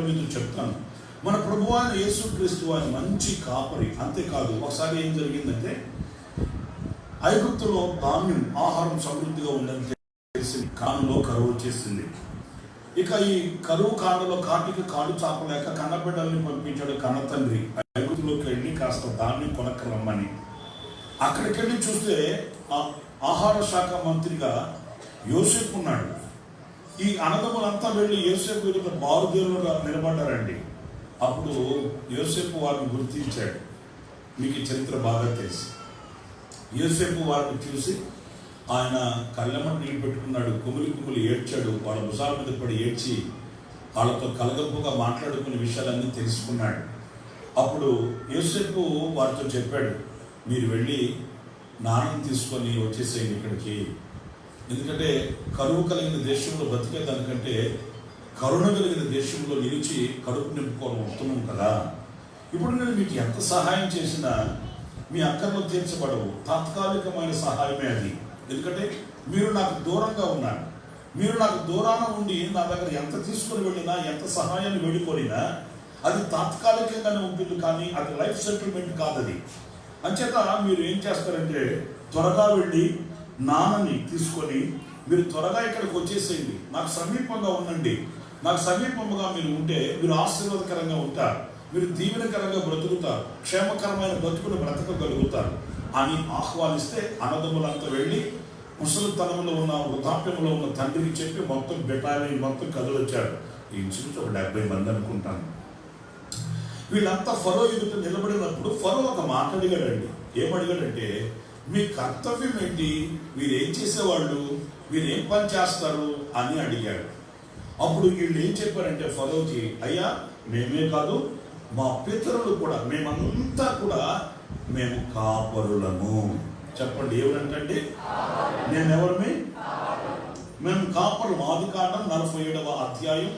మీతో చెప్తాను. మన ప్రభువు అయిన యేసుక్రీస్తు వారి మంచి కాపరి. అంతేకాదు, ఒకసారి ఏం జరిగిందంటే, ఐగుప్తులో ధాన్యం ఆహారం సమృద్ధిగా ఉందని తెలిసి కానులో కరువు వచ్చేసింది. ఇక ఈ కరువు కానులో కాటికి కాడు చాపలేక కన్నబిడ్డల్ని పంపించాడు కన్న తండ్రి ఐగుప్తులోకి వెళ్ళి కాస్త ధాన్యం కొనక్క రమ్మని. అక్కడికి వెళ్ళి చూస్తే ఆహార శాఖ మంత్రిగా యోసేపు ఉన్నాడు. ఈ అన్నదమ్ములంతా వెళ్ళి యోసేపు ఎదుట బారుదేరులుగా నిలబడ్డారండి. అప్పుడు యోసేపు వారిని గుర్తించాడు. మీకు ఈ చరిత్ర బాగా తెలుసు. యోసేపు వారిని చూసి ఆయన కళ్ళెమ్మట నీళ్ళు పెట్టుకున్నాడు, కుమిలి ఏడ్చాడు. వాళ్ళ భుజాల మీద పడి ఏడ్చి వాళ్ళతో కలగప్పుగా మాట్లాడుకునే విషయాలన్నీ తెలుసుకున్నాడు. అప్పుడు యోసేపు వారితో చెప్పాడు, మీరు వెళ్ళి నాణం తీసుకొని వచ్చేసేయండి ఇక్కడికి. ఎందుకంటే కరువు కలిగిన దేశంలో బతికేదానికంటే కరుణ కలిగిన దేశంలో నిలిచి కడుపు నింపుకోవడం ఉత్తమం కదా. ఇప్పుడు నేను మీకు ఎంత సహాయం చేసినా మీ అక్కర్లు తీర్చబడవు. తాత్కాలికమైన సహాయమే అది. ఎందుకంటే మీరు నాకు దూరంగా ఉన్నారు. మీరు నాకు దూరాన ఉండి నా దగ్గర ఎంత తీసుకొని వెళ్ళినా, ఎంత సహాయాన్ని వేడుకొనినా అది తాత్కాలికంగానే ఉంటుంది, కానీ అది లైఫ్ సెటిల్మెంట్ కాదది. అంచేత మీరు ఏం చేస్తారంటే, త్వరగా వెళ్ళి నాన్నని తీసుకొని మీరు త్వరగా ఇక్కడికి వచ్చేసేయండి. నాకు సమీపంగా ఉండండి. నాకు సమీపంగా మీరు ఉంటే మీరు ఆశీర్వాదకరంగా ఉంటారు, మీరు దీవెనకరంగా బ్రతుకుతారు, క్షేమకరమైన బ్రతుకును బ్రతకగలుగుతారు అని ఆహ్వానిస్తే అన్నదమ్ములంతా వెళ్ళి ముసలితనంలో ఉన్న వృద్ధాప్యంలో ఉన్న తండ్రికి చెప్పి మొత్తం బెటాలియన్ మొత్తం కదలొచ్చారు. ఇంచుమించు ఒక 70 మంది అనుకుంటాను. వీళ్ళంతా ఫరో ఎదుట నిలబడినప్పుడు ఫరో ఒక మాట అడిగాడండి. ఏమడిగాడంటే, మీ కర్తవ్యం ఏంటి, మీరేం చేసేవాళ్ళు, మీరేం పని చేస్తారు అని అడిగాడు. అప్పుడు వీళ్ళు ఏం చెప్పారంటే ఫరోకి, అయ్యా మేమే కాదు మా పితరులు కూడా, మేమంతా కూడా మేము కాపరులము. చెప్పండి ఎవరంటే, నేనెవరమే? మేము కాపరులు. ఆదికాండం 47వ అధ్యాయం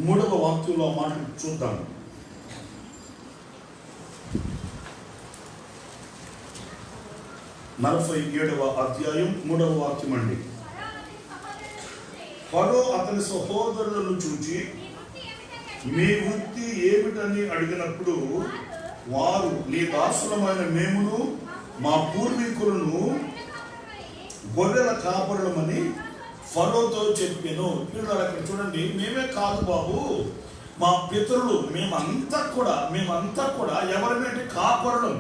3వ వాక్యంలో మాట చూద్దాం. 47వ అధ్యాయం 3వ వాక్యం అండి. ఫరో అతని సహోదరులను చూచి మీ వృత్తి ఏమిటని అడిగినప్పుడు వారు, నీ దాసులమైన మేమును మా పూర్వీకులను గొర్రెల కాపరులమని ఫరోతో చెప్పాను. పిల్లలు అక్కడ చూడండి, మేమే కాదు బాబు, మా పితరులు, మేమంతా కూడా ఎవరినంటే కాపరులం.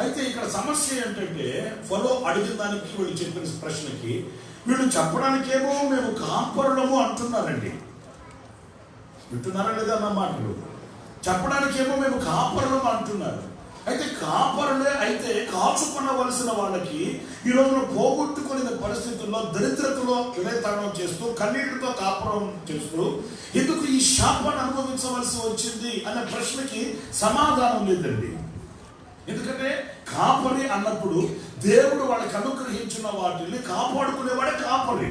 అయితే ఇక్కడ సమస్య ఏంటంటే, ఫరో అడిగిన దానికి వీళ్ళు చెప్పిన ప్రశ్నకి వీళ్ళు చెప్పడానికేమో మేము కాపరులము అంటున్నారండి. వింటున్నారా లేదా అన్న మాటలు? చెప్పడానికేమో మేము కాపరులము అంటున్నారు. అయితే కాపరులే అయితే కాచుకొనవలసిన వాళ్ళకి ఈ రోజున పోగొట్టుకునే పరిస్థితుల్లో దరిద్రతలో విలేతాడం చేస్తూ కన్నీటితో కాపురం చేస్తూ ఎందుకు ఈ శాపాన్ని అనుభవించవలసి వచ్చింది అనే ప్రశ్నకి సమాధానం లేదండి. ఎందుకంటే కాపరి అన్నప్పుడు దేవుడు వాళ్ళకి అనుగ్రహించిన వాటిని కాపాడుకునేవాడే కాపరి.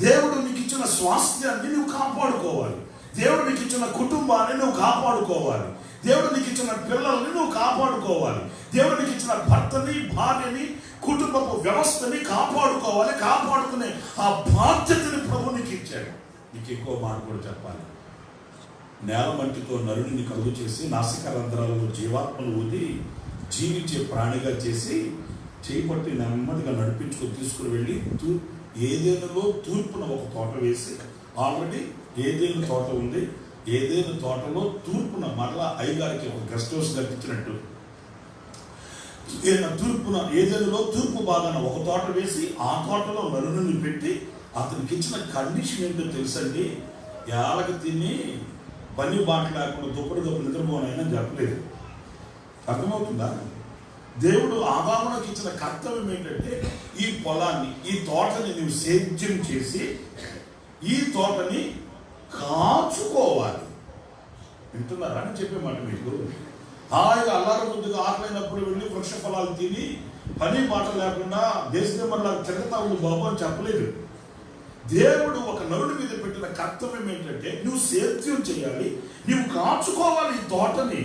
దేవుడు నీకు ఇచ్చిన స్వాస్థ్యాన్ని నువ్వు కాపాడుకోవాలి. దేవుడు నీకు ఇచ్చిన కుటుంబాన్ని నువ్వు కాపాడుకోవాలి. దేవుడు నీకు ఇచ్చిన పిల్లల్ని నువ్వు కాపాడుకోవాలి. దేవుడు నీకు ఇచ్చిన భర్తని, భార్యని, కుటుంబపు వ్యవస్థని కాపాడుకోవాలి. కాపాడుకునే ఆ బాధ్యతని ప్రభు నీకు ఇచ్చాడు. నీకు ఎక్కువ మాట కూడా చెప్పాలి. నేల మట్టితో నరుడిని కలుగు చేసి నాసిక రంధ్రాలలో జీవాత్మలు ఊది జీవించే ప్రాణిగా చేసి చేపట్టి నెమ్మదిగా నడిపించుకొని తీసుకుని వెళ్ళి ఏదేనులో తూర్పున ఒక తోట వేసి, ఆల్రెడీ ఏదేను తోట ఉంది, ఏదేను తోటలో తూర్పున మరలా అయ్యగారికి ఒక గెస్ట్ హౌస్ కట్టించినట్టు ఏదేనులో తూర్పు భాగాన ఒక తోట వేసి ఆ తోటలో నరుని పెట్టి అతనికి ఇచ్చిన కండిషన్ ఏంటో తెలుసండి, ఏళ్ళకి తిని పని బాట లేకుండా దుప్పటి నిద్రపోనైనా చెప్పలేదు. అర్థమవుతుందా? దేవుడు ఆదామునకు ఇచ్చిన కర్తవ్యం ఏంటంటే, ఈ పొలాన్ని, ఈ తోటని నువ్వు సేద్యం చేసి ఈ తోటని కాచుకోవాలి. వింటున్నారా అని చెప్పే మాట మీకు? హాయిగా అల్లార ముద్దుగా ఆకలైనప్పుడు వెళ్ళి వృక్ష ఫలాలు తిని పని బాట లేకుండా దేశమల్లా తిరుగుతా ఉంది బాబు అని చెప్పలేదు. దేవుడు ఒక నరుడి మీద పెట్టిన కర్తవ్యం ఏంటంటే, నువ్వు సేద్యం చేయాలి, నువ్వు కాచుకోవాలి ఈ తోటని.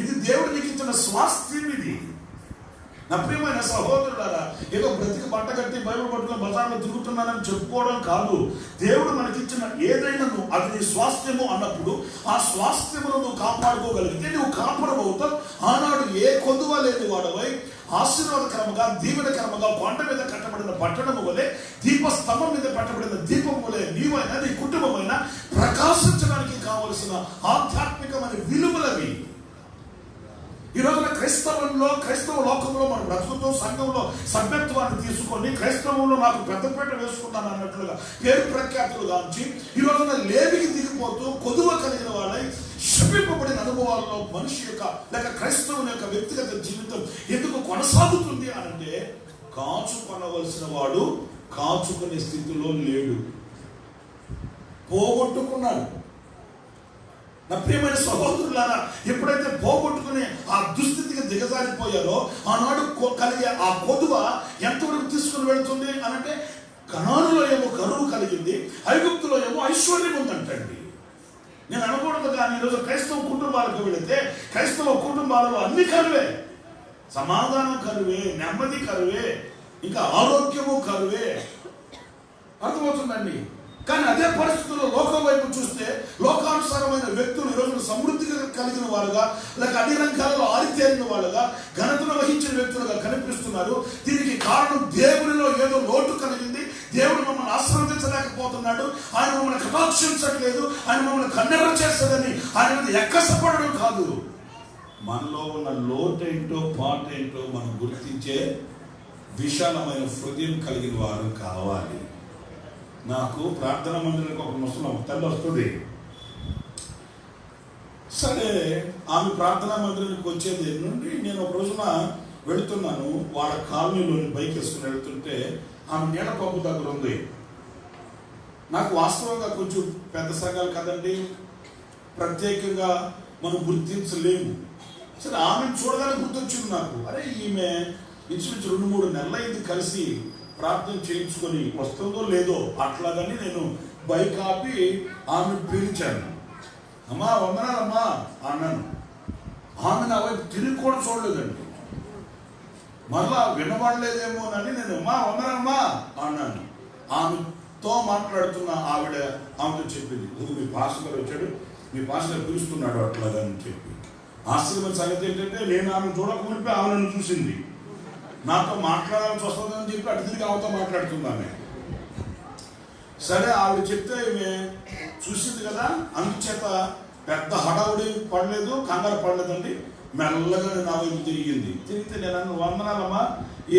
ఇది దేవుడు నీకు ఇచ్చిన స్వాస్థ్యం. ఇది నా ప్రియమైన సహోదరులారా, ఏదో బ్రతికి బట్ట కట్టి బైబిల్ పట్టుకుని బజార్లో తిరుగుతున్నానని చెప్పుకోవడం కాదు. దేవుడు మనకిచ్చిన ఏదైనా అది నీ స్వాస్థ్యము అన్నప్పుడు ఆ స్వాస్థ్యమును నువ్వు కాపాడుకోగలిగితే నువ్వు కాపాడబోతావు. ఆనాడు ఏ కొదువ లేని వాడవై ఆశీర్వాదకరముగా దీవెనకరముగా కొండ మీద కట్టబడిన పట్టణము వలె, దీపస్తంభం మీద పెట్టబడిన దీపం వలె నీవైనా నీ కుటుంబమైనా ప్రకాశించడానికి కావలసిన ఆధ్యాత్మికమైన విలువలవి. ఈ రోజున క్రైస్తవ లోకంలో మనం బ్రతుకుతూ సంఘంలో సభ్యత్వాన్ని తీసుకొని క్రైస్తవంలో నాకు పెద్దపేట వేసుకున్నాను అన్నట్లుగా పేరు ప్రఖ్యాతులు గాంచి ఈ రోజున లేవికి దిగిపోతూ కొదువ కలిగిన వాళ్ళై శపింపబడిన అనుభవాల్లో మనిషి యొక్క లేక క్రైస్తవుని యొక్క వ్యక్తిగత జీవితం ఎందుకు కొనసాగుతుంది అనంటే, కాచుకొనవలసిన వాడు కాచుకునే స్థితిలో లేడు, పోగొట్టుకున్నాడు. నా ప్రియమైన సహోదరులారా, ఎప్పుడైతే పోగొట్టుకుని ఆ దుస్థితికి దిగజారిపోయారో ఆనాడు కలిగే ఆ కొదువ ఎంతవరకు తీసుకుని వెళుతుంది అనంటే, కనానులో ఏమో కరువు కలిగింది, ఐగుప్తులో ఏమో ఐశ్వర్యం ఉందంటండి. నేను అనకూడదు కానీ ఈరోజు క్రైస్తవ కుటుంబాలకు వెళితే క్రైస్తవ కుటుంబాలలో అన్ని కరువే, సమాధానం కరువే, నెమ్మది కరువే, ఇంకా ఆరోగ్యము కరువే. అర్థమవుతుందండి. కానీ అదే పరిస్థితుల్లో లోకం వైపు చూస్తే లోకానుసారమైన వ్యక్తులు ఈరోజు సమృద్ధిగా కలిగిన వారుగా లేక అన్ని రంగాలలో ఆరితేరిన వాళ్ళుగా ఘనతను వహించిన వ్యక్తులుగా కనిపిస్తున్నారు. దీనికి కారణం దేవునిలో ఏదో లోటు కలిగింది, దేవుడు మమ్మల్ని ఆశీర్వదించలేకపోతున్నాడు, ఆయన మమ్మల్ని కటాక్షించట్లేదు, ఆయన మమ్మల్ని కన్నెర చేస్తుందని ఆయన మీద ఎక్కసపడడం కాదు. మనలో ఉన్న లోటేంటో పాటేంటో మనం గుర్తించే విశాలమైన హృదయం కలిగిన వారు కావాలి. నాకు ప్రార్థనా మందిరానికి ఒక ముసలం తల్లి వస్తుంది. సరే, ఆమె ప్రార్థనా మందిరానికి వచ్చేది నుండి నేను ఒక రోజున వెళుతున్నాను. వాళ్ళ కాలనీలోని బైక్ వేసుకుని వెళుతుంటే ఆమె నీళ్ళ పంపు దగ్గర ఉంది. నాకు వాస్తవంగా కొంచెం పెద్ద సంఘాలు కదండి, ప్రత్యేకంగా మనం గుర్తించలేము. సరే, ఆమెను చూడగానే గుర్తొచ్చింది నాకు. అరే, ఈమె ఇంచుమించు 2-3 నెలలైంది కలిసి ప్రార్థన చేయించుకొని వస్తుందో లేదో అట్లాగని నేను బైక్ ఆపి ఆమె పిలిచాను. అమ్మా వందనాలమ్మా అన్నాను. ఆమె నా వైపు తిరిగి కూడా చూడలేదండి. మళ్ళా వినబడలేదేమోనని నేను అమ్మా వందనాలమ్మా అన్నాను. ఆమెతో మాట్లాడుతున్న ఆమెతో చెప్పింది, మీ పాస్టర్ గారు వచ్చాడు, మీ పాస్టర్ గారు పిలుస్తున్నాడు అట్లాగని చెప్పి. ఆశ్చర్యమైన సంగతి ఏంటంటే, నేను ఆమె చూడకపోతే ఆమె నన్ను చూసింది. నాతో మాట్లాడాల్సి వస్తుందని చెప్పి అటు తిరిగి ఆమెతో మాట్లాడుతున్నాను. సరే, ఆవిడ చెప్తే ఈమె చూసింది కదా, అందుచేత పెద్ద హడావుడి పడలేదు, కంగారు పడలేదండి. మెల్లగా నా వైపు తిరిగితే నేను అన్న వందనాలమ్మా,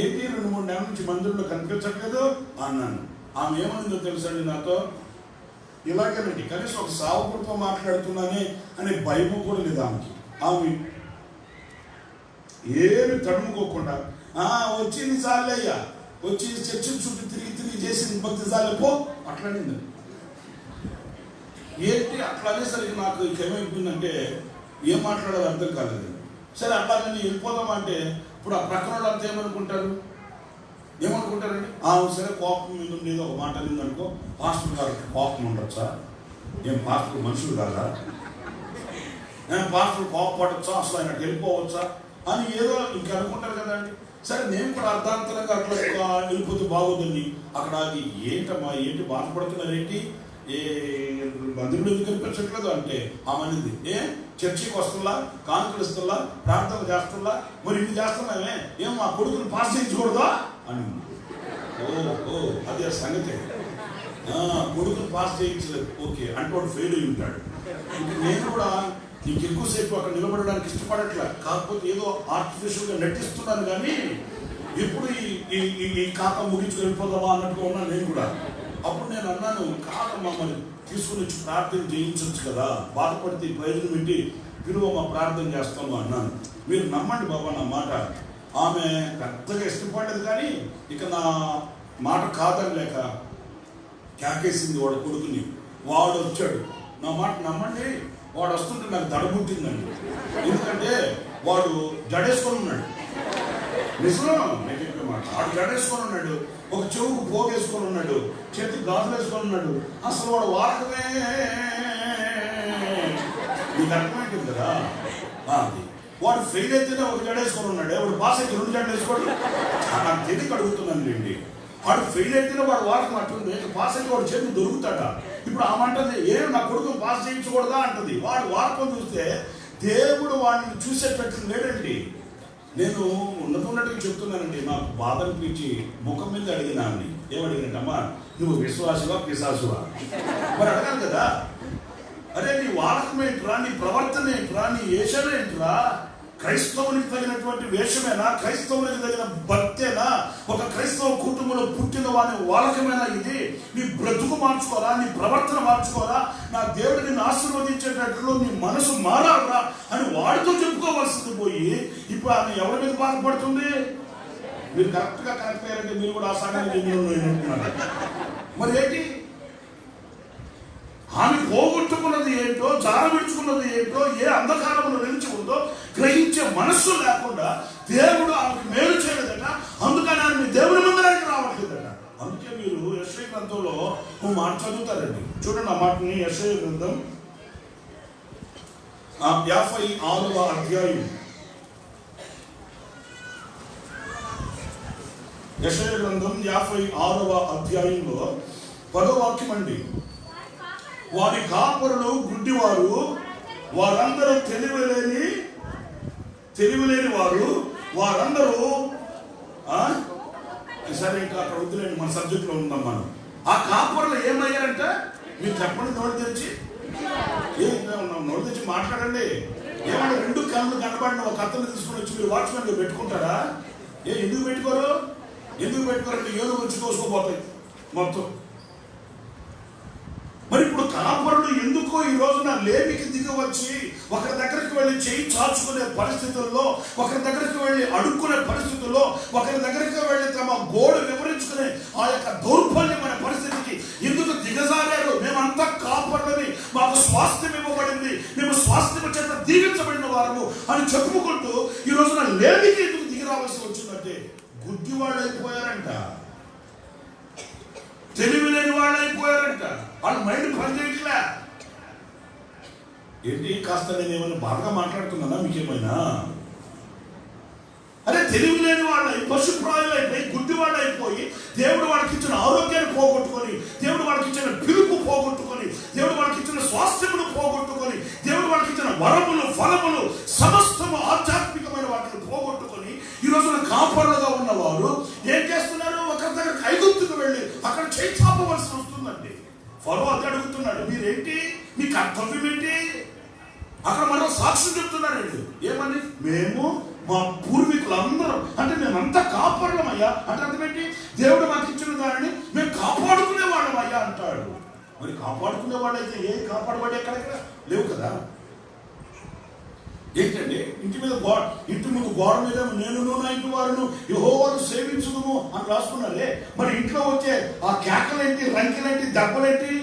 ఏంటి 2-3 నెలల నుంచి మందిరంలో కనిపించట్లేదు అన్నాను. ఆమె ఏమనిందో తెలుసండి నాతో, ఇలాగేనండి, కనీసం ఒక సావుకుడితో మాట్లాడుతున్నానే అనే భయము కూడా లేదు ఆమెకి. ఆమె ఏమి తడుముకోకుండా వచ్చింది చాలయ్యా, వచ్చి చర్చలు చుట్టూ తిరిగి చేసింది భక్తి చాలే పో అట్లాడింది. ఏంటి అట్లా అనేసరికి నాకు ఏమైపోయిందంటే ఏం మాట్లాడాలో అర్థం కాలేదు. సరే, అట్లాగని వెళ్ళిపోదామంటే ఇప్పుడు ఆ ప్రక్కన వాళ్ళు అంతా ఏమనుకుంటారండి, సరే కోపం మీద ఉండేది ఒక మాట నిందనుకో, పాస్టర్ గారు కోపం ఉండొచ్చా, ఏం పాస్టర్ మనుషులు కాదా, పాస్టర్ కోపపడచ్చా, అసలు ఆయన వెళ్ళిపోవచ్చా అని ఏదో ఇంక అనుకుంటారు కదండి. సరే, నేను కూడా అర్థాంతరంగా అట్లా వెళ్ళిపోతే బాగోదండి. అక్కడ ఏంటమ్మా, ఏంటి బాధపడుతున్నారేంటి, ఏ మందిరంలో ఎందుకు కనిపించట్లేదు అంటే ఆమెది చర్చికి వస్తుందా, కానుకలు ఇస్తుందా, ప్రార్థన చేస్తుందా, మరి ఇన్ని చేస్తున్నామే, ఏం మా కొడుకుని పాస్ చేయించకూడదా అని. ఓ అదే సంగతి, కొడుకుని పాస్ చేయించలేదు, ఓకే అంటే వాడు ఫెయిల్ అయి ఉంటాడు. నేను కూడా నీకు ఎక్కువసేపు అక్కడ నిలబడడానికి ఇష్టపడట్లే, కాకపోతే ఏదో ఆర్టిఫిషియల్గా నటిస్తున్నాను కానీ ఎప్పుడు ఈ ఖాతా ముగించి వెళ్ళిపోదామా అన్నట్టుగా ఉన్నాను నేను కూడా. అప్పుడు నేను అన్నాను, కాదమ్మా మరి తీసుకుని వచ్చి ప్రార్థన చేయించవచ్చు కదా, బాధపడితే ప్రయోజనం పెట్టి పిలువమ్మ ప్రార్థన చేస్తాము అన్నాను. మీరు నమ్మండి బాబా నా మాట, ఆమె పెద్దగా ఇష్టపడలేదు కానీ ఇక నా మాట కాదని లేక కేకేసింది వాడు కొడుకుని. వాడు వచ్చాడు, నా మాట నమ్మండి, వాడు వస్తుంటే నాకు దడబుట్టిందండి. ఎందుకంటే వాడు జడేసుకొని ఉన్నాడు, నిజం నేను చెప్పే మాట, వాడు జడేసుకొని ఉన్నాడు, ఒక చెవుకు పోగేసుకొని ఉన్నాడు, చేతికి గాజులు వేసుకొని ఉన్నాడు. అసలు వాడు వాడకమే నీకు అర్థమైంది కదా. అది వాడు ఫెయిల్ అయితేనే ఒక జడ వేసుకొని ఉన్నాడు, వాడు పాస్ అయితే 2 జడలు వేసుకోండి. నాకు తెలియక అడుగుతున్నాను అండి. వాడు ఫెయిల్ అయితేనే వాడు వాడకం అట్టుంది, పాస్ అయితే వాడు చేతులు దొరుకుతాడా? ఇప్పుడు ఆమె అంటది, ఏం నా కొడుకు పాస్ చేయించకూడదా అంటది. వాడు వాడకం చూస్తే దేవుడు వాడిని చూసేటట్లు లేడండి. నేను ఉన్నట్టుగా చెప్తున్నానండి. నాకు బాధ అనిపించి ముఖం మీద అడిగినాన్ని, ఏమడిగినట్టమ్మా, నువ్వు విశ్వాసువా పిశాసువా? మరి అడగాలి కదా. అరే నీ వాడకం ఏంట్రా, నీ ప్రవర్తన ఏంట్రా, నీ వేషం ఏంట్రా? క్రైస్తవునికి తగినటువంటి వేషమేనా? క్రైస్తవునికి తగిన భక్తేనా? ఒక క్రైస్తవ కుటుంబంలో పుట్టిన వాని వాడకమేనా ఇది? నీ బ్రతుకు మార్చుకోరా, నీ ప్రవర్తన మార్చుకోరా, నా దేవుడు నిన్ను ఆశీర్వదించేటట్లు నీ మనసు మారాలరా అని వాడితో చెప్పుకోవాల్సింది పోయి ఇప్పుడు ఆమె ఎవరి మీద బాధపడుతుంది? మీరు కరెక్ట్గా కనెక్ట్ అయ్యారంటే మీరు కూడా ఆ సంఘానికి మరి ఏంటి? ఆమె పోగొట్టుకున్నది ఏంటో, జార విడుచుకున్నది ఏంటో, ఏ అంధకారంలో నిలిచి ఉందో గ్రహించే మనస్సు లేకుండా దేవుడు ఆమెకు మేలు చేయలేదట. అందుకని ఆమె దేవుని మందిరానికి రావట్లేదట. అందుకే మీరు యెషయా గ్రంథంలో ఓ మాట చదువుతారండి. చూడండి ఆ మాటని. యెషయా గ్రంథం 56వ అధ్యాయం. యెషయా గ్రంథం 56వ అధ్యాయంలో 10వ వాక్యం అండి. వారి కాపరులు గుడ్డివారు, వారందరూ తెలివిలేని వారు, వారందరూ సరే ఇంకా అక్కడ వద్దులేండి, మన సబ్జెక్ట్లో ఉందాం మనం. ఆ కాపరులు ఏమయ్యారంట? మీరు చెప్పండి, నోరు తెరిచి నోరు తెచ్చి మాట్లాడండి. ఏమన్నా 2 కళ్ళు కనబడిన ఒక అతను తీసుకుని వచ్చి మీరు వాచ్మెన్గా పెట్టుకుంటారా? ఎందుకు పెట్టుకోరు? అంటే ఏదో వచ్చి కోసుకోపోతాయి మొత్తం. మరి ఇప్పుడు కాపరులు ఎందుకో ఈ రోజున లేమికి దిగి వచ్చి ఒకరి దగ్గరికి వెళ్ళి చేయి చాచుకునే పరిస్థితుల్లో, ఒకరి దగ్గరికి వెళ్ళి అడుక్కునే పరిస్థితుల్లో, ఒకరి దగ్గరికి వెళ్ళి తమ గోడు వివరించుకునే ఆ యొక్క దౌర్బల్యమైన పరిస్థితికి ఎందుకు దిగజారారు? మేమంతా కాపరులని, మాకు స్వాస్థ్యం ఇవ్వబడింది, మేము స్వాస్థ్యం చేత దీవించబడిన వారము అని చెప్పుకుంటూ ఈ రోజున లేమికి ఎందుకు దిగి రావాల్సి వచ్చిందంటే గుడ్డి వాళ్ళు అయిపోయారంట, తెలివి లేని వాళ్ళు అయిపోయారంట. వాళ్ళ మైండ్ పనిచేయట్లే. ఏంటి కాస్త నేను ఏమైనా బాగా మాట్లాడుతున్నానా మీకేమైనా? అరే తెలివి లేని వాళ్ళు పశుప్రాయులు అయిపోయి, గుడ్డి వాళ్ళు అయిపోయి, దేవుడు వాళ్ళకి ఇచ్చిన ఆరోగ్యాన్ని పోగొట్టుకొని, దేవుడు వాళ్ళకి ఇచ్చిన పిలుపు పోగొట్టుకొని, దేవుడు వాళ్ళకి ఇచ్చిన స్వాస్థ్యమును పోగొట్టుకొని, దేవుడు వాళ్ళకి ఇచ్చిన వరములు, ఫలములు, సమస్తము ఆధ్యాత్మికమైన వాటిని పోగొట్టుకొని ఈ రోజున కాపరులుగా ఉన్నవారు ఏం చేస్తున్నారు? ఒకరి దగ్గర ఐగుప్తుకు వెళ్ళి అక్కడ చేయి చాపవలసి వస్తుందండి. ఫరో అది అడుగుతున్నాడు, మీరేంటి, మీ కర్తవ్యం ఏంటి? అక్కడ మరో సాక్ష్యం చెప్తున్నారండి. ఏమని? మేము మా పూర్వీకులందరం, అంటే మేమంతా కాపాడమయ్యా అంటే అర్థమేంటి? దేవుడు మాకు ఇచ్చిన దానిని మేము కాపాడుకునే వాళ్ళమయ్యా అంటాడు. మరి కాపాడుకునే వాళ్ళైతే ఏ కాపాడబడి ఎక్కడెక్కడ లేవు కదా. ఏంటండి? ఇంటి ముందు గోడ మీద నేను నా ఇంటి వారును యెహోవాను సేవించుదుము అని రాసుకున్నారే. మరి ఇంట్లో వచ్చే ఆ కేకలేంటి, రంకెలేంటి, దెబ్బలేంటి?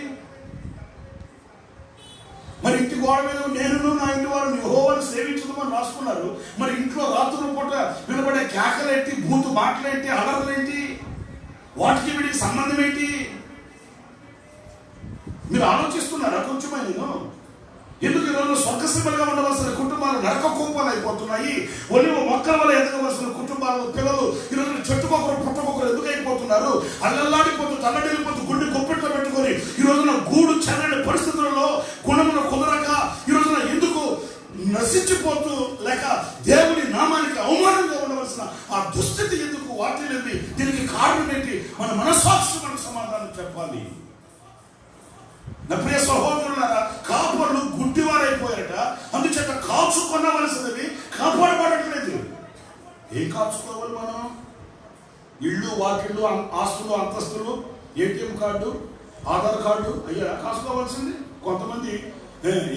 మరి ఇంటి గోడ మీద నేను నా ఇంటి వారిని యెహోవాను సేవించుదుము అని రాసుకున్నారు. మరి ఇంట్లో రాత్రుల పూట వినబడే కేకలేంటి, బూతు మాటలేంటి, అలర్లేంటి? వాటికి వీటికి సంబంధం ఏంటి? మీరు ఆలోచిస్తున్నారా కొంచెమే? నేను ఎందుకు ఈరోజు స్వర్గసీమలుగా ఉండవలసిన కుటుంబాలు నరక కూపాలు అయిపోతున్నాయి? ఒలివ మొక్కల వల్ల ఎదగవలసిన కుటుంబాలు, పిల్లలు ఈరోజు చెట్టుకొకరు పుట్టకొకరు ఎందుకు అయిపోతున్నారు? అల్లల్లాడిపోతూ, తల్లడిల్లిపోతూ, గుండె గుప్పెట్లో పెట్టుకొని ఈ రోజున గూడు చెన్నని పరిస్థితులలో గుణమును కుదరక ఈ రోజున ఎందుకు నశించిపోతూ, లేక దేవుని నామానికి అవమానంగా ఉండవలసిన ఆ దుస్థితి ఎందుకు వాటిల్లింది? దీనికి కారణం ఏంటి? మన మనస్సాక్షి మన సమాధానం చెప్పాలి. నా ప్రియ సహోదరులారా, కాపర్లు గుడ్డివారైపోయారట. అందుచేత కాచుకొనవలసినవి కాపాడబడట్లేదు. ఏం కాచుకోవాలి మనం? ఇళ్ళు, వాకిళ్ళు, ఆస్తులు, అంతస్తులు, ఏటీఎం కార్డు, ఆధార్ కార్డు అయ్యా కాసుకోవాల్సింది. కొంతమంది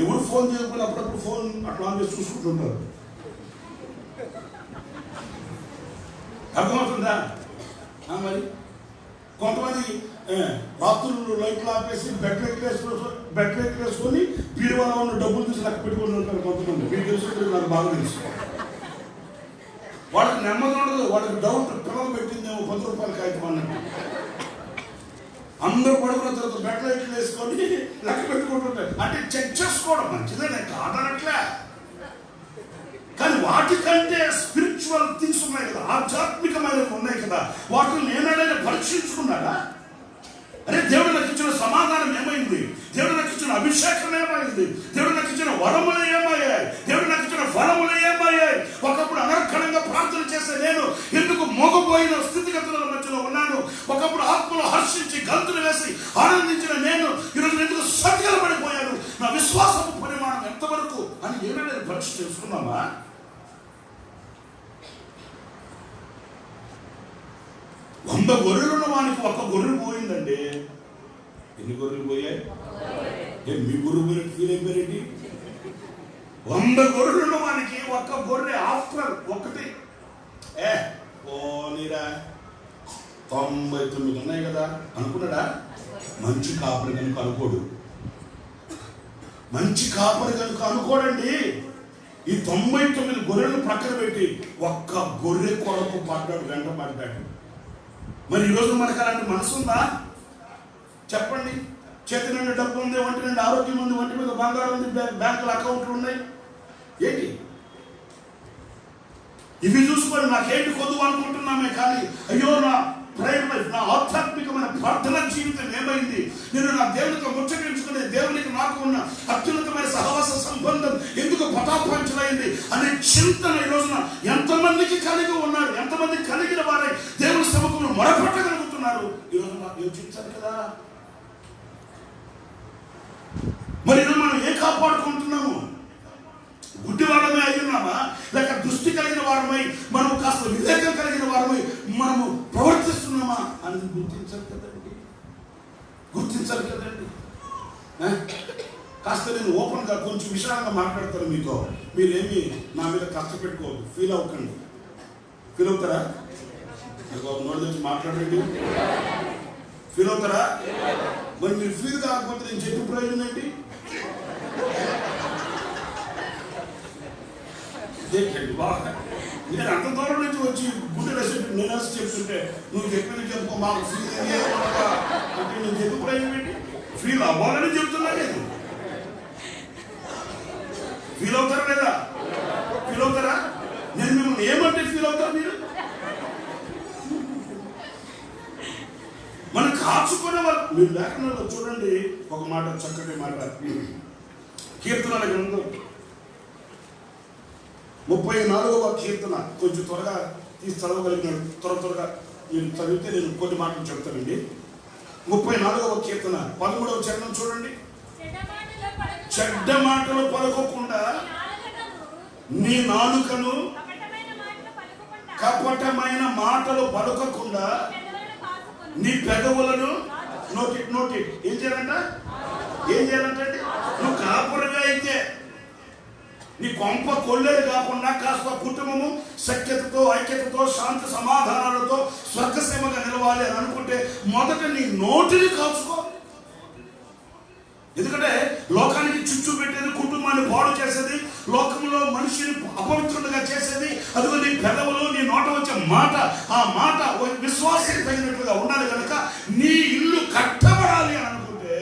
ఎవరు ఫోన్ చేయకపోయినా అప్పుడప్పుడు ఫోన్ అట్లా ఆన్ చేసి చూసుకుంటుంటారు. అర్థమవుతుందా? మరి కొంతమంది రాత్రులు లైట్లు ఆపేసి బెడ్ వేసుకొని బీరువాలో ఉన్న డబ్బులు తీసి లెక్క పెట్టుకొని ఉంటారు కొంతమంది. మీకు తెలుసు, నాకు బాగా తెలుసు. వాళ్ళకి నెమ్మది ఉండదు. వాళ్ళకి డౌట్, పిల్లలు పెట్టిందేమో 10 రూపాయల కాగితం అన్నట్టు. అందరూ పడుకున్న తర్వాత బెడ్ లైట్లు వేసుకొని లెక్క పెట్టుకుంటుంటారు. అంటే చెక్ చేసుకోవడం మంచిదే, నేను కాదనట్లే. కానీ ఆధ్యాత్మికమైనవి ఉన్నాయి కదా, వాటిని ఏనాడైనా పరీక్షించుకున్నాడా? అరే దేవుడు నాకు ఇచ్చిన సమాధానం ఏమైంది? దేవుడు నాకు ఇచ్చిన అభిషేకం ఏమైంది? దేవుడు నాకు ఇచ్చిన వరములు ఏమయ్యాయి? దేవుడు నాకు ఇచ్చిన ఫలములు ఏమయ్యాయి? ఒకప్పుడు అనర్కణంగా ప్రార్థన చేసే నేను ఎందుకు మోగపోయిన స్థితిగతుల మధ్యలో ఉన్నాను? ఒకప్పుడు ఆత్మలో హర్షించి గంతులు వేసి ఆనందించిన నేను ఈరోజు ఎందుకు సత్యపడిపోయాను? నా విశ్వాసపు పరిమాణం ఎంతవరకు అని ఏమైనా పరీక్ష చేసుకున్నామా? వంద గొర్రెలున్న వానికి ఒక్క గొర్రె పోయిందండి. ఎన్ని గొర్రెలు పోయాయి? మీ గొర్రె పోయినట్టు ఫీల్ అయిపోయారండి. 100 గొర్రెలున్న వానికి ఒక్క గొర్రె ఆఫ్టర్ ఒకటి. పోనీరా 99 ఉన్నాయి కదా అనుకున్నాడా? మంచి కాపరి కనుక అనుకోడు. మంచి కాపరి కనుక అనుకోడండి. ఈ 99 గొర్రెలను ప్రక్కన పెట్టి ఒక్క గొర్రె కొరకు పడ్డాడు, వెంట పడ్డాడు. మరి ఈరోజు మనకు అలాంటి మనసు ఉందా? చెప్పండి. చేతి నిండా డబ్బు ఉంది, ఒంటి నిండా ఆరోగ్యం ఉంది, ఒంటి మీద బంగారం ఉంది, బ్యాంకుల అకౌంట్లు ఉన్నాయి. ఏంటి ఇవి చూసుకొని నాకేంటి కొద్దు అనుకుంటున్నామే కానీ అయ్యో నా ప్రేయర్ లైఫ్, నా ఆధ్యాత్మికమైన ప్రార్థన జీవితం ఏమైంది? నేను నా దేవునితో ముచ్చటించుకునే దేవునికి నాకు ఉన్న అత్యున్నతమైన సహవాస సంబంధం ఎందుకు పటాపంచలైంది అనే చింతన ఈ రోజున ఎంతమందికి కలిగి ఉన్నారు? ఎంతమంది కలిగిన వారై దేవుని సముఖంలో మొరపెట్టగలుగుతున్నారు? ఈ రోజు నాకు యోచించారు కదా. మరి ఈరోజు మనం ఏం కాపాడుకుంటున్నాము? గుడ్డి వారమై అయ్యున్నామా, లేక దృష్టి కలిగిన వారమై మనం కాస్త వివేకం కలిగిన వారమై మనము ప్రవర్తిస్తున్నామా అని గుర్తించాలి కదండి. గుర్తించాలి కదండి. కాస్త నేను ఓపెన్గా కొంచెం విశాలంగా మాట్లాడతాను మీతో. మీరేమి నా మీద కష్టపెట్టుకోవద్దు, ఫీల్ అవ్వకండి. ఫీల్ అవుతారా? నోటి నుంచి మాట్లాడండి. ఫీల్ అవుతారా? మరి మీరు ఫీల్ కాకపోతే నేను చెప్పే ప్రయోజనం ఏంటి? నేను అంత దూరం నుంచి వచ్చి గుడ్డ రెసిపీ నేను చెప్తుంటే నువ్వు చెప్పింది చెప్పుకో, మాకు ఫీల్ అంటే నేను చెప్పు ప్రయోజనం ఏంటి? ఫీల్ అవ్వాలని చెప్తున్నా. లేదు ఫీల్ అవుతారా లేదా? ఫీల్ అవుతారా? నేను మిమ్మల్ని ఏమంటే ఫీల్ అవుతారు మీరు? మనం కాచుకునే వాళ్ళు. మీరు లేఖనంలో చూడండి ఒక మాట, చక్కటి మాట. కీర్తనల గ్రంథం 34వ కీర్తన. కొంచెం త్వరగా తీసి చదవగలిగినాడు. త్వరగా నేను చదివితే నేను కొన్ని మాటలు చెప్తానండి. 34వ కీర్తన 13వ చరణం చూడండి. చెడ్డ మాటలు పలుకోకుండా నీ నాలుకను, కపటమైన మాటలు పలుకకుండా నీ పెదవులను నోటి ఏం చేయాలంట? ఏం చేయాలంటే నువ్వు కాపురగా అయితే నీ కొంప కొల్లేరు కాకుండా కాస్త కుటుంబము సఖ్యతతో, ఐక్యతతో, శాంతి సమాధానాలతో స్వర్గసీమగా నిలవాలి అని అనుకుంటే మొదట నీ నోటిని కాచుకో. ఎందుకంటే లోకానికి చుచ్చు పెట్టేది, కుటుంబాన్ని పాడు చేసేది, లోకంలో మనిషిని అపవిత్రుడిగా చేసేది అదిగో నీ పెదవులు, నీ నోట వచ్చే మాట. ఆ మాట విశ్వాసానికి తగినట్లుగా ఉండాలి కనుక నీ ఇల్లు కట్టబడాలి అని అనుకుంటే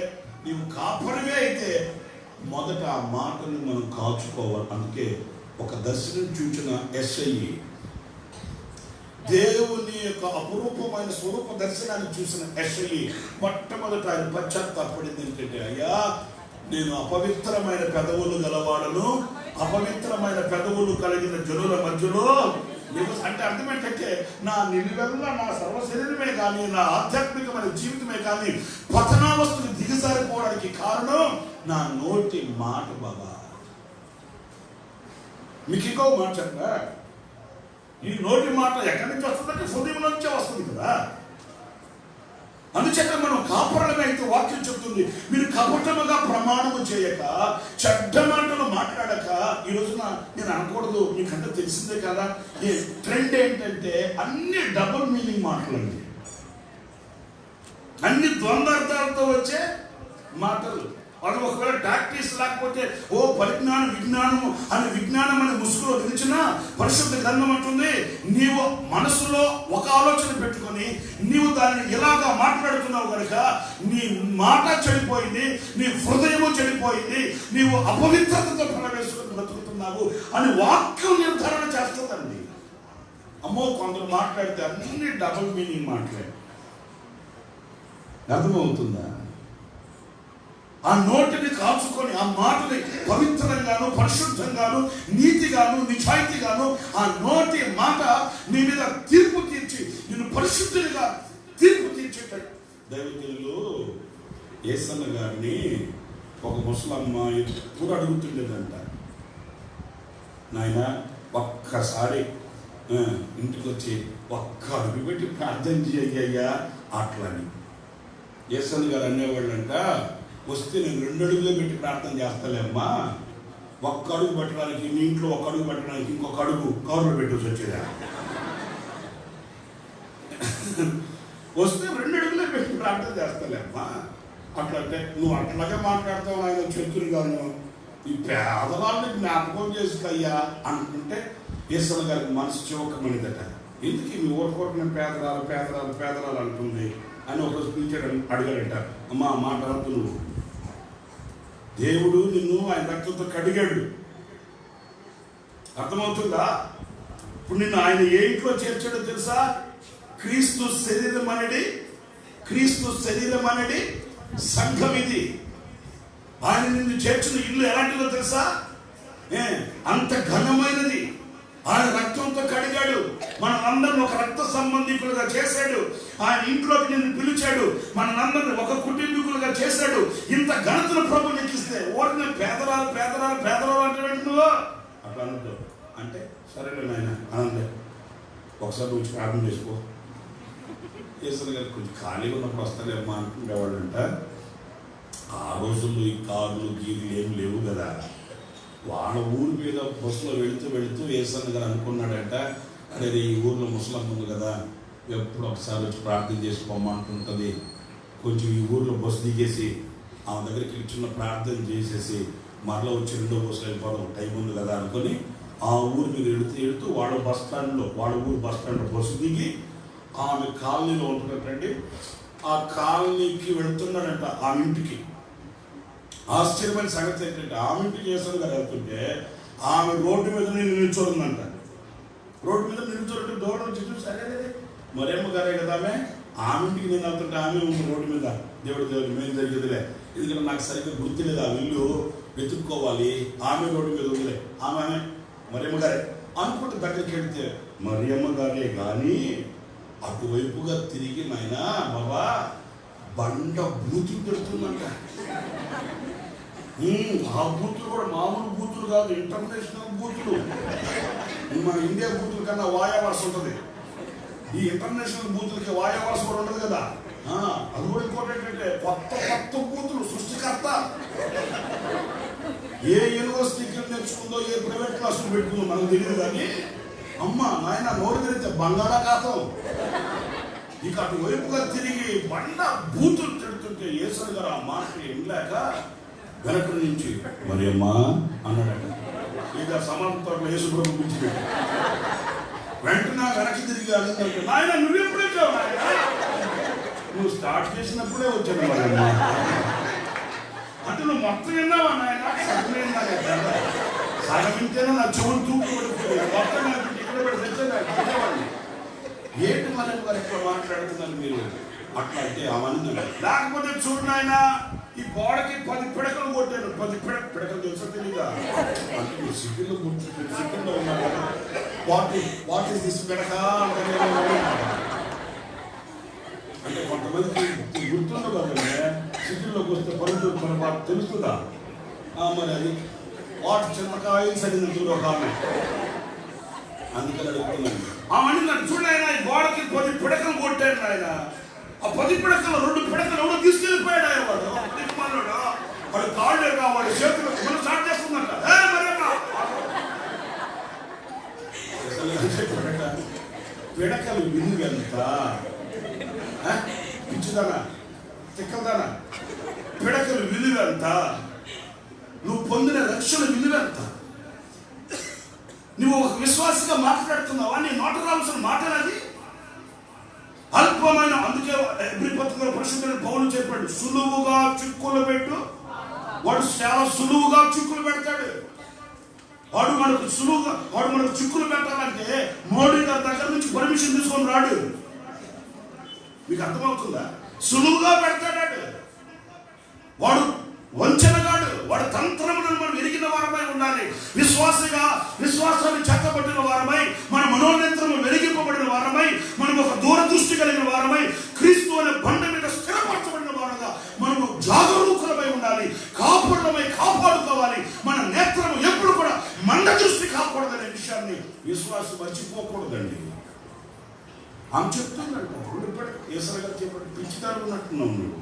నీవు కాపరివే అయితే మొదట ఆ మాటను మనం కాచుకోవాలి. అందుకే ఒక దర్శనం చూచిన ఎస్ఐ దేవుని యొక్క అపురూపమైన స్వరూప దర్శనాన్ని చూసిన ఎస్ఐ మొట్టమొదట ఆయన పశ్చాత్తాపడింది ఏంటంటే, అయ్యా నేను అపవిత్రమైన పెదవులు గలవాడను, అపవిత్రమైన పెదవులు కలిగిన జనుల మధ్యలో అంటే అర్థం ఏంటంటే నా నిలువెల్లా నా సర్వశరీరమే కానీ, నా ఆధ్యాత్మికమైన జీవితమే కానీ పతనావస్థను దిగజారిపోవడానికి కారణం నా నోటి మాట. బాబా మీకు ఇంకో మాట చెప్పా, ఈ నోటి మాట ఎక్కడి నుంచి వస్తుందంటే హృదయం నుంచే వస్తుంది కదా. అందుచేత మనం కాపురమే అయితే వాక్యం చెప్తుంది, మీరు కపటముగా ప్రమాణము చేయక, చెడ్డ మాటలు మాట్లాడక. ఈ రోజున నేను అనకూడదు, మీకంటే తెలిసిందే కదా, ఈ ట్రెండ్ ఏంటంటే అన్ని డబుల్ మీనింగ్ మాటలండి, అన్ని ద్వంద్వార్థాలతో వచ్చే మాటలు. వాళ్ళు ఒకవేళ డాక్టరీస్ లేకపోతే ఓ పరిజ్ఞానం విజ్ఞానము అని విజ్ఞానం అనే ముసుగులో నిలిచినా పరిశుద్ధ గ్రంథం అంటుంది, నీవు మనసులో ఒక ఆలోచన పెట్టుకొని నీవు దాన్ని ఇలాగా మాట్లాడుతున్నావు కనుక నీ మాట చెడిపోయింది, నీ హృదయము చెడిపోయింది, నీవు అపవిత్రతతో ప్రవేశించుకుని బ్రతుకుతున్నావు అని వాక్యం నిర్ధారణ చేస్తుందండి. అమ్మో కొందరు మాట్లాడితే అన్ని డబుల్ మీనింగ్ మాట్లాడు. అర్థమవుతుందా? ఆ నోటిని కాల్చుకొని ఆ మాటని పవిత్రంగాను పరిశుద్ధంగాను నీతిగాను నిజాయితీగాను ఆ నోటి మాట నీ మీద తీర్పు తీర్చి నిన్ను పరిశుద్ధునిగా తీర్పు తీర్చేటట్టు. దైవజనులు యేసన్న గారిని ఒక ముసలమ్మ ఎప్పుడు అడుగుతుండేదంట, నాయన ఒక్కసారి ఇంటికి వచ్చి ఒక్క అడుగు పెట్టి ప్రార్థన చేయయ్యా అట్లని. యేసన్న గారు అనేవాళ్ళంట, వస్తే నేను 2 అడుగులు పెట్టి ప్రార్థన చేస్తాలేమ్మా, ఒక్క అడుగు పెట్టడానికి మీ ఇంట్లో ఒక అడుగు పెట్టడానికి ఇంకొక అడుగు కవర్లో పెట్టేసి వచ్చేదా. వస్తే 2 అడుగులే పెట్టి ప్రార్థన చేస్తాలేమ్మా అట్లంటే నువ్వు అట్లాగే మాట్లాడతావు ఆయన చెతురు గాను, ఈ పేదవాళ్ళని జ్ఞాపకం చేసుకోయ్యా అనుకుంటే యేసన్న గారికి మనసు చివకమనిదట. ఎందుకు మీ ఊరుకోరకు నేను పేదరాలు పేదరాలు పేదరాలు అంటుంది అని ఒకరోజు పిలిచాడు, అడిగాడట, అమ్మా మాట అనద్దు, నువ్వు దేవుడు నిన్ను ఆయన రక్తంతో కడిగాడు, అర్థమవుతుందా? ఇప్పుడు నిన్ను ఆయన ఏ ఇంట్లో చేర్చాడో తెలుసా? క్రీస్తు శరీరం అనేది సంఘం. ఇది ఆయన నిన్ను చేర్చిన ఇల్లు ఎలాంటిదో తెలుసా? అంత ఘనమైనది. ఆయన రక్తంతో కడిగాడు, మనందరిని ఒక రక్త సంబంధికులుగా చేశాడు. ఆయన ఇంట్లోకి నిన్ను పిలిచాడు, మనందరిని ఒక కుటుంబీకులుగా చేశాడు. ఇంత ఘనతను ప్రభు నీకు ఇస్తే ఓరిన పేదరాలు పేదరాలు పేదరాలు అంటే నువ్వు అట్లా అనద్దు. అంటే సరేలే నాయన అనందే, ఒకసారి నువ్వు ప్రార్థన చేసుకో. యేసన్న గారు కొంచెం ఖాళీగా ఉన్నప్పుడు వస్తారేమ్మా అనుకునేవాళ్ళంట. ఆ రోజుల్లో ఈ కార్లు గీర్లు ఏం లేవు కదా. వాళ్ళ ఊరి మీద బస్సులో వెళుతూ యేసన్న గారు అనుకున్నాడంట, అరే ఈ ఊర్లో ముసలమ్మ ఉంది కదా, ఎప్పుడు ఒకసారి వచ్చి ప్రార్థన చేసుకోమంటుంటుంది, కొంచెం ఈ ఊర్లో బస్సు దిగేసి ఆమె దగ్గరికి చిన్న ప్రార్థన చేసేసి మరలా వచ్చి 2వ బస్సులో వెళ్ళిపోవడం టైం ఉంది కదా అనుకొని ఆ ఊరి మీద వెళుతూ వాళ్ళ ఊరు బస్ స్టాండ్లో బస్సు దిగి ఆమె కాలనీలో ఉంటున్నట్టండి, ఆ కాలనీకి వెళుతున్నాడంట ఆమె ఇంటికి. ఆశ్చర్యమైన సంగతి ఏంటంటే ఆమె ఇంటికి యేసన్న గారు వెళ్తుంటే ఆమె రోడ్డు మీద నిల్చోందంట. రోడ్డు మీద నిల్చోంటే దూరం నుంచి చూసి సరే మరేమ్మ గారే కదా ఆమె ఇంటికి నేను వెళ్తుంటే ఆమె ఉంది రోడ్డు మీద. దేవుడు మేము జరిగేదిలే, ఎందుకంటే నాకు సరిగ్గా గుర్తులేదు, ఆ ఇల్లు వెతుక్కోవాలి, ఆమె రోడ్డు మీద ఉందిలే, ఆమె మరియమ్మ గారే అనుకుంటే దగ్గరికి వెళితే మరియమ్మ గారే కానీ అటువైపుగా తిరిగి నాయనా బాబా బండ బూతులు పెడుతుందంట. ఆ బూతులు కూడా మామూలు బూతులు కాదు, ఇంటర్నేషనల్ బూతులు. మన ఇండియా బూతుల కన్నా వాయా వరుస ఉంటుంది, ఈ ఇంటర్నేషనల్ బూతులకి వాయా వరుస కూడా ఉండదు కదా. అది కూడా ఇంకోటి ఏంటంటే కొత్త బూతులు సృష్టికర్త. ఏ యూనివర్సిటీకి నేర్చుకుందో, ఏ ప్రైవేట్ క్లాసులు పెట్టుకుందో మనకు తెలియదు కానీ అమ్మ నాయన నోరు తెరిస్తే బంగాళాఖాతం. ఇక అటువైపుగా తిరిగి బండ బూతులు తిడుతుంటే యేసన్న గారు ఆ మాట వినలేక వెనక నుంచి మరి అమ్మా అన్నాడట. ఇక సమాంతరంలో యేసు ప్రభు విడిచిపెట్టి వెంటనే వెనక్కి తిరిగి అడిగినట్టు, నాయన నువ్వెప్పుడు వచ్చావు? నువ్వు స్టార్ట్ చేసినప్పుడే వచ్చాను మరి అమ్మా అంటే నువ్వు మొత్తం విన్నావా నాయన? సగం వింటేనే నా చెవులు తూపు పడిపోయి మొత్తం ఇక్కడ పెట్టి తెచ్చేవాడిని. ఏంటి మనం గారు ఎక్కడ మాట్లాడుతున్నారు మీరు అట్లా అంటే అవన్నీ. లేకపోతే చూడు నాయన ఈ గోడకి 10 పిడకలు కొట్టాను. 10 పిడకలు తెలుసా తెలీదా? అంటే మీరు సిగ్గులో ఉన్నారు కదా. వాట్ ఈస్ దిస్ పిడక అంటే కొంతమందికి గుర్తుండదు కదండి. సిగ్గుల్లోకి వస్తే పనులు మన మాకు తెలుస్తుందా? మరి అది వాటి చిన్నకాయ సరిదిద్దులు ఒక ఆమె అందుకని అడుగుతున్నాను. ఆమె నన్ను చూడలేనా ఈ గోడకి 10 పిడకలు కొట్టాడు ఆయన. ఆ 10 పిడకలు 2 పిడకలు ఎవడో తీసుకెళ్ళిపోయాడు ఆయన. వాడు కాళ్ళు వాడి చేతులు మనం స్టార్ట్ చేస్తుందంట. పిడకలు విలువెంత పిచ్చిదానా తిక్కదానా? పిడకలు విలువెంత? నువ్వు పొందిన రక్షణ విలువెంత? నువ్వు ఒక విశ్వాసంగా మాట్లాడుతున్నావా? నీ నోట రావాల్సిన మాట్లాడాలి అల్పమైన. అందుకే ఎబ్రీ పరిశుద్ధుడైన పౌలు చెప్పాడు, సులువుగా చిక్కులు పెట్టు. వాడు చాలా సులువుగా చిక్కులు పెడతాడు. వాడు మనకు సులువుగా, వాడు మనకు చిక్కులు పెట్టాలంటే మోడీ గారి దగ్గర నుంచి పర్మిషన్ తీసుకొని రాడు. మీకు అర్థమవుతుందా? సులువుగా పెడతాడు వాడు. వంచనగాడు వాడు. తంత్రములను మనం ఎరిగిన వారమై ఉండాలి. విశ్వాసాన్ని చెక్కబట్టిన వారమై, మన మనోనేత్రము వెలిగింపబడిన వారమై, మనం ఒక దూరదృష్టి కలిగిన వారమై, క్రీస్తు అనే బండ మీద స్థిరపరచబడిన వారుగా మనము జాగరూకులమై ఉండాలి. కాపాడమై కాపాడుకోవాలి. మన నేత్రము ఎప్పుడు కూడా మండ దృష్టి కాకూడదనే విషయాన్ని విశ్వాసం మర్చిపోకూడదండి. ఆమె చెప్తుందంట, 2 పిడకలు ఏసర గారు చెప్పాడు, పిచ్చిదారు ఉన్నట్టున్నావు నువ్వు,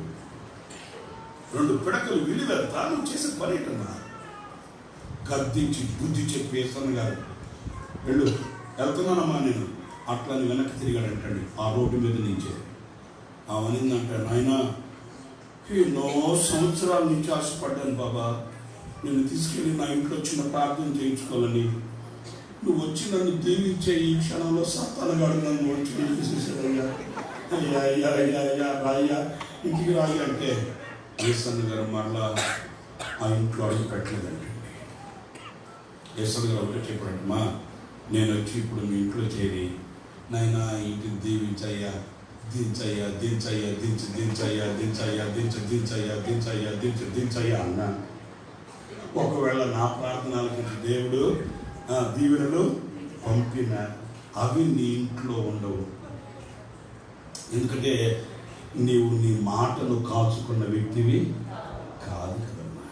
2 పిడకలు విలువెళ్తా, నువ్వు చేసే పని ఏంటన్నా? గద్దించి బుద్ధి చెప్పి ఏసన్న గారు వెళ్తున్నానమ్మా నేను అట్లా వెనక్కి తిరిగాడంటండి. ఆ రోడ్డు మీద నుంచే అవనిందంట, నాయన ఎన్నో సంవత్సరాల నుంచి ఆశపడ్డాను బాబా, నేను తీసుకెళ్ళి నా ఇంట్లో చిన్న ప్రార్థన చేయించుకోవాలని. నువ్వు వచ్చి నన్ను దీవించే ఈ క్షణంలో సాతానగాడు నన్ను వచ్చి చూసేసాడయ్యా, అయ్యా అయ్యా అయ్యా అయ్యా రాయ్యా ఇంటికి రాయి అంటే ఏసన్న గారు మరలా ఆ ఇంట్లో అడుగు పెట్టలేదండి. ఏసన్న గారు ఒకటి చెప్పాడమ్మా, నేను వచ్చి ఇప్పుడు మీ ఇంట్లో చేరి నాయన ఇంటిని దీవించయ్యా, దించయ్యా దించయ్యా దించు దించయ్యా దించయ్యా దించు దించయ్యా దించయ్యా దించు దించయ్యా అన్నా. ఒకవేళ నా ప్రార్థనలకి దేవుడు దీవెనలు పంపిన అవి నీ ఇంట్లో ఉండవు. ఎందుకంటే నీవు నీ మాటను కాచుకున్న వ్యక్తివి కాదు కదమ్మా.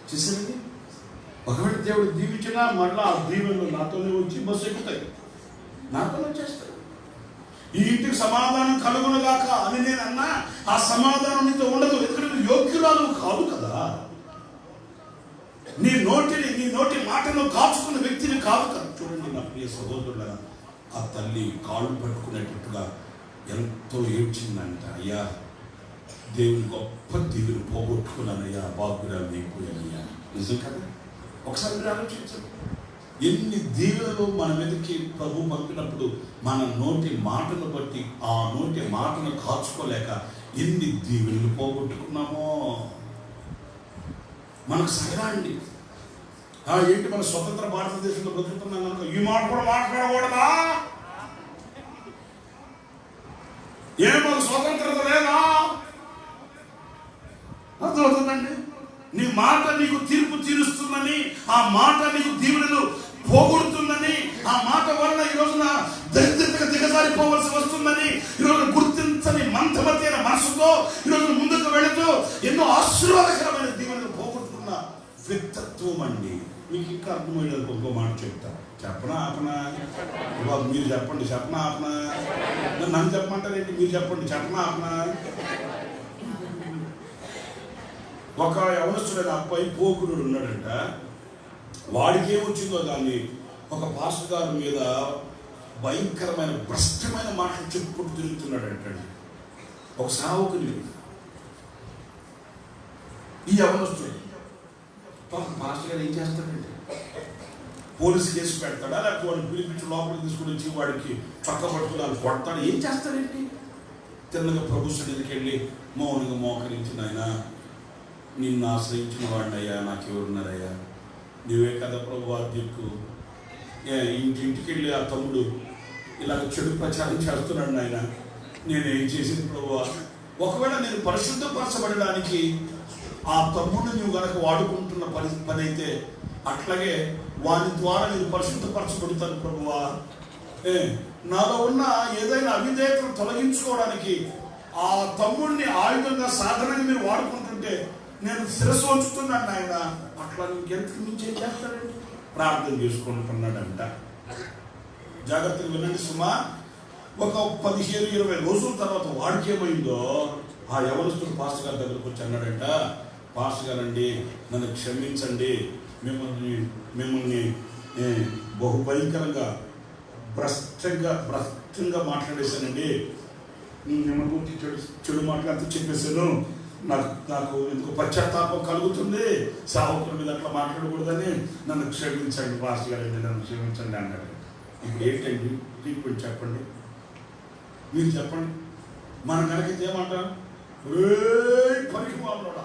చూసారండి, ఒకవేళ దేవుడు దీవించినా మళ్ళీ ఆ దీవెనలు నాతోనే వచ్చి బస్సు ఎక్కుతాయి, నాతోనే చేస్తాయి. ఈ ఇంటికి సమాధానం కలుగునుగాక అని నేను అన్నా, ఆ సమాధానం నీతో ఉండదు. ఎందుకంటే నువ్వు యోగ్యురాలు కాదు కదా. నీ నోటి మాటను కాచుకున్న వ్యక్తిని కాదు కదా. చూడండి నా ప్రియ సహోదరుల, ఆ తల్లి కాళ్ళు పట్టుకునేటట్టుగా ఎంతో ఏడ్చిందంట. అయ్యా దేవుని గొప్ప దీవుని పోగొట్టుకున్నానయ్యా, బాగురాలు నీపోయానయ్యా. నిజం కదా? ఒకసారి మీరు ఆలోచించండి, ఎన్ని దీవెనలు మన మీదకి ప్రభు పంపినప్పుడు మన నోటి మాటను బట్టి, ఆ నోటి మాటను కాచుకోలేక ఎన్ని దీవెనలు పోగొట్టుకున్నామో. మనకు సగరా అండి. ఏంటి మన స్వతంత్ర భారతదేశంలో బ్రతుకుతున్నాం కనుక ఈ మాట కూడా మాట్లాడకూడదా? మనకు స్వతంత్రత లేదా? అర్థమవుతుందండి. నీ మాట నీకు తీర్పు తీరుస్తుందని, ఆ మాట నీకు దీవెనలు పోగొడుతుందని, ఆ మాట వలన ఈ రోజున దరిద్రతగా దిగజారిపోవలసి వస్తుందని, ఈరోజు గుర్తించని మందమతైన మనసుతో ఈరోజు ముందుకు వెళుతూ ఎన్నో ఆశీర్వాదకరమైన దీవెనలు పోగొట్టుకున్న వ్యక్తిత్వం అండి. మీకు ఇంకా అర్థమయ్యేది ఇంకో మాట చెప్తా. చెప్పనా ఆపనా? మీరు చెప్పండి. చెప్పనా ఆపనా? నన్ను చెప్పమంటారేంటి? మీరు చెప్పండి. చెప్పనా ఆపనా? ఒక యవనస్తుడైన అబ్బాయి పోకురుడు ఉన్నాడంట. వాడికి ఏమొచ్చిందో దాన్ని ఒక పాస్టర్ గారి మీద భయంకరమైన భ్రష్టమైన మాటలు చెప్పుకుంటూ తిరుగుతున్నాడంటండి. ఒక సావుకుని ఈ యవనస్తుడు పాస్టర్ గారు ఏం చేస్తాడండి? పోలీసు కేసు పెడతాడా, లేకపోతే వాడిని పిలిపించి లోపలికి తీసుకుని వచ్చి వాడికి చక్క పట్టుకుని వాళ్ళు కొడతాడు? ఏం చేస్తాడండి? తిన్నగా ప్రభు సన్నిధికి వెళ్ళి మౌనంగా మోకరించిన ఆయన, నిన్ను ఆశ్రయించిన వాడిని అయ్యా, నాకెవరున్నారయ్యా, నువ్వే కదా ప్రభు దిక్కు. ఇంటింటికి వెళ్ళి ఆ తమ్ముడు ఇలాగ చెడు ప్రచారం చేస్తున్నాడు ఆయన, నేనేం చేసింది ప్రభు? ఒకవేళ నేను పరిశుద్ధపరచబడడానికి ఆ తమ్ముడిని నువ్వు కనుక వాడుకుంటున్న పని అయితే అట్లాగే వాని ద్వారా నేను పరిశుద్ధపరచబడతాను ప్రభువా. నాలో ఉన్న ఏదైనా అవిధేయతను తొలగించుకోవడానికి ఆ తమ్ముడిని ఆయుధంగా సాధనంగా మీరు వాడుకుంటుంటే నేను శిరస్సు ఉంచుతున్నాను ఆయన. అట్లా ఇంకెంతకు మించి ఏం చేస్తాడండి? ప్రార్థన చేసుకుంటున్నాడంట. జాగ్రత్తగా వినండి సుమా. ఒక 15-20 రోజుల తర్వాత వాడికి ఏమైందో, ఆ యవనస్తుడు పాస్టర్ గారి దగ్గరకు వచ్చి అన్నాడంట, పాస్టర్ గారండి నన్ను క్షమించండి, మిమ్మల్ని బహుభయంకరంగా భ్రష్టంగా మాట్లాడేశానండి, మిమ్మల్ని గురించి చెడు మాట్లాడుతూ చెప్పేశాను, నాకు ఎందుకు పశ్చాత్తాపం కలుగుతుంది, సాహకుల మీద అట్లా మాట్లాడకూడదని నన్ను క్షమించండి పాస్టర్ గారండి, నన్ను క్షమించండి అన్నాడు. ఇప్పుడు ఏంటండి ట్రీట్మెంట్ చెప్పండి, మీరు చెప్పండి. మనం కనుక ఏమంటాం? పనికి మాట్లాడా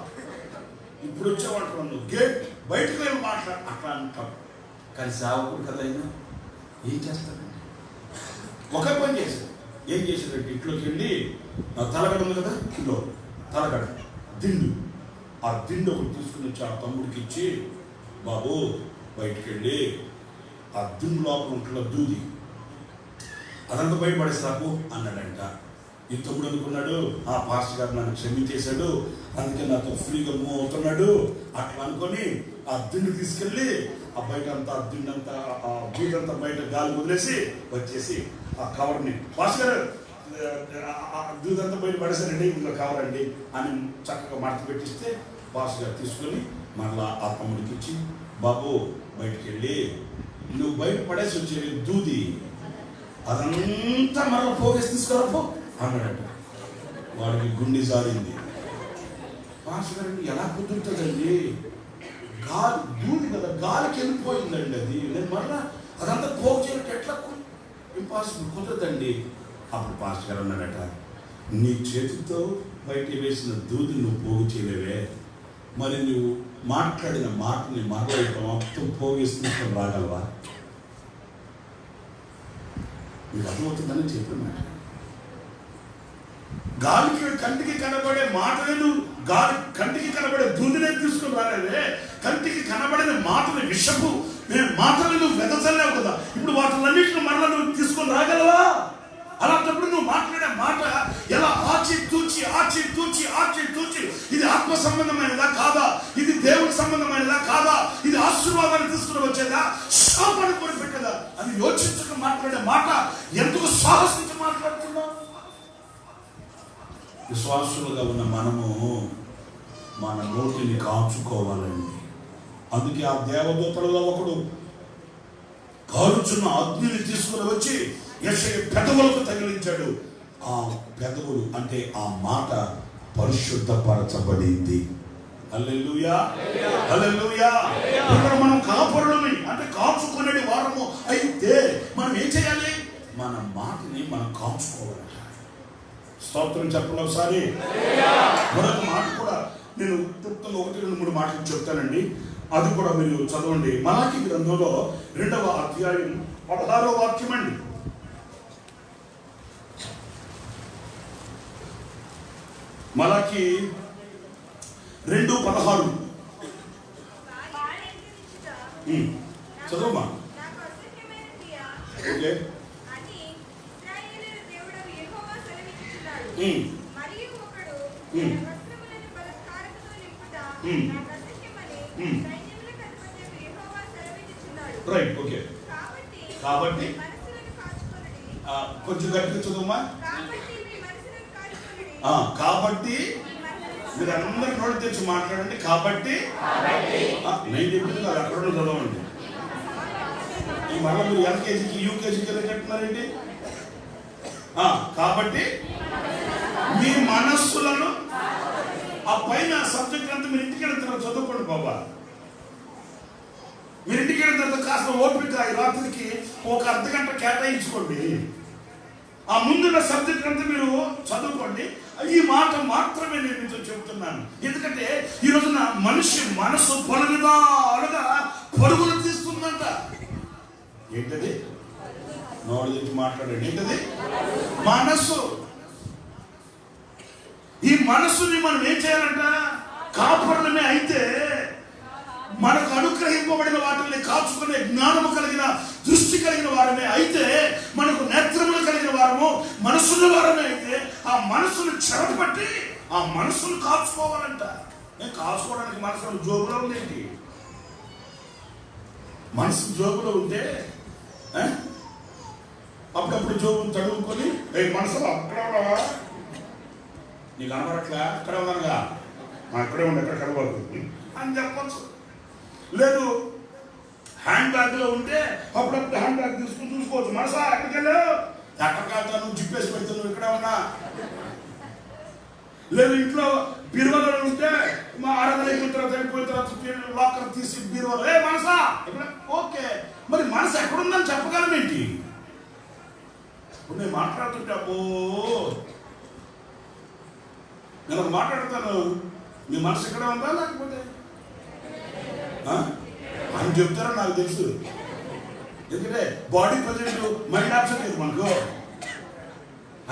ఇప్పుడు వచ్చావంటారు, నువ్వు గేట్ బయటకు వెళ్ళి మాట్లాడు అట్లా అంటాం. కానీ సేవకుడు కదా అయినా ఏం చేస్తాడండి? ఒకే పని చేశాడు. ఏం చేశాడంటే ఇంట్లోకి వెళ్ళి తలగడ ఉంది కదా, ఇంట్లో తలగడ దిండు, ఆ దిండు ఒకటి తీసుకుని వచ్చి ఆ తమ్ముడికి ఇచ్చి, బాబు బయటికి వెళ్ళి ఆ దిండు లోపల ఉంటున్న దూది అదంతా బయటపడేసాకు అన్నాడంట. ఈ తమ్ముడు అనుకున్నాడు, ఆ పాస్టర్ గారు నన్ను క్షమించేశాడు, అందుకే నాతో ఫ్రీగా మూవ్ అవుతున్నాడు అట్లా అనుకొని ఆ దిండు తీసుకెళ్ళి ఆ బయట అంతా ఆ దిండంతా ఆ బీడంతా బయట గాలి వదిలేసి వచ్చేసి ఆ కవర్ని, పాస్టర్ గారు దూదంతా బయట పడేసారండి, ఇంట్లో కవర్ అండి అని చక్కగా మడత పెట్టిస్తే పాస్టర్ గారు తీసుకొని మరలా ఆ తమ్ముడికి ఇచ్చి, బాబు బయటికి వెళ్ళి నువ్వు బయట పడేసి వచ్చే దూది అదంతా మరలా పోగేసి తీసుకురాపో అన్నాడట. వాడికి గుండె జారింది. పాస్టర్ గారు ఎలా కుదురుతుందండి, గాలి దూది కదా, గాలికి వెళ్ళిపోయిందండి అది, నేను మరలా అదంతా పోగు చేయడం ఎట్లా ఇంపాసిబుల్, కుదరదండి. అప్పుడు పాస్టర్ గారు అన్నాడట, నీ చేతితో బయట వేసిన దూది నువ్వు పోగు చేయలేవే, మరి నువ్వు మాట్లాడిన మాటని మరొక మొత్తం పోగేస్తున్న రాగలవా? మీకు అర్థమవుతుందని చెప్పిన గాలికి కంటికి కనబడే మాటలను, గాలి కంటికి కనబడే దూదినే తీసుకుని రాలేదే, కంటికి కనబడిన మాటని విషపు మాటలు నువ్వు వెదజల్లేవు కదా, ఇప్పుడు వాటిలన్నింటిని మరలా నువ్వు తీసుకొని రాగలవా? అలాంటప్పుడు నువ్వు మాట్లాడే మాట ఎలా ఆచి తూచి ఆచి తూచి ఆచి తూచి ఇది ఆత్మ సంబంధమైనదా కాదా, ఇది దేవుని సంబంధమైనదా కాదా, ఇది ఆశీర్వాదాన్ని తీసుకుని వచ్చేదా, శాపాన్ని కొని పెట్టేదా అని యోచించక మాట్లాడే మాట ఎందుకు సాహసించి మాట్లాడుతున్నావు? విశ్వాసులుగా ఉన్న మనము మన నోటిని కాచుకోవాలండి. అందుకే ఆ దేవదూతలలో ఒకడు కారుచున్న అగ్నిని తీసుకుని వచ్చి యెషయా పెదవులకు తగిలించాడు. ఆ పెదవులు అంటే ఆ మాట పరిశుద్ధపరచబడింది. హల్లెలూయా, హల్లెలూయా. ఇక్కడ మనం కాపరులమి అంటే కాచుకునే వారము అయితే మనం ఏం చేయాలి? మన మాటని మనం కాచుకోవాలి. స్తోత్రం చెప్పండి ఒకసారి. మరొక మాట కూడా నేను క్లుప్తంగా 1-2-3 మాటలు చెప్తానండి, అది కూడా మీరు చదవండి. మలాకి గ్రంథంలో 2వ అధ్యాయం 16వ వాక్యం అండి. మలాకి 2:16 చదవమ్మా. ఓకే. Right, okay. కాబట్టి కొంచెం గట్టిగా చదువుమా. కాబట్టి మీరు అందరు నోటి తెచ్చి మాట్లాడండి. కాబట్టి నేను చెప్పింది అది అక్కడ చదవండి. ఈ మళ్ళీ మీరు ఎల్కేజీకి యూకేజీకి కట్టున్నారండి. కాబట్టి మీ మనస్సులను ఆ పైన సబ్జెక్ట్ అంతా మీరు ఇంటికి వెళ్ళిన తర్వాత చదువుకోండి బాబా. మీరు ఇంటికి వెళ్ళిన తర్వాత కాస్త ఓపిక ఈ రాత్రికి ఒక అర్ధగంట కేటాయించుకోండి. ఆ ముందున్న సబ్జెక్ట్ అంతా మీరు చదువుకోండి. ఈ మాట మాత్రమే నేను మీతో చెప్తున్నాను. ఎందుకంటే ఈ రోజున మనిషి మనసు పలు విధాలుగా పరుగులు తీస్తుందంట. ఏంటది? నోడు తెచ్చి మాట్లాడండి. ఏంటది? మనస్సు. ఈ మనస్సుని మనం ఏం చేయాలంట? కాపాడమే అయితే మనకు అనుగ్రహింపబడిన వాటిని కాచుకునే జ్ఞానము కలిగిన దృష్టి కలిగిన వారమే అయితే, మనకు నేత్రములు కలిగిన వారము మనసున్న వారమే అయితే, ఆ మనసును చెరపట్టి ఆ మనసును కాచుకోవాలంట. నేను కాచుకోవడానికి మనసు జోబులో ఉందేంటి? మనసు జోబులో ఉంటే అప్పుడప్పుడు జోబును తడువుకొని మనసులో అక్కడ నీకు అనబడట్లా, అక్కడ ఉన్నానుగా, అక్కడే ఉండి ఎక్కడ కనబడుతుంది అని చెప్పచ్చు. లేదు హ్యాండ్ బ్యాగ్ లో ఉంటే అప్పుడప్పుడు హ్యాండ్ బ్యాగ్ తీసుకుని చూసుకోవచ్చు. మనసా ఎక్కడికి వెళ్ళావు? ఎక్కడ కాదు జిప్పేసి పెడుతున్నావు, ఇక్కడ ఉన్నా. లేదు ఇంట్లో బీరువాలో ఉంటే మా ఆరాధన అయిపోయిన తర్వాత వెళ్ళిపోయిన తర్వాత లాకర్ తీసి బీరువాలో మనసా ఇక్కడ. ఓకే, మరి మనసు ఎక్కడుందని చెప్పగలమేంటి? ఇప్పుడు నేను మాట్లాడుతుంటే అబ్బో నేను మాట్లాడతాను, మీ మనసు ఎక్కడ ఉందా లేకపోతే అని చెప్తారో నాకు తెలుసు. ఎందుకంటే బాడీ ప్రజెంట్ మైండ్ ఆప్షన్ లేదు మనకు.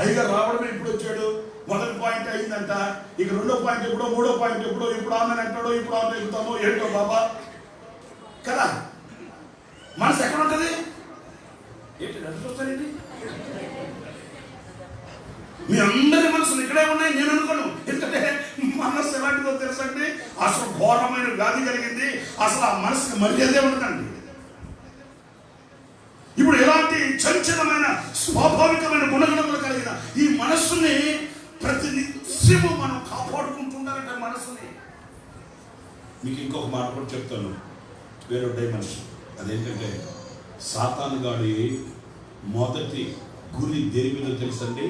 అయిగా రావడమే ఇప్పుడు వచ్చాడు, మొదటి పాయింట్ అయిందంట, ఇక రెండో పాయింట్ ఎప్పుడో, మూడో పాయింట్ ఎప్పుడో, ఇప్పుడు ఆమె అంటాడో, ఇప్పుడు ఆమె ఎక్కుతామో ఏంటో బాబా కదా. మనసు ఎక్కడ ఉంటుంది ఏంటి నన్ను చూస్తానండి? మీ అందరి మనసులు ఇక్కడే ఉన్నాయి నేను అనుకోను. ఎందుకంటే మనసు ఎలాంటిదో తెలుసండి, అసలు ఘోరమైన వ్యాధి కలిగింది, అసలు ఆ మనసుకి మర్యాదే ఉండదండి. ఇప్పుడు ఎలాంటి చంచలమైన స్వాభావికమైన గుణగణములు కలిగిన ఈ మనస్సుని ప్రతినిత్యము మనం కాపాడుకుంటుండాలంటే మనస్సుని. మీకు ఇంకొక మాట కూడా చెప్తాను, వేరే డైమెన్షన్. అదేంటంటే సాతాను గాడి మొదటి గురి దేని మీద తెలుసండి?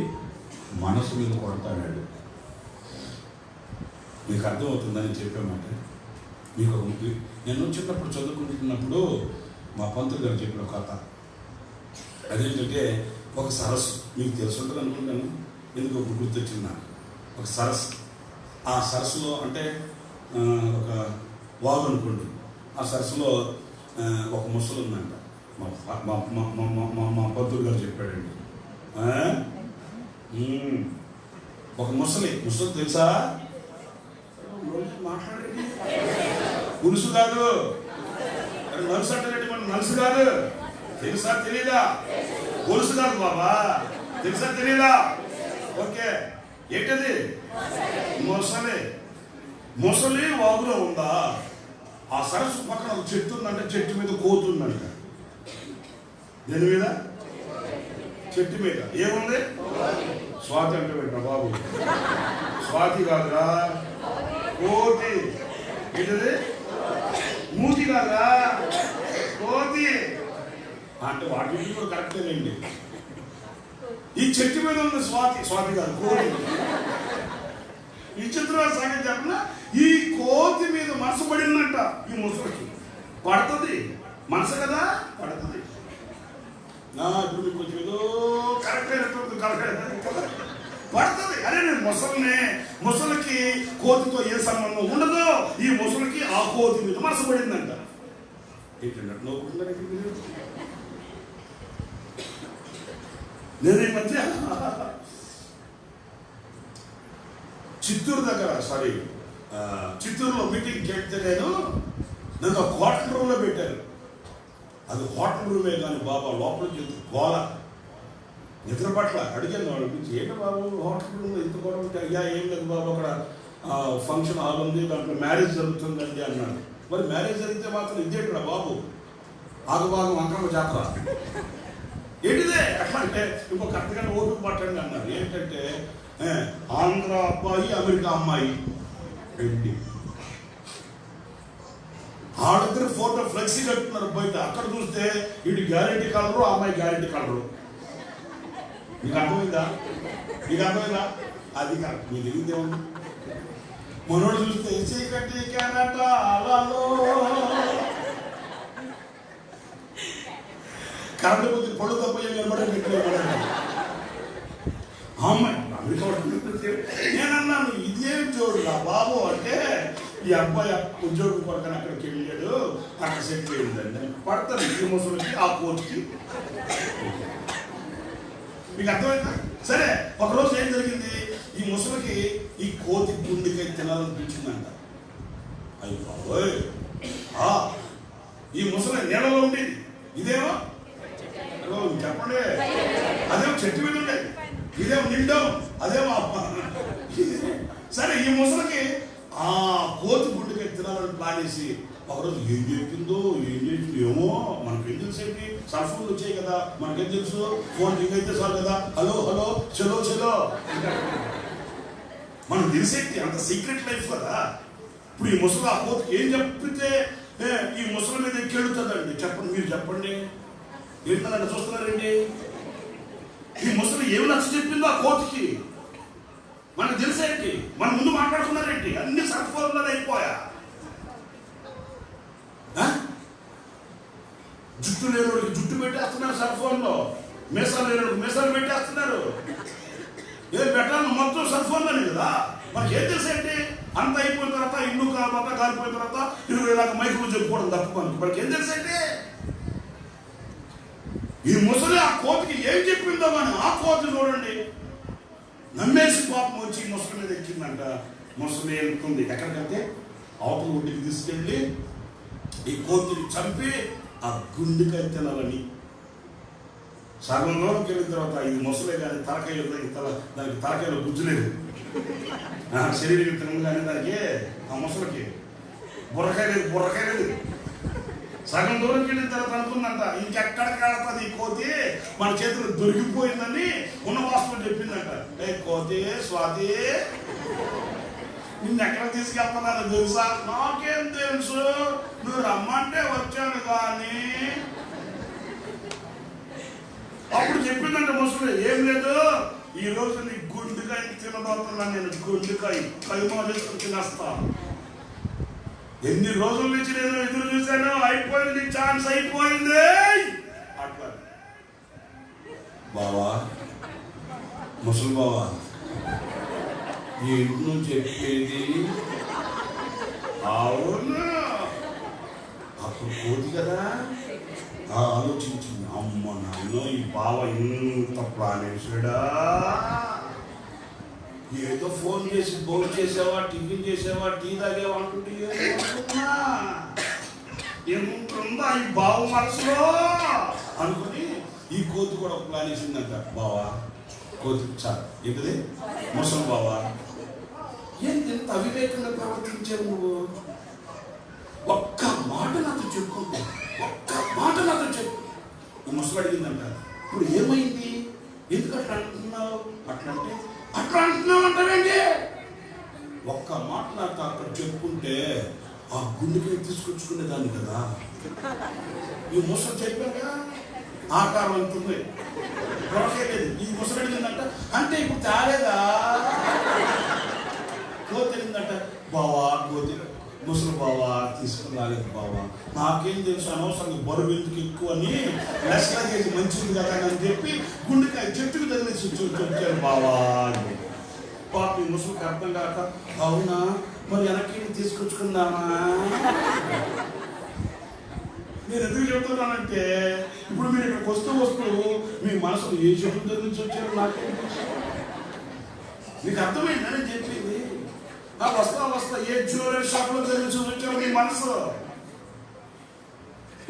మనసు మీద కొడతాడు. మీకు అర్థమవుతుందని చెప్పామాట. మీకు నేను చిన్నప్పుడు చదువుకుంటున్నప్పుడు మా పంతులు గారు చెప్పిన కథ. అదేంటంటే ఒక సరస్సు, మీకు తెలుసు ఉంటుంది అనుకుంటాను, ఎందుకు ఒక గుర్తొచ్చింది నాకు. ఒక సరస్సు, ఆ సరస్సులో అంటే ఒక వాగు అనుకోండి, ఆ సరస్సులో ఒక ముసలి ఉందంట. మా పంతులు గారు చెప్పాడండి. ఒక ముసలి తెలుసా? మాట్లాడండి. పులుసు కాదు, నలుసు అంటే మన నలుసు కాదు. తెలుసా తెలీదా? పులుసు కాదు బాబా, తెలుసా తెలీదా? ఓకే, ఏంటది? ముసలి వాగులో ఉందా? ఆ సరస్సు పక్కన ఒక చెట్టు ఉందంటే చెట్టు మీద కోతుందంట. దేని మీద? చెట్టు మీద. ఏముంది? స్వాతి అంటే పెట్టిన బాబు, స్వాతి కాదురా, కోతి. ఏంటది? మూతి కాదురా, కోతి. అంటే వాటి కూడా కరెక్టేనండి. ఈ చెట్టు మీద ఉంది స్వాతి కాదు, కోతి. ఈ చిత్రమైన సంగతి చెప్పిన, ఈ కోతి మీద మనసు పడిందంట. ఈ ముసలికి పడుతుంది మనసు కదా, పడుతుంది. ఇప్పుడు మీకు కొంచెం ఏదో కరెక్ట్ అయినట్టు పడుతుంది. అరే నేను ముసలికి కోతితో ఏ సంబంధం ఉండదో, ఈ ముసలికి ఆ కోతి మీద మనసు పడిందంట. ఏంటంటే నవ్వుకుంటున్నారు. నేను ఈ మధ్య చిత్తూరులో మీటింగ్ చేస్తే నన్ను హోటల్ రూమ్లో పెట్టారు. అది హోటల్ రూమే కానీ బాబా లోపలికి గోల, నిద్ర పట్ల. అడిగాను వాళ్ళ గురించి, ఏంటి బాబు హోటల్ రూమ్లో ఇంత గొడవ ఉంటే? అయ్యా ఏం లేదు బాబు, అక్కడ ఫంక్షన్ హాల్ ఉంది, దాంట్లో మ్యారేజ్ జరుగుతుందండి అన్నాడు. మరి మ్యారేజ్ జరిగితే మాత్రం ఇదేంటా బాబు, ఆగుబాగు అంకమ్మ జాతర ఏంటిదే అట్లా అంటే ఇంకొక అర్థగంట ఓపిక పట్టండి అన్నారు. ఏంటంటే ఆంధ్ర అబ్బాయి అమెరికా అమ్మాయి పెళ్లి, వాళ్ళిద్దరు ఫోటో ఫ్లెక్సీ కట్టుకున్నారు బయట. అక్కడ చూస్తే వీడి గ్యారెంటీ కలరు, ఆ అమ్మాయి గ్యారెంటీ కలరు. మీకు అర్థమైందా? అది కాదు, మీకు తెలియదే ఉంది. మనోడు చూస్తే చీకటి కెరటాలలో కరెంటు కొద్ది పళ్ళు తప్ప నిలబడే అమ్మాయి అమెరికా. నేనన్నాను ఇదేం జోడురా బాబు అంటే, ఈ అబ్బాయి ఉద్యోగం కొరకని అక్కడికి వెళ్ళాడు, అక్కడ సెటిల్ అయిందండి. పడతాను ఈ ముసలికి ఆ కోతికి. మీకు అర్థమైందా? సరే, ఒకరోజు ఏం జరిగింది, ఈ ముసలికి ఈ కోతి గుండెకాయ తినాలనిపించిందంట. అయ్యి బాబోయ్, ఈ ముసలి నీళ్ళలో ఉండేది, ఇదేమో చెప్పండి, అదేమో చెట్టు మీద ఉండేది, ఇదేమో నిండం, అదేమో. సరే, ఈ ముసలికి ఆ కోతి గుండెకాయ తినాలని ప్లాన్ చేసి ఒకరోజు ఏం చెప్పిందో ఏం చేసిందో ఏమో మనకేం తెలిసేది. సెల్ ఫోన్లు వచ్చాయి కదా, మనకేం తెలుసు, ఫోన్ రింగ్ అయితే చాలు కదా, హలో చలో మనం తెలిసేది. అంత సీక్రెట్ లైఫ్ కదా. ఇప్పుడు ఈ ముసలి ఆ కోతికి ఏం చెప్పితే ఈ ముసలి మీద ఎక్కెడుతుందండి? చెప్పండి, మీరు చెప్పండి. ఏంటంటే చూస్తున్నారండి, ఈ ముసలి ఏమి నచ్చ చెప్పిందో ఆ కోతికి మనకు తెలిసేంటి? మన ముందు మాట్లాడుకున్నారేంటి? అన్ని సర్ఫోన్లో అయిపోయా. జుట్టు లేని జుట్టు పెట్టేస్తున్నారు సర్ఫోన్లో, మీసాలు లేని మీసాలు పెట్టేస్తున్నారు. ఏం పెట్టాలి మొత్తం సర్ఫోన్లోనే కదా. మనకి ఏం తెలిసేంటి? అంత అయిపోయిన తర్వాత ఇల్లు మొత్తం కాలిపోయిన తర్వాత ఇల్లు ఇలాగ మైకులు చెప్పుకోవడం తప్పుకోండి. ఇప్పటికి ఏం తెలుసండి? ఈ ముసలి ఆ కోతికి ఏం చెప్పిందో కానీ ఆ కోతి చూడండి నమ్మేసి పాపం వచ్చి ముసలి మీద ఎక్కిందంట. ముసలి వెళ్తుంది ఎక్కడికంటే అవతల ఒడ్డుకి తీసుకెళ్ళి ఈ కోతిని చంపి ఆ గుండెకాయ తినాలని. సగం దూరంకి వెళ్ళిన తర్వాత ఇది ముసలే కానీ తలకాయ దానికి తలకాయలో గుజ్జులేదు, శరీరం తినగానే దానికి ఆ ముసలికి బుర్రకాయ లేదు. సగం దూరంకి వెళ్ళిన తర్వాత అనుకుందంట ఇంకెక్కడికి ఆడుతుంది ఈ కోతి, మన చేతులు దొరికిపోయిందని ఉన్న వాస్తవం చెప్పిందంట. ఏ కోతి స్వాతి నిన్ను ఎక్కడ తీసుకెళ్తున్నాను తెలుసా? నాకేం తెలుసు, నువ్వు రమ్మంటే వచ్చాను కానీ. అప్పుడు చెప్పిందంట ముసలి, ఏం లేదు ఈ రోజు నీ గుండెకాయ తినబోతున్నా నేను, గుండెకాయ కైమా చేసుకుని తినేస్తా. ఎన్ని రోజుల నుంచి నేను ఎదురు చూశాను, అయిపోయింది, ఛాన్స్ అయిపోయింది. అట్లా బావా, ముసలి బావా ఏంటో చెప్పేది? అవును అప్పుడు కోతి కదా ఆలోచించింది, అమ్మ నాయన ఈ బావ ఇంత ప్లాన్ వేసాడా, ఏదో ఫోన్ చేసి భోజనం చేసావా, టిఫిన్ చేసావా, టీ తాగేవా అంటుంటే ఏముంటుందా ఈ బావ మనసులో అనుకుని ఈ కోతి కూడా ఒక ప్లాన్ వేసిందంట. బావా కోతి చాలు ఏంటిది ముసలి బావా, ఏంటి ఎంత అవివేకంగా ప్రవర్తించావు నువ్వు? ఒక్క మాట నాతో చెప్పుకుంటా, ఒక్క మాట నాతో చెప్పు. ముసలి అడిగిందంట, ఇప్పుడు ఏమైంది, ఎందుకు అట్లా అంటున్నావు? అట్లా అంటున్నావు అంటావేంటి? ఒక్క మాట నాతో అక్కడ చెప్పుకుంటే ఆ గుండెకి తీసుకొచ్చుకునేదాన్ని కదా. ఈ ముసలి చెప్పాక ఆకారం అంటుంది, లేదు. ఈ ముసలి అడిగిందంట, అంటే ఇప్పుడు తాగేదా? కోతి అడిగిందంట, బావా కోతి ముసలి బావా తీసుకుని రాలేదు బావా, నాకేం తెలుసు అనవసరంగా బరువు ఎందుకు ఎక్కువ అని లెస్గా చేసి మంచిది కదా అని చెప్పి గుండెకాయ చెట్టుకు తగిలించి వచ్చాను బావా అని. పాప ఈ ముసలికి అర్థం కాక, అవునా మరి వెనక్కి తీసుకొచ్చుకుందామా? నేను ఎందుకు చెప్తున్నానంటే ఇప్పుడు మీరు ఇక్కడికి వస్తూ మీ మనసులో ఏ చెట్టు తగిలించి వచ్చారో నాకేం మీకు అర్థమైందా నేను చెప్పింది? వస్తా ఏ జ్యువెలరీ షాప్ లో తెలిసి వచ్చావు నీ మనసు,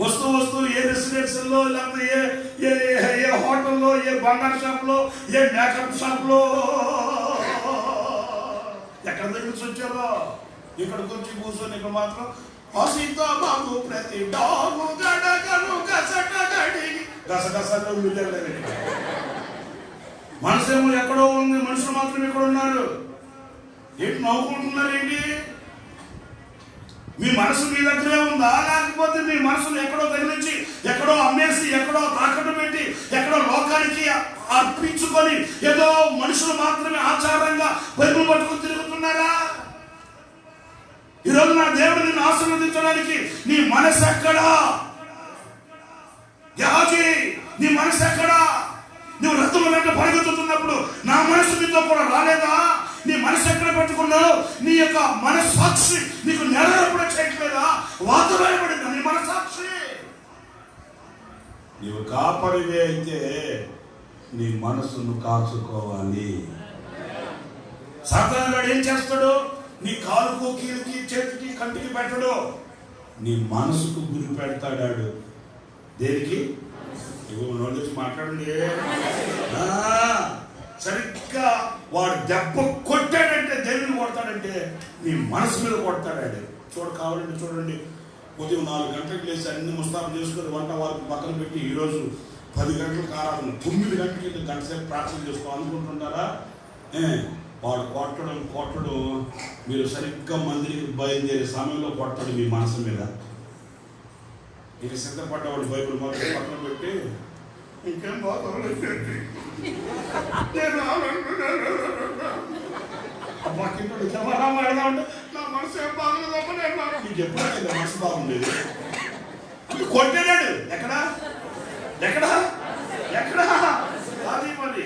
వస్తూ ఏ రెసిడెన్షియల్లో లేకపోతే ఏ హోటల్లో, ఏ బంగారు షాప్ లో, ఏ మేకప్ షాప్ లో ఎక్కడ తెలిసి వచ్చారో ఇక్కడికి వచ్చి కూర్చొని ఇక్కడ మాత్రం బాబు ప్రతి డాగు గడగను గసగసలు వెళ్ళలేదు. మనసేమో ఎక్కడో ఉంది, మనుషులు మాత్రం ఇక్కడ ఉన్నారు. ఏంటి నవ్వుకుంటున్నారేంటి? మీ మనసు మీ దగ్గరే ఉందా, లేకపోతే మీ మనసును ఎక్కడో తగిలించి ఎక్కడో అమ్మేసి ఎక్కడో తాకట్టు పెట్టి ఎక్కడో లోకానికి అర్పించుకొని ఏదో మనుషులు మాత్రమే ఆచారంగా బైబిల్ పట్టుకుని తిరుగుతున్నారా? ఈరోజు నా దేవుడు నిన్ను ఆశీర్వదించడానికి నీ మనసు ఎక్కడా? యాజీ నీ మనసు ఎక్కడా? నువ్వు రథము వెంట పరిగెత్తుతున్నప్పుడు నా మనసు నీతో కూడా రాలేదా? నీ మనసు ఎక్కడ పెట్టుకున్నావు? నీ యొక్క మనస్సాక్షి నీకు నెరవేర్పడ చేయట్లేదా? వాతావరణపడిందా నీ మనస్సాక్షి? నీవు కాపరివే అయితే నీ మనసును కాచుకోవాలి. సాతానుడు ఏం చేస్తాడు? నీ కాలుకు, కీలుకి, చేతికి, కంటికి పెట్టడు, నీ మనసుకు గురి పెడతాడాడు. దేనికి? నోటి మాట్లాడండి. సరిగ్గా వాడు దెబ్బ కొట్టాడంటే దేవుని కొడతాడంటే నీ మనసు మీద కొడతాడాడు. కావాలంటే చూడండి, ఉదయం 4 గంటలకు లేచి అన్ని ముస్తాబు చేసుకుని వంట వారికి పక్కన పెట్టి ఈరోజు 10 గంటలకు ఆరాధన, 9 గంటలకి గంట సేపు ప్రార్థన చేసుకోవాలనుకుంటున్నారా? వాడు కొట్టడం మీరు సరిగ్గా మందిరికి బయలుదేరే సమయంలో కొడతాడు మీ మనసు మీద. ఇక సిద్ధపడ్డవాడు బైబిల్ మొదలు పక్కన పెట్టి ఇంకేం బాగుంటే నా మనసు ఏం బాగుండదు, నీకు ఎప్పుడైనా మనసు బాగుండేది? కొట్టాడు ఎక్కడా? అది మరి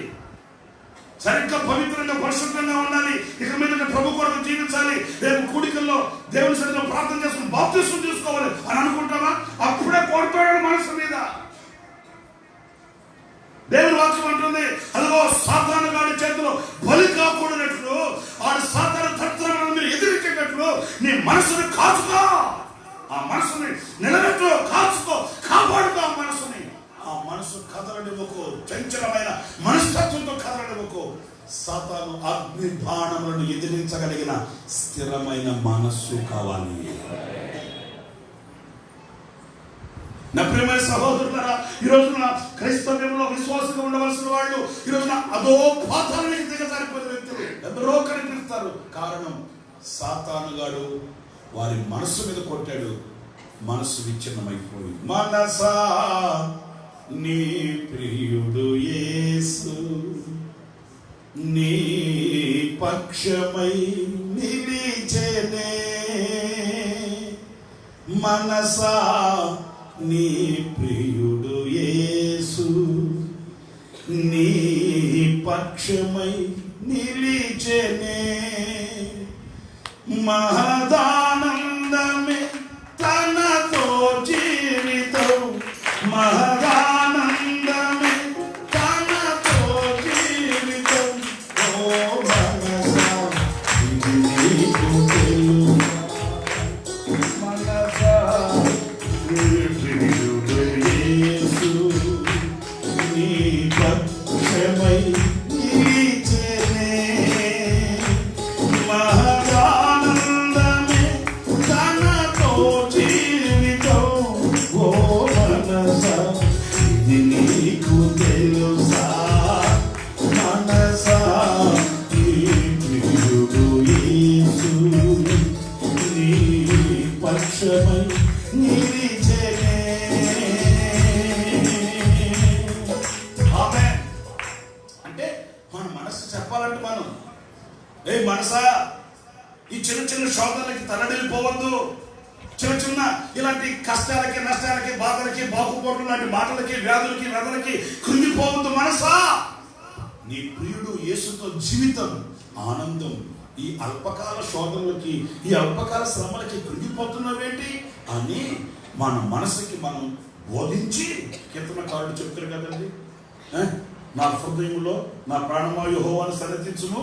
సరిగ్గా పవిత్రంగా పరిశుభ్రంగా ఉండాలి, ఇక మీద ప్రభు కొరకు జీవించాలి, రేపు కూడికల్లో దేవుని సన్నిధిలో ప్రార్థన చేసుకుని బాప్తిస్మం తీసుకోవాలి అని అనుకుంటామా? అప్పుడే కొడతాడు మనసు మీద. దేవుని వాక్యం అంటుంది, అదిగో సాతాను గాడి చేతిలో బలి కాకూడనట్లు, వాడు సాతాను తంత్రాలను మీరు ఎదిరించేటట్లు నీ మనసుని కాచుకో, ఆ మనసుని నిలబెట్టు, కాచుకో, కాపాడుకో ఆ మనసుని. ఆ మనసు కదలనివ్వకు, చంచలమైన మనస్తత్వంతో కదలనివ్వకు. సాతాను అగ్ని బాణములను ఎదిరించగలిగిన స్థిరమైన మనస్సు కావాలి. నా ప్రియమైన సహోదరులారా, ఈ రోజున క్రైస్తవ్యంలో విశ్వాసంగా ఉండవలసిన వాళ్ళు ఈ రోజున అదో పాతాళానికి దిగజారిపోయిన వ్యక్తులు ఎందరో కనిపిస్తారు. కారణం, సాతానుగాడు వారి మనస్సు మీద కొట్టాడు, మనస్సు విచ్ఛిన్నమైపోయింది. మనసా నీ ప్రియుడు యేసు నీ పక్షమై నిలిచెనే, మనసా నీ ప్రియుడు యేసు నీ పక్షమై నిలిచెనే, మహదానందమే తనతో జీవితం, మహదానందమే తనతో జీవితం. ఓ మనసా ఇది నీకు తెలుసు, మనసా నీ ప్రియుడు యేసు నీ పక్షమై నిలిచెనే, మహదానందమే తనతో జీవితం. ఓ మనసా ఇది నీకు తెలుసా, మనసా నీ ప్రియుడు యేసు నీ పక్షమై నిలిచెనే. ఆమేన్. అంటే మన మనసు చెప్పాలంటే మనం, ఏ మనసా ఈ చిన్న చిన్న శోధనలకి తలడిల్లిపోవద్దు, చిన్న చిన్న ఇలాంటి కష్టాలకి నష్టాలకి బాధలకి బాకుపోట్లు లాంటి మాటలకి వ్యాధులకి వ్యధలకి కృంగిపోవద్దు. మనసా నీ ప్రియుడు యేసుతో జీవితం, ఆనందం. ఈ అల్పకాల శోధనలకి ఈ అల్పకాల శ్రమలకి కృంగిపోతున్నావేంటి అని మన మనసుకి మనం బోధించి, కీర్తనకారుడు చెప్తారు కదండి, నా హృదయంలో నా ప్రాణమా యెహోవాను సన్నతించును.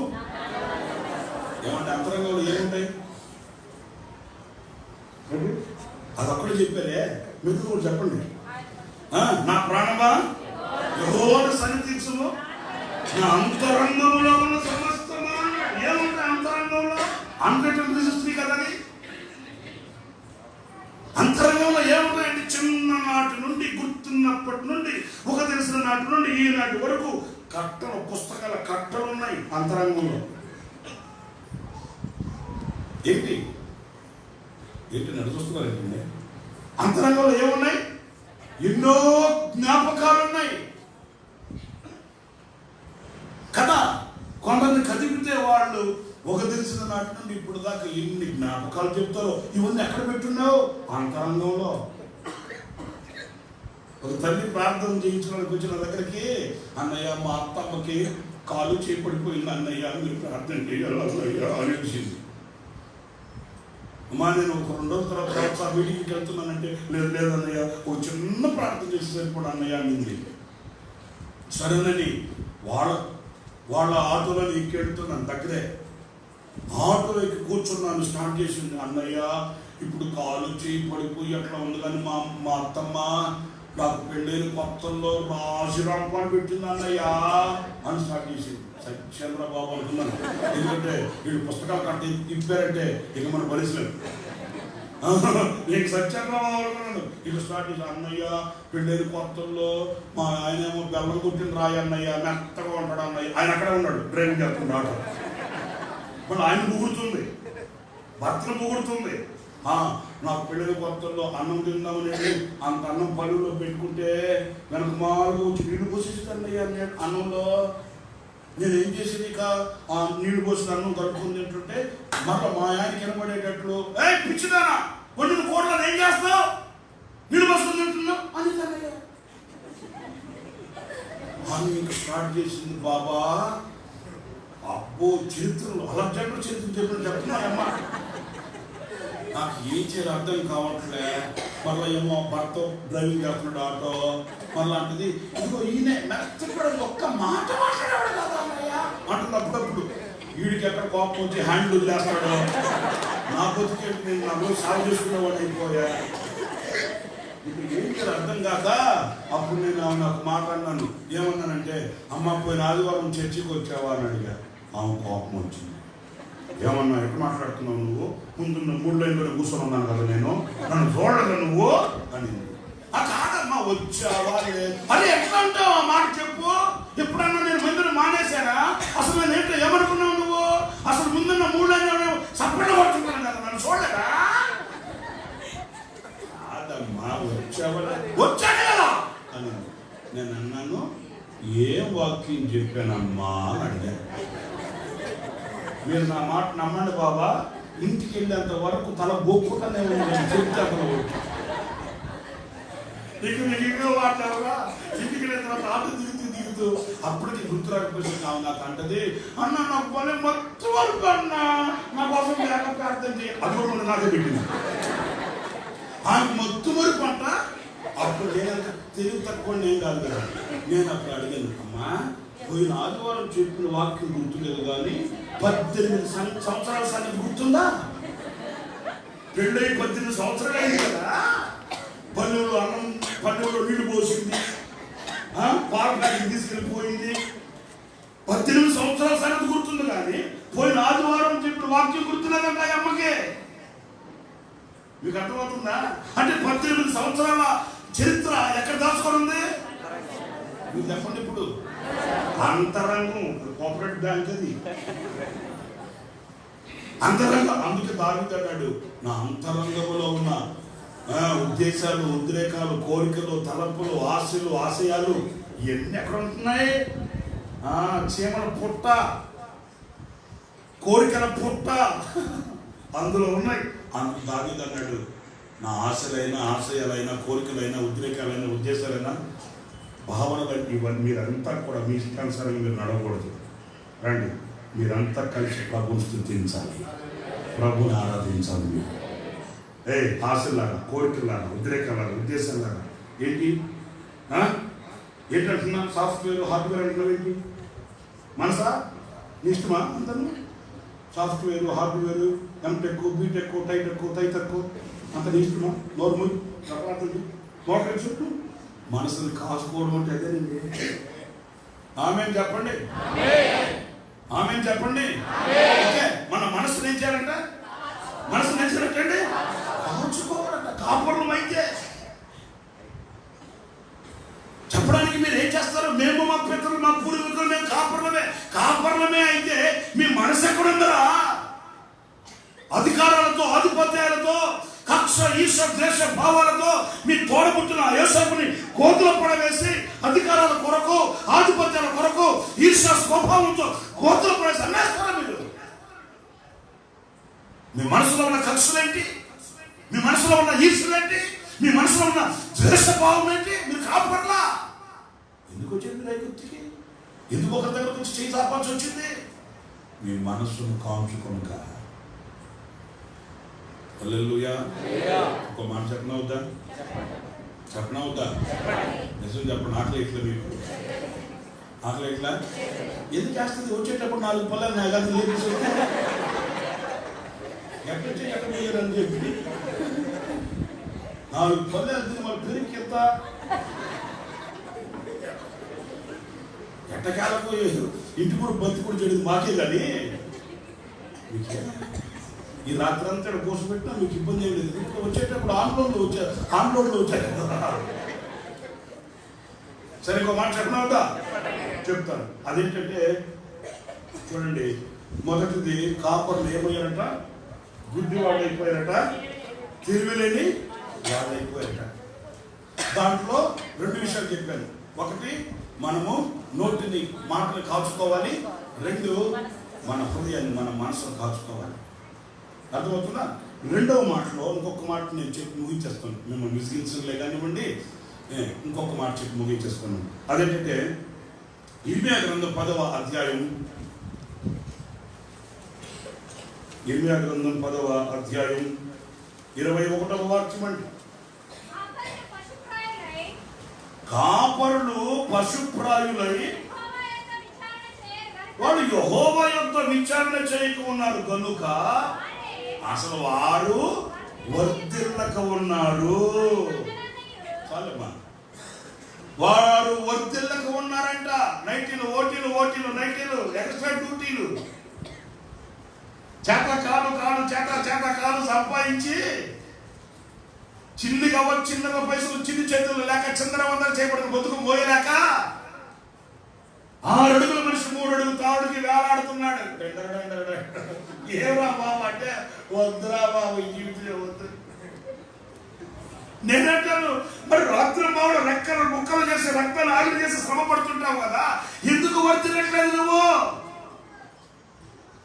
ఏమంటే అంతరంగంలో ఏముంటాయి? అదొక్కడే చెప్పారే, మీరు కూడా చెప్పండి. నా ప్రాణమా యెహోవాను సన్నతించును, నా అంతరంగంలో ఉన్న సమస్తమా. ఏముంటాయి అంతరంగంలో? అన్రిటన్ రిజిస్ట్రీ కదండి. అంతరంగంలో ఏముంటాయండి? చిన్ననాటి నుండి, గుర్తున్నప్పటి నుండి, ఒక తెలిసిన నాటి నుండి ఈనాటి వరకు కట్టలు, పుస్తకాల కట్టలు ఉన్నాయి అంతరంగంలో. ఏంటి ఏంటి నడుచుస్తున్నారండి? అంతరంగంలో ఏమున్నాయి? ఎన్నో జ్ఞాపకాలు ఉన్నాయి కదా. కొందరిని కదిపితే వాళ్ళు ఒక తెలిసిన నాటి నుండి ఇప్పుడు దాకా ఎన్ని జ్ఞాపకాలు చెప్తారో, ఇవన్నీ ఎక్కడ పెట్టున్నావు? అంతరంగంలో. ఒక తల్లి ప్రార్థన చేయించడానికి వచ్చిన దగ్గరికి, అన్నయ్య మా అత్తమ్మకి కాలు చేపడిపోయింది అన్నయ్య, మీరు ప్రార్థన చేయాలి అన్నయ్య అనిపించింది. అమ్మా నేను ఒక 2 రోజుల తర్వాత మీటింగ్కి వెళ్తున్నానంటే, లేదు లేదన్నయ్య ఒక చిన్న ప్రార్థన చేసి సరిపోడు అన్నయ్య అనింది. సరేనని వాళ్ళ ఆటోలో ఎక్కెళ్తున్నాను, దగ్గరే ఆటో ఎక్కి కూర్చున్నాను. స్టార్ట్ చేసింది, అన్నయ్య ఇప్పుడు కాలు చేయి పడిపోయి అట్లా ఉంది, కానీ మా అత్తమ్మ నాకు పెళ్ళైన కొత్తల్లో రాజురాంపాన్ని పెట్టింది అన్నయ్య అని స్టార్ట్ చేసింది. చంద్రబాబు అనుకున్నాను, ఎందుకంటే వీళ్ళు పుస్తకాలు కట్టి తిప్పారంటే ఇక మన పరిస్థితులు. నీకు సత్యనారాయణ అనుకున్నాను. ఇక స్టార్ట్ చేసి, అన్నయ్య పెళ్ళైన కొత్తల్లో మా ఆయన ఏమో బెల్లం కొట్టిన రాయి అన్నయ్య, మెత్తగా ఉంటాడు అన్నయ్య. ఆయన అక్కడే ఉన్నాడు, డ్రైవింగ్ చేస్తుంది ఆటో. మళ్ళీ ఆయన పొగుడుతుంది, భర్తను పొగుడుతుంది. నాకు పెళ్ళైన కొత్తల్లో అన్నం తిందామని అంత అన్నం పళ్ళులో పెట్టుకుంటే వెనక మాలు వచ్చి నీళ్లు పోసేసింది అన్నయ్య అన్నంలో. నేనేం చేసేది, ఇక ఆ నీళ్లు పోసిన అన్నం కలుపుకొని తింటుంటే మళ్ళీ మా ఆయనకి వినపడేటట్లు, ఏ పిచ్చిదానా వండిన కూరలో ఏం చేస్తావు, నీళ్ళు పోసుకొని తింటున్నావు అని అని ఇంకా స్టార్ట్ చేసింది. బాబా అబ్బో చరిత్రలు అలెగ్జాండర్ చరిత్ర చెప్తున్నాయమ్మా. నాకు ఏం చేయాలి అర్థం కావట్లే. మళ్ళీ ఏమో భర్త డ్రైవింగ్ చేస్తున్నాడు ఆటో, మళ్ళీ అంటది ఇదిగో ఈయన మెత్తపడి ఒక్క మాట మాట్లాడేవాడు కదా అన్నయ్య అంటుంది. అప్పుడప్పుడు వీడికి ఎక్కడ కోపం వచ్చి హ్యాండ్ వదిలేస్తాడో, నా బతికేంటి నేను నన్ను సాగు చేసుకునేవాడు అయిపోయా. ఇప్పుడు ఏం చేయాలి అర్థం కాక అప్పుడు నేను నాకు మాట్లాడినాను. ఏమన్నానంటే అమ్మ పోయిన ఆదివారం చర్చికి వచ్చావా అని అడిగా. ఆమె కోపం వచ్చింది. ఏమన్నా ఎక్కడ మాట్లాడుతున్నావు నువ్వు? ముందున్న 3 లైన్లోనే కూర్చొని ఉన్నాను కదా నేను, నన్ను చూడగా నువ్వు అని. కాదమ్మా వచ్చావా? అదే ఎట్లా అంటావు ఆ మాట చెప్పు. ఎప్పుడన్నా నేను మందిరం మానేశానా? అసలు నేను ఏంటో ఏమనుకున్నావు నువ్వు? అసలు ముందున్న 3 లైన్లోనే సపరేట్ పడుతున్నాను కదా, నన్ను చూడలేదా? కాదమ్మా వచ్చావా? వచ్చాను కదా అని నేను అన్నాను. ఏం వాక్యం చెప్పానమ్మా అని అడిగాను. మీరు నా మాట నమ్మండి బాబా, ఇంటికి వెళ్ళేంత వరకు తల గోక్కుంటానే చెప్తే నీకు మాట్లాడరా. ఇంటికి వెళ్ళిన తర్వాత ఆట దిగుతూ అప్పటికి గుర్తు రాకపోయింది. నాకు అంటది అన్న నాకు పని మొత్తం వరకు అన్న నా కోసం ప్రార్థన చేయ. అది కూడా నాకే పెట్టింది. ఆమెకు మొత్తం వరకు అంట. అప్పుడు నేను తెలివి తక్కువ నేను కాదు కదా. నేను అప్పుడు అడిగాను, అమ్మా పోయిన ఆదివారం చెప్పిన వాక్యం గుర్తులేదు కానీ 18 సంవత్సరాల సంగతి గుర్తుందా? పెళ్ళై 18 సంవత్సరాలు అయింది కదా. పల్లెల్లో అన్నం, పల్లెల్లో నీళ్లు పోసింది, పాలకాడికి తీసుకెళ్ళిపోయింది. 18 సంవత్సరాల సంగతి గుర్తుంది కానీ పోయిన ఆదివారం చెప్పిన వాక్యం గుర్తులేదంట అమ్మకే. మీకు అర్థమవుతుందా? అంటే 18 సంవత్సరాల చరిత్ర ఎక్కడ దాచుకొని ఉంది? మీరు చెప్పండి. ఇప్పుడు అంతరంగం కోఆపరేటివ్ బ్యాంక్ అది అంతరంగం. అందుకే దావీదు అన్నాడు, నా అంతరంగంలో ఉన్న ఉద్దేశాలు, ఉద్రేకాలు, కోరికలు, తలంపులు, ఆశలు, ఆశయాలు ఇవన్నీ ఎక్కడ ఉంటున్నాయి? చీమల పుట్ట, కోరికల పుట్ట అందులో ఉన్నాయి. అందుకు దావీదు అన్నాడు, నా ఆశలైనా, ఆశయాలైనా, కోరికలైనా, ఉద్రేకాలైన, ఉద్దేశాలైనా, భావనలు ఇవన్నీ మీరంతా కూడా మీ ఇష్టానుసారంగా మీరు నడవకూడదు. రండి, మీరంతా కలిసి ప్రభుని స్తుతించాలి, ప్రభుని ఆరాధించాలి. మీరు ఆశలాగా, కోరికలాగా, ఉద్రేకాలాగా, ఉద్దేశాలాగా ఏంటి ఏంటంటున్నా? సాఫ్ట్వేర్, హార్డ్వేర్ అంటున్నావు ఏంటి? మనసా నీ ఇష్టమా? అంతను సాఫ్ట్వేర్, హార్డ్వేర్, ఎంటెక్, బీటెక్, టైటెక్, తైతెక్ అంత నీ ఇష్టమా? నోర్మల్ మోటార్ చుట్టూ మనసుని కాసుకోవడం అంటే అదేనండి. ఆమేన్ చెప్పండి, ఆమేన్ చెప్పండి. ఓకే, మన మనసుని ఏం చేయాలంట? మనసు నచ్చినట్టండి కాచుకోవాలంట. కాపురం అయితే చెప్పడానికి మీరు ఏం చేస్తారు? మేము మా పితరులు, మా పూర్వీకులు మేము కాపురమే అయితే మీ మనసు ఎక్కడుందరా? అధికారాలతో, ఆధిపత్యాలతో, కక్ష, ఈర్ష, ద్వేష భావాలతో మీ తోడబుట్టిన యోసేపుని కోతుల పడవేసి అధికారాల కొరకు, ఆధిపత్యాల కొరకు, ఈర్ష స్వభావంతో కోతుల పడేసి అన్నేస్తారా మీరు? మీ మనసులో ఉన్న కక్షలేంటి? మీ మనసులో ఉన్న ఈర్షలేంటి? మీ మనసులో ఉన్న ద్వేష భావం ఏంటి? మీరు కాపాడలా. ఎందుకు వచ్చింది రైతుకి? ఎందుకు ఒక దగ్గర నుంచి చేయి చాపాల్సి వచ్చింది? మీ మనస్సును కాంచుకొనుక. హల్లెలూయా. ఒక మాట చెప్పనవుద్దా? చెప్పనవుద్దా? నిజం చెప్పండి. ఆకలి ఇట్లా మీకు ఆకలి ఇట్లా ఎందుకు చేస్తుంది? వచ్చేటప్పుడు 4 పళ్ళని నాగదు లేదు ఎక్కడ పోయారని చెప్పి 4 పళ్ళు వెళ్తుంది. మన పెరిగి ఎంత ఎట్టకాలకు ఇంటి కూడా బతి కూడా చేయడం మాకే కానీ ఈ రాత్రి అంతా కోసి పెట్టినా మీకు ఇబ్బంది ఏం లేదు. ఇక్కడ వచ్చేటప్పుడు ఆన్లోడ్లో వచ్చారు. సరే, ఇంకో మాట చెప్పినా చెప్తాను. అదేంటంటే చూడండి, మొదటిది కాపర్లు ఏమయ్యారట? గుడ్డి వాళ్ళు అయిపోయారట, తిరిగిలేని వాళ్ళు అయిపోయారట. దాంట్లో 2 విషయాలు చెప్పాను. ఒకటి, మనము నోటిని, మాటలు కాచుకోవాలి. 2, మన హృదయాన్ని, మన మనసును కాచుకోవాలి. అర్థమవుతుందా? 2వ మాటలో ఇంకొక మాట నేను చెప్పి ముగించేస్తాను. మిమ్మల్ని విసిగించలే కానివ్వండి, ఇంకొక మాట చెప్పి ముగించేస్తున్నాను. అదేంటంటే ఇర్మియా గ్రంథం 10వ అధ్యాయం ఇర్మియా గ్రంథం 10వ అధ్యాయం 21వ వాక్యం అండి. కాపరులు పశుప్రాయులై వాడు యెహోవా యొద్ద విచారణ చేయక ఉన్నారు కనుక అసలు వారు వర్ధిల్లక ఉన్నారు. చాలమ్మా, వారు వర్ధిల్లక ఉన్నారంట. నైటీలు ఓటీలు నైటీలు, ఎక్స్ట్రా డ్యూటీలు, చేత కాలు సంపాదించి చిన్నగా పైసలు చిన్ని చేతులు లేక చంద్రవందన చేయబడిన బతుకు పోయలేక 6 అడుగుల మనిషి 3 అడుగు తాడుకి వేలాడుతున్నాడు. ఏరా బాబు అంటే వద్దురా బాబు, ఈ జీవితం వద్దు. నేనంటాను, మరి రాత్రి మావుడు రెక్కలు ముక్కలు చేసి రక్తాలు ఆవిరి చేసి శ్రమ పడుతుంటావు కదా, ఎందుకు వర్తినట్లేదు నువ్వు?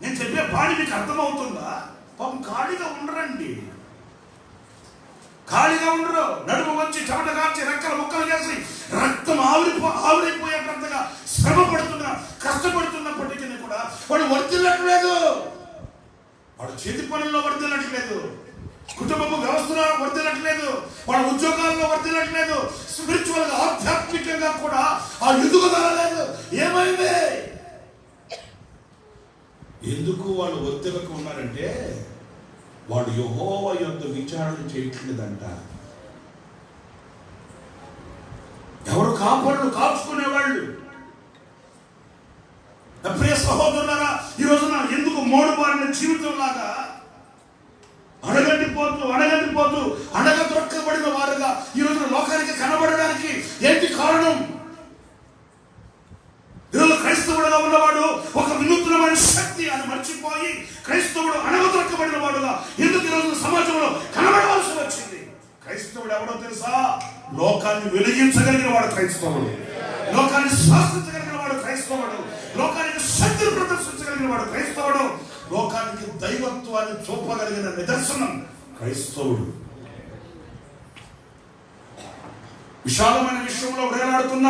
నేను చెప్పే బాణి మీకు అర్థమవుతుందా? పాపం ఖాళీగా ఉండరండి, ఖాళీగా ఉండరు. నడుము వచ్చి చెమట కాల్చి రెక్కలు ముక్కలు చేసి రక్తం ఆవిరైపోయేటంతగా శ్రమ పడుతున్నా కష్టపడుతున్నప్పటికీ కూడా వాడు వర్తిల్లట్లేదు. వాడు చేతి పనుల్లో వర్తిల్లట్లేదు, కుటుంబపు వ్యవస్థలో వర్తిల్లట్లేదు, వాడు ఉద్యోగాల్లో వర్తిల్లట్లేదు, స్పిరిచువల్ గా ఆధ్యాత్మికంగా కూడా ఆ ఎదుగుదల లేదు. ఏమైంది? ఎందుకు వాళ్ళు వర్తిలకు ఉన్నారంటే వాడు యెహోవా యొద్ద విచారణ చేయట్లేదంట. ఎవరు? కాపరులు, కాచుకునేవాళ్ళు. ప్రియ సహోదరులారా, ఈ రోజున ఎందుకు మోడుబారిన జీవితం లాగా అడగండిపోతూ అడగదొక్కబడిన వారుగా ఈ రోజున లోకానికి కనబడడానికి ఏంటి కారణం? ఈరోజు క్రైస్తవుడుగా ఉన్నవాడు ఒక వినూత్నమైన శక్తి అని మర్చిపోయి క్రైస్తవుడు అణగదొక్కబడిన వాడుగా ఎందుకు ఈరోజు సమాజంలో కనబడవలసి వచ్చింది? క్రైస్తవుడు ఎవడో తెలుసా? లోకాన్ని వెలిగించగలిగిన వాడు క్రైస్తవుడు, లోకాన్ని శాసించగలిగిన వాడు క్రైస్తవుడు, లోకానికి శక్తిని ప్రదర్శించగలిగిన వాడు క్రైస్తవుడు, లోకానికి దైవత్వాన్ని చూపగలిగిన నిదర్శనం క్రైస్తవుడు. విశాలమైన విషయంలో వేలాడుతున్న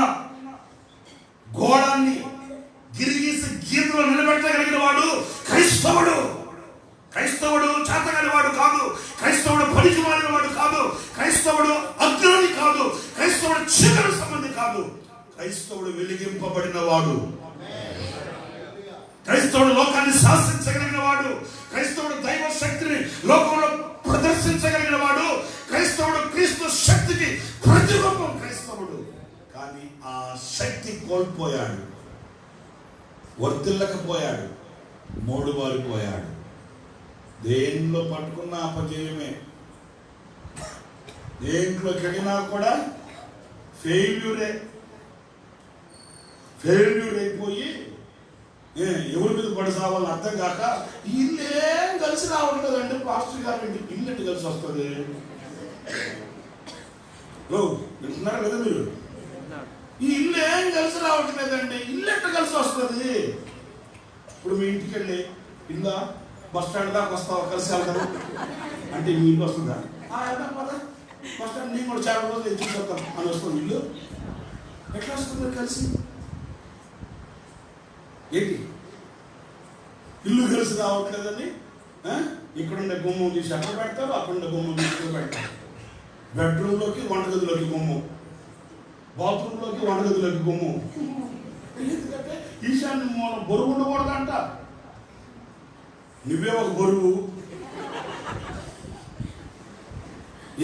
గోళాన్ని గిరిగీసి గీతలో నిలబెట్టగలిగిన వాడు క్రైస్తవుడు. క్రైస్తవుడు చేతగాని వాడు కాదు, క్రైస్తవుడు పనికి మారిన వాడు కాదు, క్రైస్తవుడు అజ్ఞాని కాదు, క్రైస్తవుడు చీకటి సంబంధి కాదు, క్రైస్తవుడు వెలిగింపబడిన వాడు, క్రైస్తవుడు లోకాన్ని శాసించగలిగిన వాడు, క్రైస్తవుడు దైవ శక్తిని లోకంలో ప్రదర్శించగలిగిన వాడు, క్రైస్తవుడు క్రీస్తు శక్తికి ప్రతిరూపం క్రైస్తవుడు. కానీ ఆ శక్తి కోల్పోయాడు, వర్తిల్లకపోయాడు, మోడుబారిపోయాడు. దేనిలో పట్టుకున్న అపజయమే, దేంట్లోకి వెళ్ళినా కూడా ఫెయిల్యూర్ అయిపోయి ఎవరి మీద పడి సావాలని అర్థం కాక ఇల్లేం కలిసి రావట్లేదండి పాస్టర్ గారు. ఇల్లు ఎట్టు కలిసి వస్తుంది? వింటున్నారా కదా మీరు? ఈ ఇల్లు ఏం కలిసి రావట్లేదండి, ఇల్లు ఎట్టు కలిసి వస్తుంది? ఇప్పుడు మీ ఇంటికి వెళ్ళి ఇల్లు బస్ స్టాండ్ దాకా వస్తావా, కలిసి వెళ్తారు అంటే మీ ఇల్లు వస్తుందా? బస్ స్టాండ్ నేను కూడా చాలా రోజులు ఎదురు చూస్తాను అని వస్తుంది. ఇల్లు ఎట్లా వస్తుంది కలిసి? ఏంటి ఇల్లు కలిసి రావట్లేదని ఇక్కడుండే గుమ్మం తీసి అక్కడ పెడతారు, అక్కడుండే గుమ్మం తీసి ఇక్కడ పెడతారు. బెడ్రూమ్లోకి వంటగదిలోకి గుమ్మం, బాత్రూంలోకి వంటగదిలోకి గుమ్మం. ఎందుకంటే ఈశాన్య మూలం బరువు ఉండకూడదంట. నువ్వే ఒక బరువు.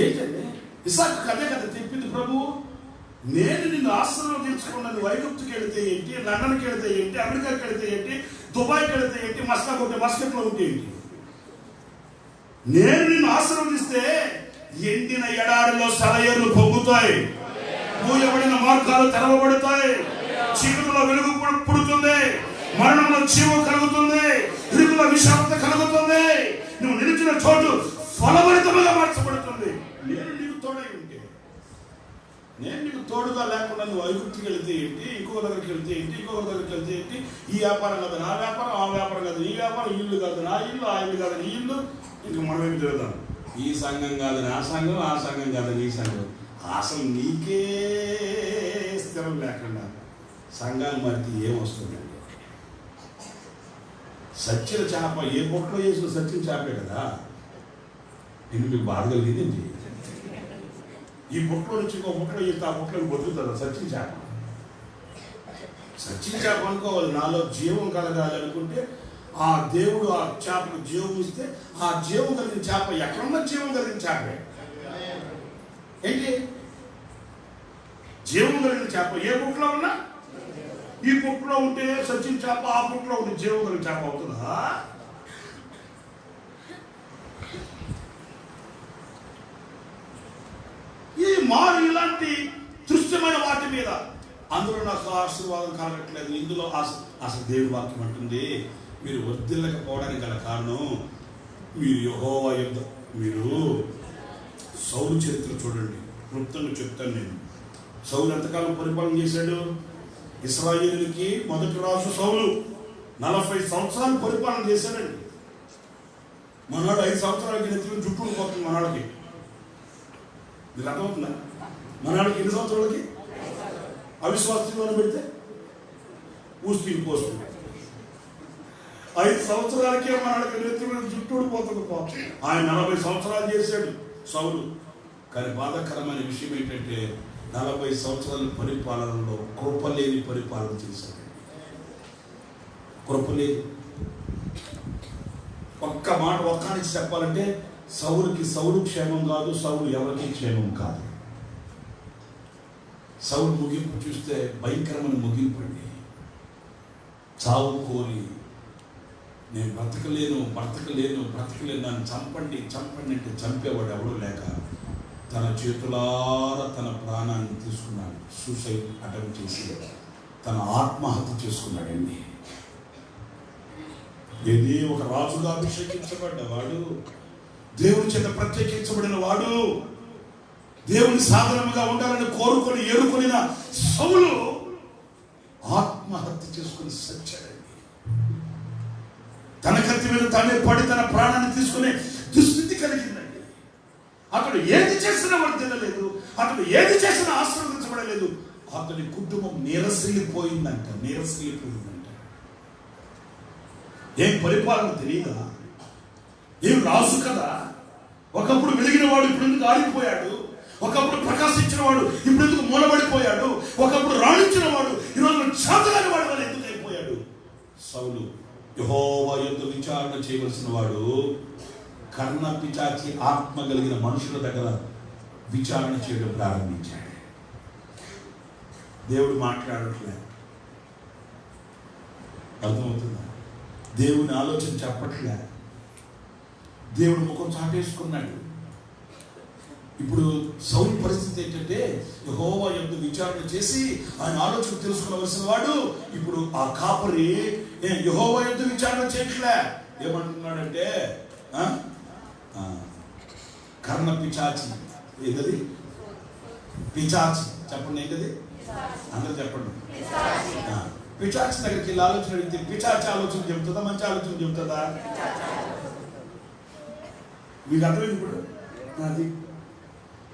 ఏంటండి ఇసాకు కదే కదా చెప్పింది ప్రభు. నేను నిన్ను ఆశీర్వదించుకున్నాను, ఐగుప్తుకి వెళితే ఏంటి, లండన్కి వెళితే ఏంటి, అమెరికాకి వెళితే ఏంటి, దుబాయ్కి వెళితే ఏంటి, మస్కట్లో ఉంటే ఏంటి? నేను నిన్ను ఆశీర్వదిస్తే ఎండిన ఎడారిలో సెలయేర్లు పొంగుతాయి, మూయబడిన మార్గాలు తెరవబడతాయి, చీకటిలో వెలుగు పుడుతుంది, మరణంలో జీవం కలుగుతుంది, ఇరుకుల విషాంత కలుగుతుంది, నువ్వు నిలిచిన చోటు ఫలభరితముగా మార్చబడుతుంది. నేను నీకు తోడై ఉంటే, నేను నీకు తోడుగా లేకుండా నువ్వు ఐగుప్తుకి వెళితే ఏంటి, ఇంకొక దగ్గరికి వెళితే ఏంటి, ఇంకొక దగ్గరికి వెళితే ఏంటి, ఈ వ్యాపారం కాదు నా వ్యాపారం, ఆ వ్యాపారం కాదు ఈ వ్యాపారం, ఇల్లు కాదు నా ఇల్లు, ఆ ఇల్లు కాదు నీ ఇల్లు, ఇంక మనమేమి తిరుగుతాం. ఈ సంఘం కాదు నా సంఘం, ఆ సంఘం కాదు నీ సంఘం. అసలు నీకే స్థిరం లేకుండా సంఘాలు మారితే ఏమొస్తుందండి? సచ్చిన చేప ఏ బొట్లో వేసిన సచ్చిన చేపే కదా. ఇది మీకు బాధ కలిగింది. ఈ బొట్లో నుంచి ఇంకో బొట్లో వేస్తే ఆ బొట్లో బతుకుతుందా సచ్చిన చేప? సచ్చిన చేప అనుకోవాలి. నాలో జీవం కలగాలి అనుకుంటే ఆ దేవుడు ఆ చేపకు జీవం ఇస్తే ఆ జీవం కలిగిన చేప ఎక్కడున్న జీవం కలిగిన చేపే ఏంటి? జీవం కలిగిన చేప ఏ బుట్లో ఉన్నా, ఈ బుట్లో ఉంటే సచిన్ చేప, ఆ బుట్లో ఉంటే జీవం కలిగిన చేప అవుతుందా? ఈ మారు ఇలాంటి దృశ్యమైన వాటి మీద అందులో నాకు ఆశీర్వాదం కావట్లేదు. ఇందులో అసలు దేవుడి వాక్యం అంటుంది, మీరు వర్ధిల్లకపోవడానికి గల కారణం మీరు యెహోవా యుద్ధ. మీరు సౌలు చరిత్ర చూడండి, క్లుప్తంగా చెప్తాను నేను. సౌలు ఎంతకాలం పరిపాలన చేశాడు? ఇశ్రాయేలుకి మొదటి రాజు సౌలు 40 సంవత్సరాలు పరిపాలన చేశాడండి. మనాడు 5 సంవత్సరాలకి నెత్తిన జుట్టు పోతుంది. మనాడికి మీకు అర్థమవుతుందా? మనాడికి ఎన్ని సంవత్సరాలకి అవిశ్వాసంలో పెడితే ఊసి పోస్తుంది. 5 సంవత్సరాలకే మనాడికి నెత్తిన జుట్టు ఊడిపోతుంది. ఆయన 40 సంవత్సరాలు చేశాడు సౌలు. కానీ బాధాకరమైన విషయం ఏంటంటే 40 సంవత్సరాల పరిపాలనలో కృపలేని పరిపాలన చేశాడు. కృపలేదు. ఒక్క మాట ఒక్కనికి చెప్పాలంటే సౌలు క్షేమం కాదు, సౌలు ఎవరికి క్షేమం కాదు. సౌలు ముగింపు చూస్తే భయంకరమైన ముగింపు అండి. చావు కోరి నేను బ్రతకలేను నన్ను చంపండి అంటే చంపేవాడు ఎవడూ లేక తన చేతులారా తన ప్రాణాన్ని తీసుకున్నాడు. సూసైడ్ అటెంప్ట్ చేసి తన ఆత్మహత్య చేసుకున్నాడండి. ఏది ఒక రాజుగా అభిషేకించబడ్డవాడు, దేవుని చేత ప్రత్యేకించబడిన వాడు, దేవుని సాధనముగా ఉండాలని కోరుకొని ఏరుకొనిన సౌలు ఆత్మహత్య చేసుకుని సచ్చాడండి. తన కత్తి మీద తానే పడి తన ప్రాణాన్ని తీసుకునే దుస్థితి కలిగిందండి. అతడు ఏది చేసినా వర్ధిల్లలేదు, అతడు ఏది చేసినా ఆశీర్వదించబడలేదు. అతని కుటుంబం నీరసిల్లిపోయిందంట. ఏం పరిపాలన తెలియదా? ఏం రాజు కదా? ఒకప్పుడు వెలిగిన వాడు ఇప్పుడు ఎందుకు ఆడిపోయాడు? ఒకప్పుడు ప్రకాశించిన వాడు ఇప్పుడు ఎందుకు మూలబడిపోయాడు? ఒకప్పుడు రాణించిన వాడు ఈరోజు చేతగాని వాడు వల్ల ఎందుకు అయిపోయాడు? సౌలు యెహోవా యందు విచారణ చేయవలసిన వాడు కర్ణ పిచాచి ఆత్మ కలిగిన మనుషుల దగ్గర విచారణ చేయడం ప్రారంభించాడు. దేవుడు మాట్లాడట్లేదు. అర్థమవుతుందా? దేవుని ఆలోచన చెప్పట్లే. దేవుడు ముఖం చాటేసుకున్నాడు. ఇప్పుడు సౌలు పరిస్థితి ఏంటంటే యెహోవా యందు విచారణ చేసి ఆయన ఆలోచన తెలుసుకోవలసిన వాడు ఇప్పుడు ఆ కాపరి యెహోవా యందు విచారణ చేయట్లే. ఏమంటున్నాడంటే కర్ణ పిచాచి. ఏంటది? పిచాచి. చెప్పండి, ఏంటది? అందరూ చెప్పండి. పిచాచి దగ్గరికి వెళ్ళి ఆలోచన అడిగితే పిచాచి ఆలోచన చెబుతుందా, మంచి ఆలోచన చెబుతుందా? మీకు అర్థమైంది. ఇప్పుడు అది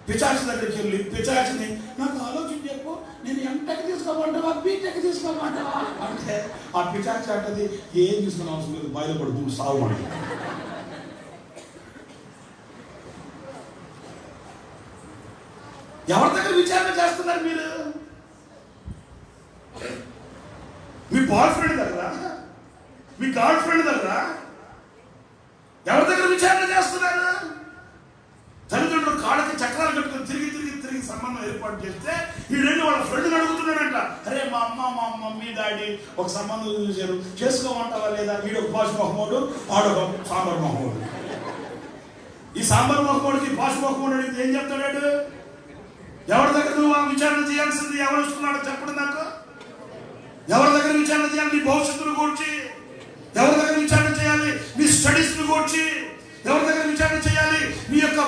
పిచాచి దగ్గరికి వెళ్ళి పిచాచిని నాకు ఆలోచన చెప్పు, నేను ఎంటెక్ తీసుకోమంటావా బీటెక్ తీసుకోమంటావా అంటే ఆ పిచాచి అంటది ఏం తీసుకుని అవసరం లేదు, బయలుపడుతుంది, సాగు అంట. ఎవరి దగ్గర విచారణ చేస్తున్నారు మీరు? మీ బాయ్ ఫ్రెండ్ దగ్గర, మీ గర్ల్ ఫ్రెండ్ దగ్గర ఎవరి దగ్గర విచారణ చేస్తున్నారు? తల్లిదండ్రులు కాళ్ళకి చక్రాలు కట్టుకుని తిరిగి సంబంధం ఏర్పాటు చేస్తే ఈ రెండు వాళ్ళ ఫ్రెండ్ని అడుగుతున్నాడంట, అరే మా అమ్మ మా మమ్మీ డాడీ ఒక సంబంధం చూశారు, చేసుకోమంటావా లేదా? వీడొక పాషు మొహమ్మోడు, ఆడొక సాంబార్ మొహమ్మోడు. ఈ సాంబార్ మొహమ్మోడికి పాషు మొహమ్మోడు అడిగితే ఏం చెప్తాడు? ఎవరి దగ్గర నువ్వు విచారణ చేయాల్సింది? ఎవరు వస్తున్నాడో చెప్పండి నాకు. ఎవరి దగ్గర విచారణ చేయాలి? నీ భవిష్యత్తును కూర్చి. ఎవరి దగ్గర విచారణ చేయాలి? నీ స్టడీస్ ను కూర్చి. ఎవరి దగ్గర విచారణ చేయాలి? నీ యొక్క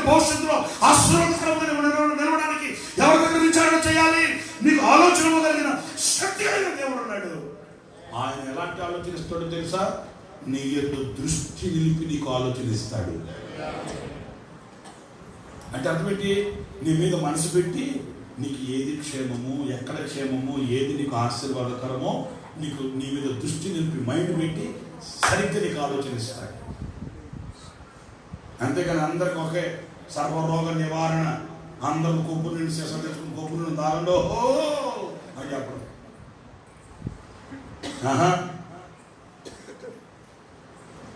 భవిష్యత్తులో ఆశీర్వాదకరమైన నిలవడానికి ఎవరి దగ్గర విచారణ చేయాలి? నీకు ఆలోచన కలిగిన శక్తి కలిగిన దేవుడు ఉన్నాడు. ఆయన ఎలాంటి ఆలోచన ఇస్తాడో తెలుసా? నీ యొక్క దృష్టి నిలిపి నీకు ఆలోచన ఇస్తాడు. అంటే అర్థమేంటి? నీ మీద మనసు పెట్టి నీకు ఏది క్షేమము, ఎక్కడ క్షేమము, ఏది నీకు ఆశీర్వాదకరమో నీకు నీ మీద దృష్టి నిలిపి మైండ్ పెట్టి సరిగ్గా నీకు ఆలోచన ఇస్తాడు. అంతేకాని అందరికి ఒకే సర్వరోగ నివారణ, అందరూ కొబ్బు నుండి శేషం తెచ్చుకుని కొబ్బు నుండి దారంలో అని చెప్పడం.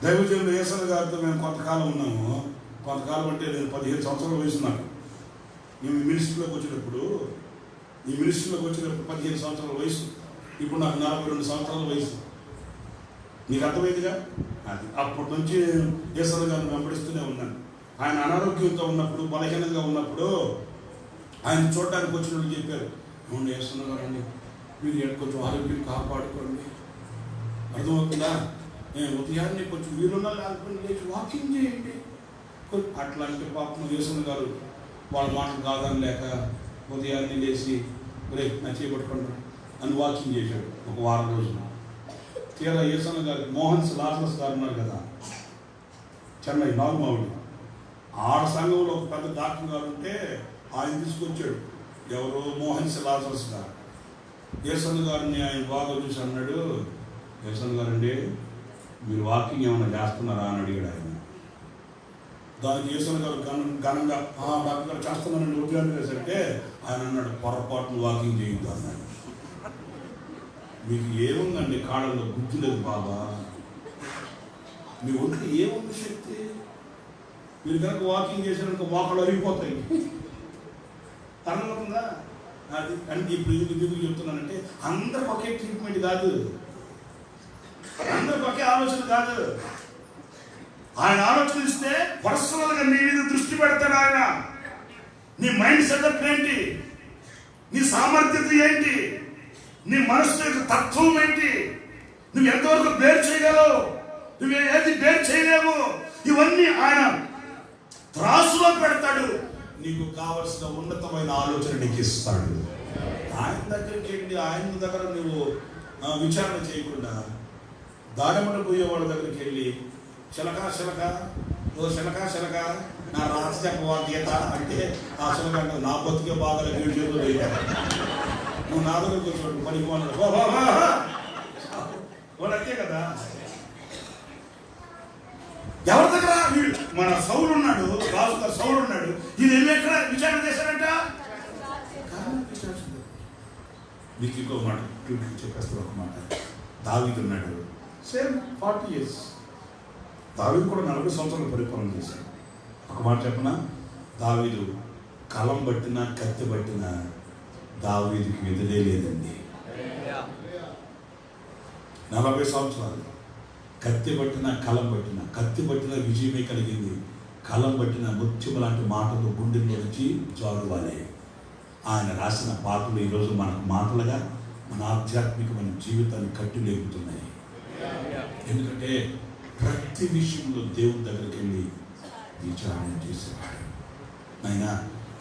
దైవజనులు యేసన్న గారితో మేము కొంతకాలం ఉన్నాము. కొంతకాలం అంటే నేను 15 సంవత్సరాల వయసు నాకు. మేము ఈ మినిస్ట్రీలోకి వచ్చినప్పుడు 15 సంవత్సరాల వయసు. ఇప్పుడు నాకు 42 సంవత్సరాల వయసు. నీకు అర్థమైందిగా? అది అప్పటి నుంచి యేసన్న గారిని వెంబడిస్తూనే ఉన్నాను. ఆయన అనారోగ్యంతో ఉన్నప్పుడు, బలహీనంగా ఉన్నప్పుడు ఆయన చూడటానికి వచ్చిన వాళ్ళు చెప్పారు, అవును యేసన్న గారండి, మీరు కొంచెం ఆరోగ్యం కాపాడుకోండి, అర్థమవుతుందా, ఉదయాన్నే కొంచెం వీలున్నా లేకపోతే లేచి వాకింగ్ చేయండి అట్లాంటి. పాపం యేసన్న గారు వాళ్ళ మాటలు కాదని లేక ఉదయాన్నే లేచి నా చేపట్టుకుంటారు అని వాకింగ్ చేశాడు ఒక వారం రోజులు. తీరా యేసన్న గారు మోహన్ లాజరస్ గారు ఉన్నారు కదా, చెన్నై నాగుమావుడు, ఆడ సంఘంలో ఒక పెద్ద డాక్టర్ గారు ఉంటే ఆయన తీసుకొచ్చాడు. ఎవరో మోహన్ లాజరస్ గారు. యేసన్న గారిని ఆయన బాగా చూసి అన్నాడు, యేసన్న గారండి మీరు వాకింగ్ ఏమైనా చేస్తున్నారా అని అడిగాడు ఆయన. దానికి యేసన్న గారు ఘనంగా డాక్టర్ గారు చేస్తున్నానండి ఉద్యోగం చేశారంటే ఆయన అన్నాడు, పొరపాటును వాకింగ్ చేయొద్దు అన్నాడు. మీకు ఏముందండి, కాళ్ళలో గుజ్జు లేదు బాబా, మీ ఒంట్లో ఏముంది శక్తి, మీరు కనుక వాకింగ్ చేశారనుకో మోకాళ్ళు అరిగిపోతాయి. అర్థమవుతుందా? అది అంటే ఇప్పుడు ఎందుకు చెప్తున్నానంటే అందరికి ఒకే ట్రీట్మెంట్ కాదు, అందరికి ఒకే ఆలోచన కాదు. ఆయన ఆలోచన ఇస్తే పర్సనల్గా నీ మీద దృష్టి పెడతాడు ఆయన. నీ మైండ్ సెటప్ ఏంటి, నీ సామర్థ్యత ఏంటి, నీ మనసు యొక్క తత్వం ఏంటి, నువ్వు ఎంతవరకు బేర్ చేయగలవు, నువ్వు ఏది బేర్ చేయలేవు, ఇవన్నీ ఆయన త్రాసులో పెడతాడు. నీకు కావలసిన ఉన్నతమైన ఆలోచన నీకు ఇస్తాడు. ఆయన దగ్గరికి వెళ్ళి ఆయన దగ్గర నువ్వు విచారణ చేయకుండా దాడమట పోయే వాళ్ళ దగ్గరికి వెళ్ళి చిలక నా రహస్య చెప్పవా గీత అంటే ఆ చిలక అంటే నా బతికే బాగా చేతులు వేయాలి, నువ్వు నా దగ్గరకు వచ్చాడు పనికి అన్నాడు వాళ్ళు అంతే కదా. ఎవరి దగ్గర మన సౌలు ఉన్నాడు, రాజు గారు సౌలు ఉన్నాడు, ఇది వెళ్ళి ఎక్కడ విచారణ చేశారంట. మీకు ఇంకో మాట చెప్పేస్తారు, ఒక మాట. దావీదు ఉన్నాడు, సేమ్ 40 years. దావీదు కూడా 40 సంవత్సరాలు పరిపాలన చేశాడు. ఒక మాట చెప్పనా, దావీదు కలం పట్టినా కత్తి పట్టినా దావీదుకి ఎదురే లేదండి. 40 సంవత్సరాలు కత్తి పట్టిన కలం పట్టిన, కత్తి పట్టిన విజయమే కలిగింది, కలం పట్టిన ముత్యం లాంటి మాటలు గుండెల్లో నుంచి జారువాలే. ఆయన రాసిన పాటలు ఈరోజు మనకు మాటలుగా మన ఆధ్యాత్మికమైన జీవితాన్ని కట్టి లేపుతున్నాయి. ఎందుకంటే ప్రతి విషయంలో దేవుని దగ్గరికి వెళ్ళి విచారణ చేసేవాడు. అయినా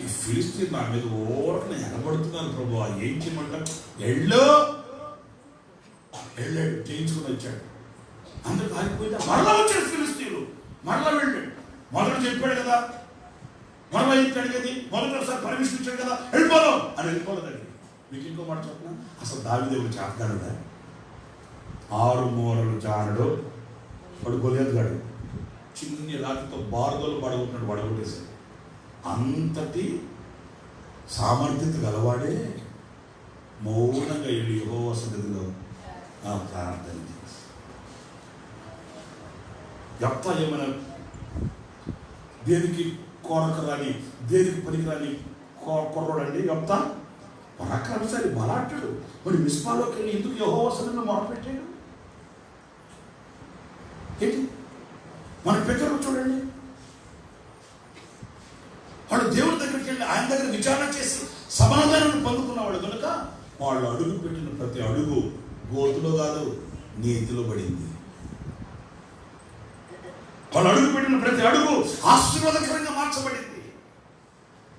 ఈ ఫిలిస్తీన్ నా మీద ఓటని ఎగబడుతున్నారు ప్రభు, ఏం చేయమంటారు, వెళ్ళాడు చేయించుకుని వచ్చాడు. అందరూ ఆగిపోయిందా, మరలా వచ్చాడు ఫిలిస్తీన్లు, మరలా వెళ్ళాడు. మొదట చెప్పాడు కదా, మరలా చెప్పాడు కదా, మొదటిసారి పర్మిషన్ ఇచ్చాడు కదా, వెళ్ళిపోదాం అని వెళ్ళిపోలేదండి. మీకు ఇంకో మాట చెప్పిన, అసలు దావీదు చేస్తాడుదా, 6 మూరలు జానడు వాడు గొలియత్ చిన్ని రాతితో బారుదోలు పడగొట్టినాడు, పడగొట్టేశాడు. అంతటి సామర్థ్యత గలవాడే మౌనంగా వెళ్ళి యెహోవా సన్నిధిలో ప్రార్థన చేసి యెఫ్తా ఏమైనా దేనికి కోరక రాని, దేనికి పనికిరాని కుర్రోడండి యెఫ్తా, పరాక్రమశాలి, బలాఢ్యుడు. మరి మిస్పాలోకి వెళ్ళి ఎందుకు యెహోవా సన్నిధిలో మొరపెట్టాడు ఏంటి? మన పితరులు చూడండి, వాళ్ళు దేవుడి దగ్గరికి వెళ్ళి ఆయన దగ్గర విచారణ చేసి సమాధానాన్ని పొందుకున్నవాడు కనుక వాళ్ళు అడుగు పెట్టిన ప్రతి అడుగు గోతులో కాదు నీతిలో పడింది. వాళ్ళు అడుగు పెట్టిన ప్రతి అడుగు ఆశీర్వాదకరంగా మార్చబడింది.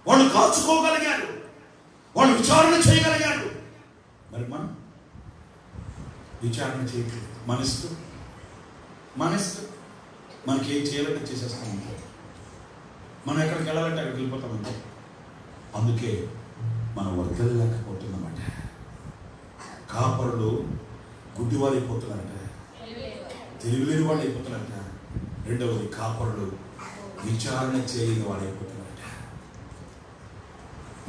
వాళ్ళు కాచుకోగలిగారు, వాళ్ళు విచారణ చేయగలిగారు. మరి మనం విచారణ చేయట్లేదు. మన ఇష్టం మనకి ఏం చేయాలంటే చేసేస్తామంటే, మనం ఎక్కడికి వెళ్ళాలంటే అక్కడికి వెళ్ళిపోతామంటే. అందుకే మనం వర్గలేకపోతున్నామంట. కాపరులు గుడ్డివారైపోతున్నారంట. తెలివిలేని వాళ్ళు అయిపోతున్నారట. రెండవది కాపరులు విచారణ చేయని వాళ్ళు అయిపోతున్నారట.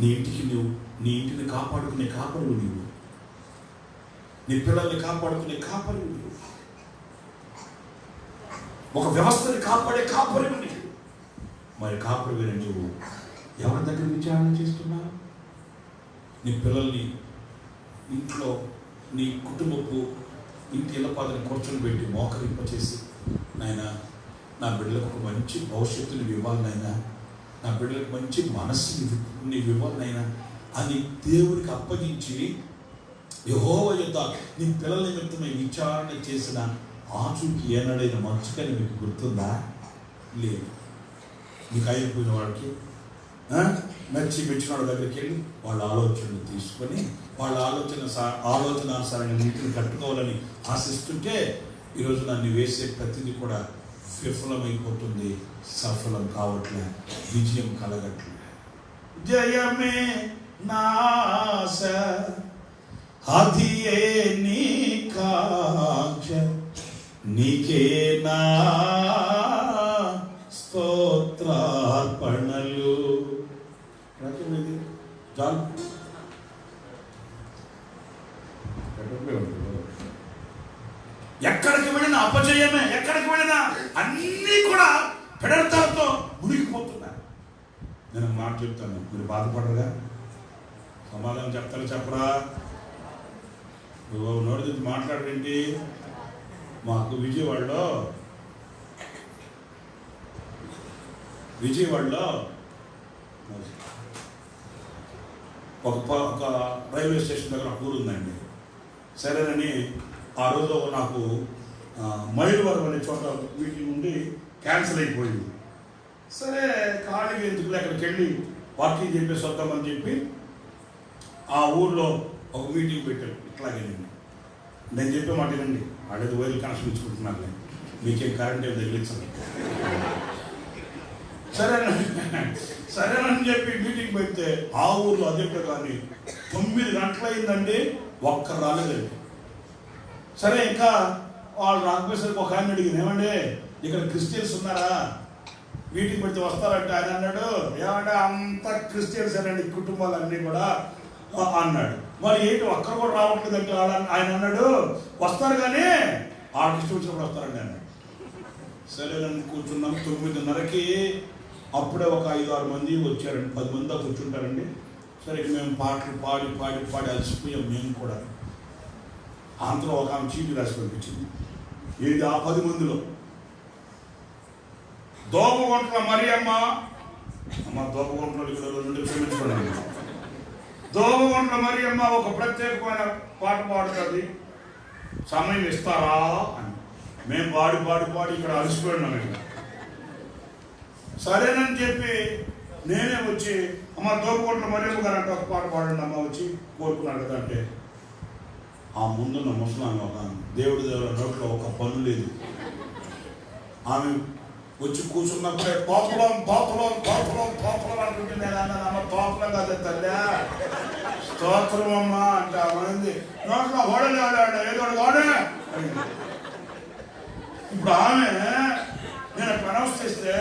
నీ ఇంటిని కాపాడుకునే కాపరులు నీవు, నీ పిల్లల్ని కాపాడుకునే కాపరులు నీవు, ఒక వ్యవస్థని కాపాడే కాపరులు నీవు. మరి కాపరు నువ్వు ఎవరి దగ్గర విచారణ చేస్తున్నావు? నీ పిల్లల్ని ఇంట్లో నీ కుటుంబపు ఇంటి ఇళ్ళపాదని కూర్చొని పెట్టి మోకరింపచేసి, నాయన నా బిడ్డలకు ఒక మంచి భవిష్యత్తుని ఇవ్వాలి నాయన, నా బిడ్డలకు మంచి మనస్సుని నీవు ఇవ్వాలి నాయన అని దేవునికి అప్పగించి యెహోవా యొద్ద నీ పిల్లల నిమిత్తమై విచారణ చేసిన ఆచూకి ఏనాడైన మంచుకని మీకు గుర్తుందా? లేదు. మీకు అయిపోయిన వాడికి మెచ్చిన వాళ్ళ దగ్గరికి వెళ్ళి వాళ్ళ ఆలోచనలు తీసుకొని వాళ్ళ ఆలోచనానుసారంగా నీటిని కట్టుకోవాలని ఆశిస్తుంటే ఈరోజు నన్ను వేసే ప్రతిదీ కూడా విఫలమైపోతుంది, సఫలం కావట్లే, విజయం కలగట్లే. జయమే నాశ అది నీ కాంక్ష, నీకే నా స్తోత్రార్పణలు. చాలు. ఎక్కడికి వెళ్ళినా అపజయమే, ఎక్కడికి వెళ్ళినా అన్నీ కూడా పెడతాలతో మునిగిపోతున్నారు. నేను మాట చెప్తాను, మీరు బాధపడరుగా? సమాధానం చెప్తారు చెప్పరా? నువ్వు నోటి మాట్లాడేంటి? మాకు విజయవాడలో ఒక రైల్వే స్టేషన్ దగ్గర ఒక ఊరు ఉందండి. సరేనని ఆ రోజు నాకు మైలవరం అనే చోట మీటింగ్ ఉండి క్యాన్సిల్ అయిపోయింది. సరే ఖాళీగా ఎందుకు అక్కడికి వెళ్ళి వాకింగ్ చెప్పేసి వద్దామని చెప్పి ఆ ఊర్లో ఒక మీటింగ్ పెట్టారు. ఇట్లాగే నేను చెప్పే మాట వినండి, వాళ్ళేది వైర్లు కనెక్షన్ ఇచ్చుకుంటున్నారులే, మీకేం కరెంట్ ఏం తగిలించండి. సరేనని చెప్పి మీటింగ్ పెడితే ఆ ఊర్లో అదే కానీ 9 గంటలైందండి, ఒక్కరు రాలేదండి. సరే ఇంకా వాళ్ళు రాకపోయేసరికి ఒక ఆయన అడిగింది, ఏమండి ఇక్కడ క్రిస్టియన్స్ ఉన్నారా, మీటింగ్ పెడితే వస్తారంటే? ఆయన అన్నాడు, ఏమంటే అంతా క్రిస్టియన్స్ అనండి కుటుంబాలన్నీ కూడా అన్నాడు. మరి ఏంటి ఒక్కరు కూడా రావట్లేదంటే ఆయన అన్నాడు, వస్తారు కానీ వాళ్ళకి ఇష్టం వచ్చినప్పుడు వస్తారండి అన్నాడు. సరే నన్ను కూర్చున్నాం. 9:30కి అప్పుడే ఒక 5-6 మంది వచ్చారండి, 10 మంది దాకా కూర్చుంటారండి. సరే మేము పాటలు పాడి పాడి పాడి అలసిపోయాం. మేము కూడా అందులో ఒక ఆమె చీటీ రాసి పంపించింది. ఏది ఆ 10 మందిలో దోపగుంట్ల మరియమ్మ, దోపగుంట్లో ఇక్కడ 2 క్షమించుకోండి, దోపగుంట్ల మరియమ్మ ఒక ప్రత్యేకమైన పాట పాడుతుంది, సమయం ఇస్తారా అని. మేము పాడి పాడి పాడి ఇక్కడ అలసిపోయినాం. ఇక్కడ సరేనని చెప్పి నేనే వచ్చి, అమ్మ దోపగుంట్ల మరియమ్మ గారు అంటే ఒక పాట పాడండి అమ్మ వచ్చి కోరుకున్నాడు కదా అంటే, ఆ ముందున్న ముసలామె ఒక దేవుడి దేవుల నోట్లో ఒక పన్ను లేదు. ఆమె వచ్చి కూర్చున్నప్పుడే పాపులం పాపులం పాపులం పాపులం అంటుంటే నేను అన్నాను, అమ్మ పాపులం కదా తల్లి, స్తోత్రం అమ్మ అంటే అమ్మంది నోట్లో ఓడలే ఆడాడు ఏదో వాడే. ఇప్పుడు ఆమె నేను ప్రనౌన్స్ చేస్తే,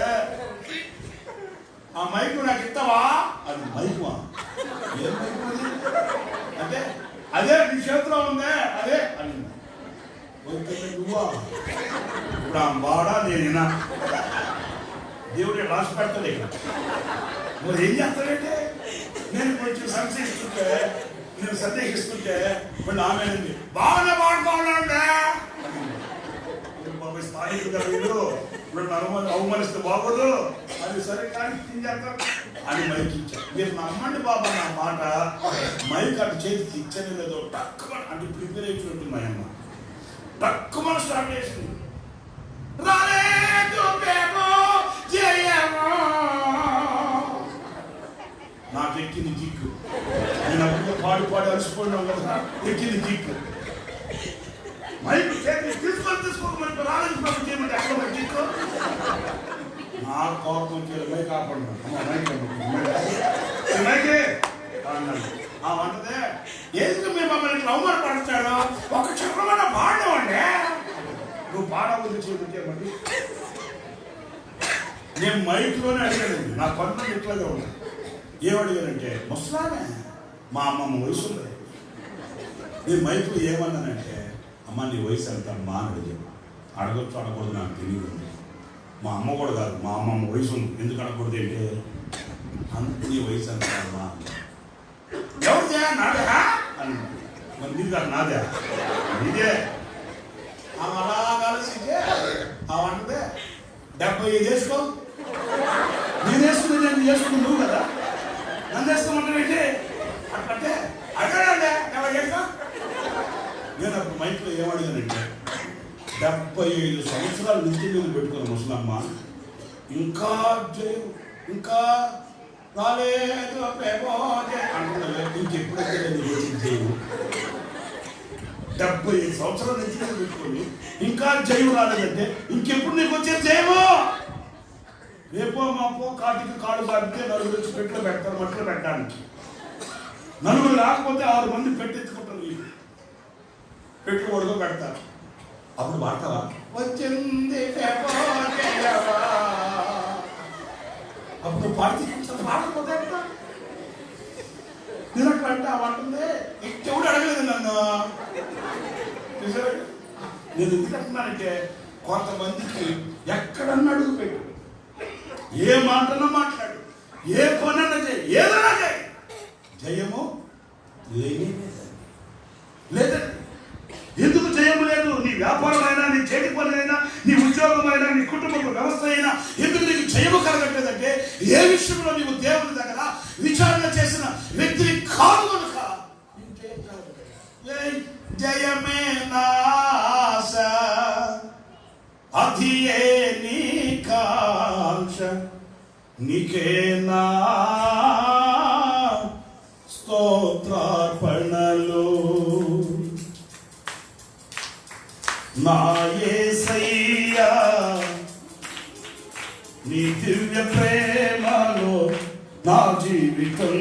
ఆ మైకు నాకు ఇస్తావా అది మైకువా? ఏం మైకు అంటే అదే నీ చేతిలో ఉందే అదే అని. నువ్వా? ఇప్పుడు ఆ బాడా నేనేనా? దేవుడే రాసి పెడతాడు ఇక్కడ. మరి ఏం చేస్తాడంటే, నేను కొంచెం సంశయిస్తుంటే, నేను సందేహిస్తుంటే మళ్ళీ ఆమె బాగానే పాడుకోవాలంటే స్థానికులు వీళ్ళు ఇప్పుడు అవమానిస్తే బాగోదు అది. సరే కానీ తించేస్తారు అని మైక్ ఇచ్చారు. మీరు నమ్మండి బాబా నా మాట, మైక్ అటు చేతికి ఇచ్చని లేదో తక్కువ అంటే ప్రిపేర్ అయ్యి ఉంటుంది మా అమ్మ. తక్కువ స్టార్ట్ చేసింది, నాకు ఎక్కింది జిక్కు. నేను అప్పుడు పాడి పాడి అలసిపోయినాం కదా, ఎక్కింది జిక్కు. మైక్ తీసుకోమని రాలేదు చేయమంటే ఎక్కడ జిక్కు. నా కోపం మైక్ కాపాడు మైకే అన్నాడు. ఆ వంటదే ఎందుకు మేము మమ్మల్ని అవమానపడతాడు, ఒక చక్రమైన పాడేవాడే నువ్వు పాడ ఉంది చూపించామండి. నేను మైక్లోనే అడిగానండి, నా కొంత ఇట్లాగే ఉన్నాయి. ఏమడిగానంటే ముసలామే మా అమ్మమ్మ వయసు ఉంది. నేను మైక్లో ఏమన్నానంటే అమ్మ నీ వయసు ఎంత అమ్మా అని అడిగాను. అడగొచ్చు అడగకూడదు నాకు తెలియదు. మా అమ్మ కూడా కాదు, మా అమ్మమ్మ వయసు ఉంది. ఎందుకు అడగకూడదు అంటే అంత నీ వయసు ఎంత అమ్మా ఎవరిదే నాదే అని. మరి నీది కాదు నాదే, ఇదే ఆమె అలా కలిసిదే అవంటే 75 చేసుకో. నేను వేసుకుని నేను చేసుకుని నువ్వు కదా నన్ను వేసుకోమంటే అట్లంటే అడగండి ఎలా చేసుకో. నేను అప్పుడు మైక్లో ఏమడిగానంటే 75 సంవత్సరాలు నిత్యం మీద పెట్టుకున్న ముసలమ్మ ఇంకా ఇంకా రాలేదు అంటున్నా. ఇంకెప్పుడైతే నేను చేయవు 75 సంవత్సరాలు నిత్యం మీద పెట్టుకొని ఇంకా జైవు రాలేదంటే ఇంకెప్పుడు నీకు వచ్చే జైవు. రేపో మాపో కాటికి కాడు కాడితే నలుగురు వచ్చి పెట్టులో పెడతారు మట్లో పెట్టడానికి. నలుగురు రాకపోతే 6 మంది పెట్టెత్తుకుంటారు, వీళ్ళు పెట్లు కొడుకో పెడతారు. అప్పుడు వాడతావా వచ్చింది అప్పుడు పాడితే పాడకపోతే నేను అట్లా అంటే అంటుంది. ఎవడు అడగలేదు నన్ను. నేను ఎందుకు అంటున్నానంటే కొంతమందికి ఎక్కడన్నా అడుగు పెట్టు, ఏ మాటన్నా మాట్లాడు, ఏ పనన్నా చేయి, ఏదైనా చేయి, జయము లేదండి. ఎందుకు జయము లేదు? నీ వ్యాపారమైనా, నీ చేతి పనులైనా, నీ ఉద్యోగమైనా, నీ కుటుంబ వ్యవస్థ అయినా ఎందుకు నీకు జయము కలగట్లేదంటే ఏ విషయంలో నీవు దేవుని దగ్గర విచారణ చేసిన వ్యక్తిని కాదు కనుక. జయమే నాశ అధియే నీ కాంక్ష నీకేనా స్తోత్రార్పణలు. నా యేసయ్యా నీ దివ్య ప్రేమలో నా జీవితం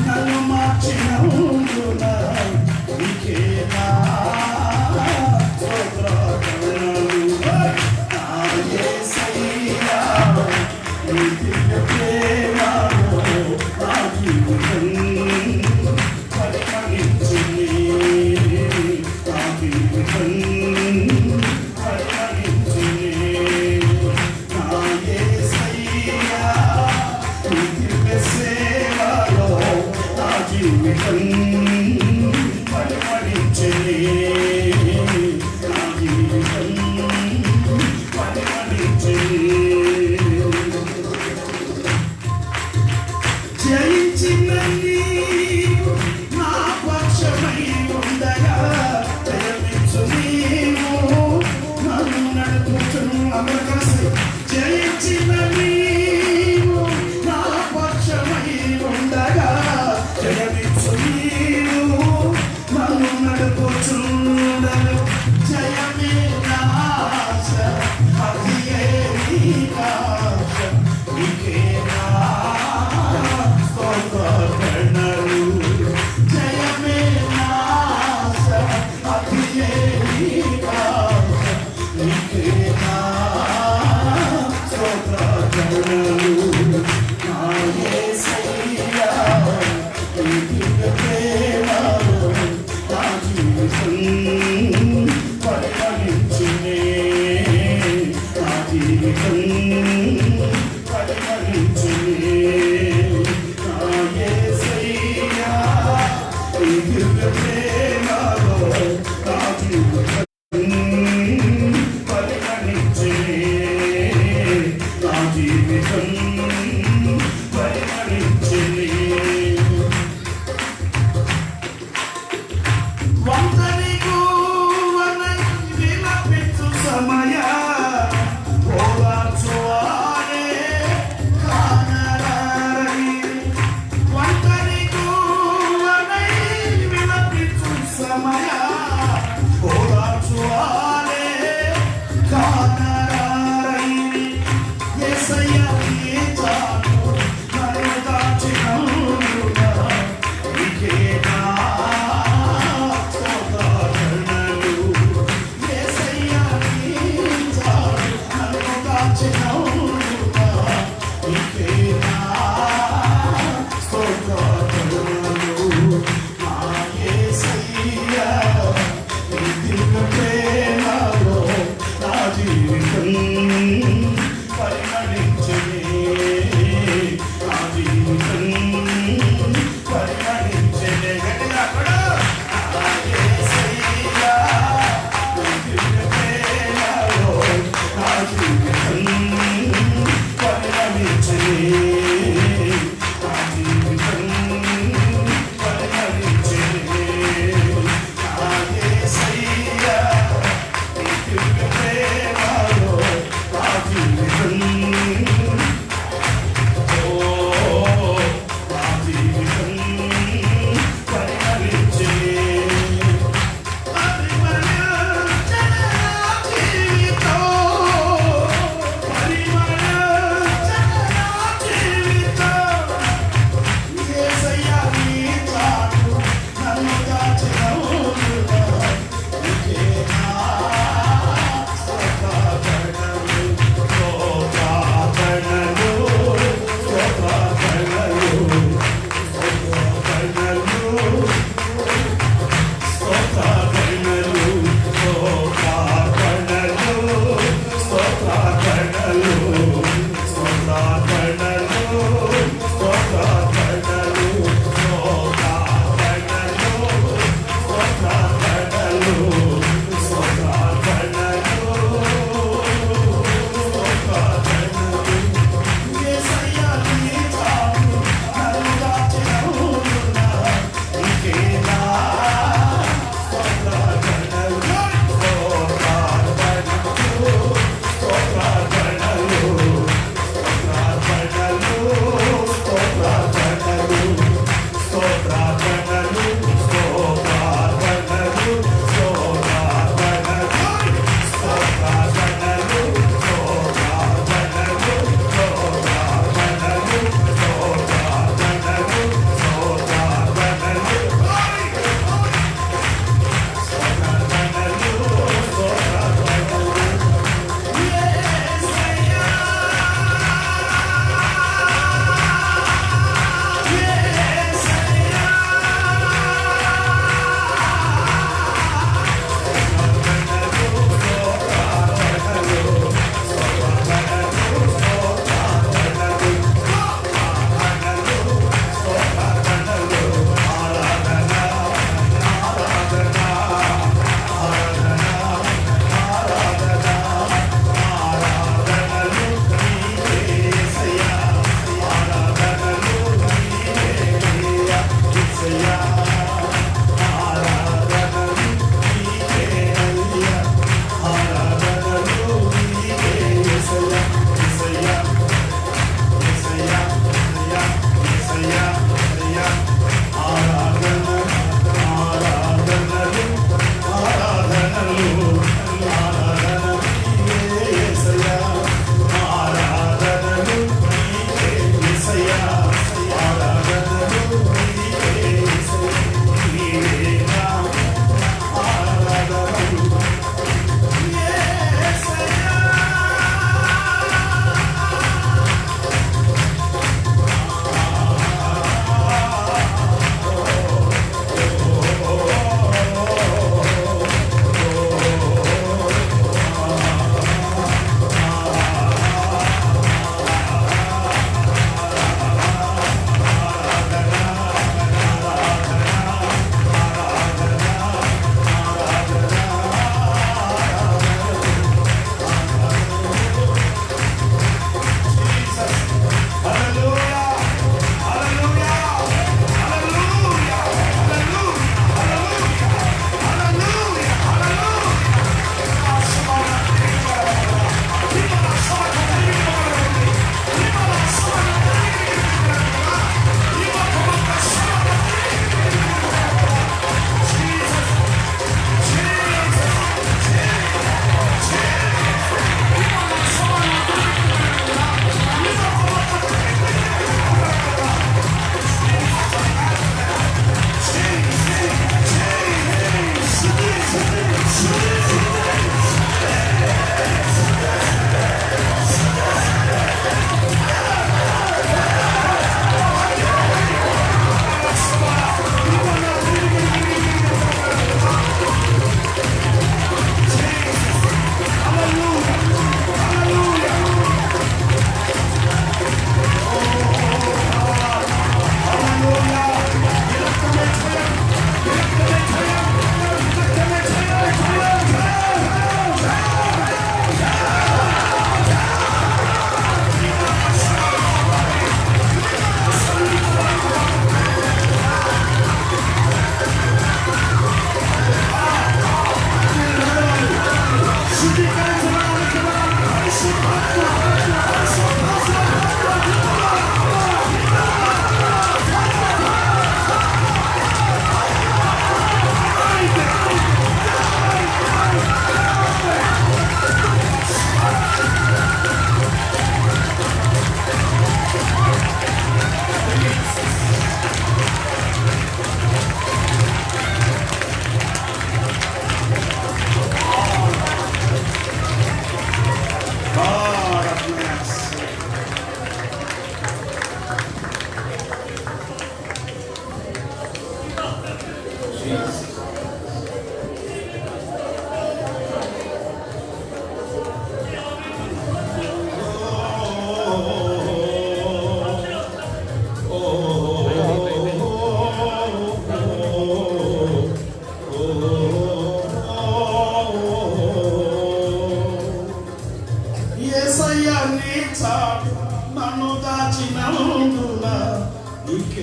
నన్ను మార్చినందున నీకేనా స్తోత్రాలు. నా యేసయ్యా నీ దివ్య ప్రేమలో నా జీవితం పరిమళించింది. నా జీవితం పరిమళించింది. నా యేసయ్యా నీ దివ్య సేవలో నా జీవితం పరిమళించింది. నా జీవితం పరిమళించింది. జయించిన నీవు నా పక్షమై ఉండగా జయించు నీవు నన్ను నడుపుచును. అందరూ కలిసి జయించిన నీవు నా పక్షమై ఉండగా జయించు నీవు నన్ను నడుపుచుండను. జయమే నా ఆశ అదియే నీ ఆశ నీకే నా స్తోత్రం.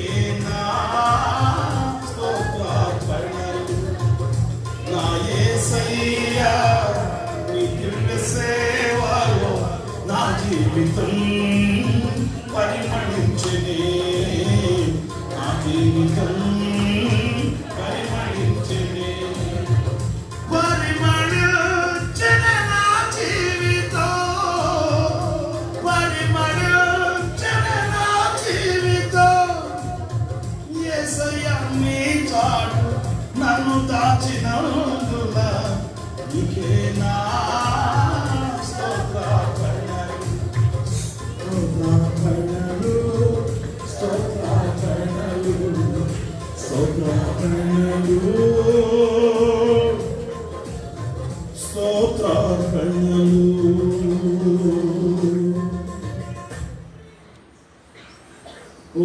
నీకేనా స్తోత్రార్పణలు నా యేసయ్యా నీ దివ్య సేవలో నా జీవితం పరిమళించెనే నా జీవితం పరిమళించెనే పరిమళించెనే నా జీవితం పరిమళించెనే నా జీవితం యేసయ్యా నీ చాటు నన్ను దాచినందున నీకేనా స్తోత్రార్పణలు స్తోత్రార్పణలు స్తోత్రార్పణలు స్తోత్రార్పణలు ఓ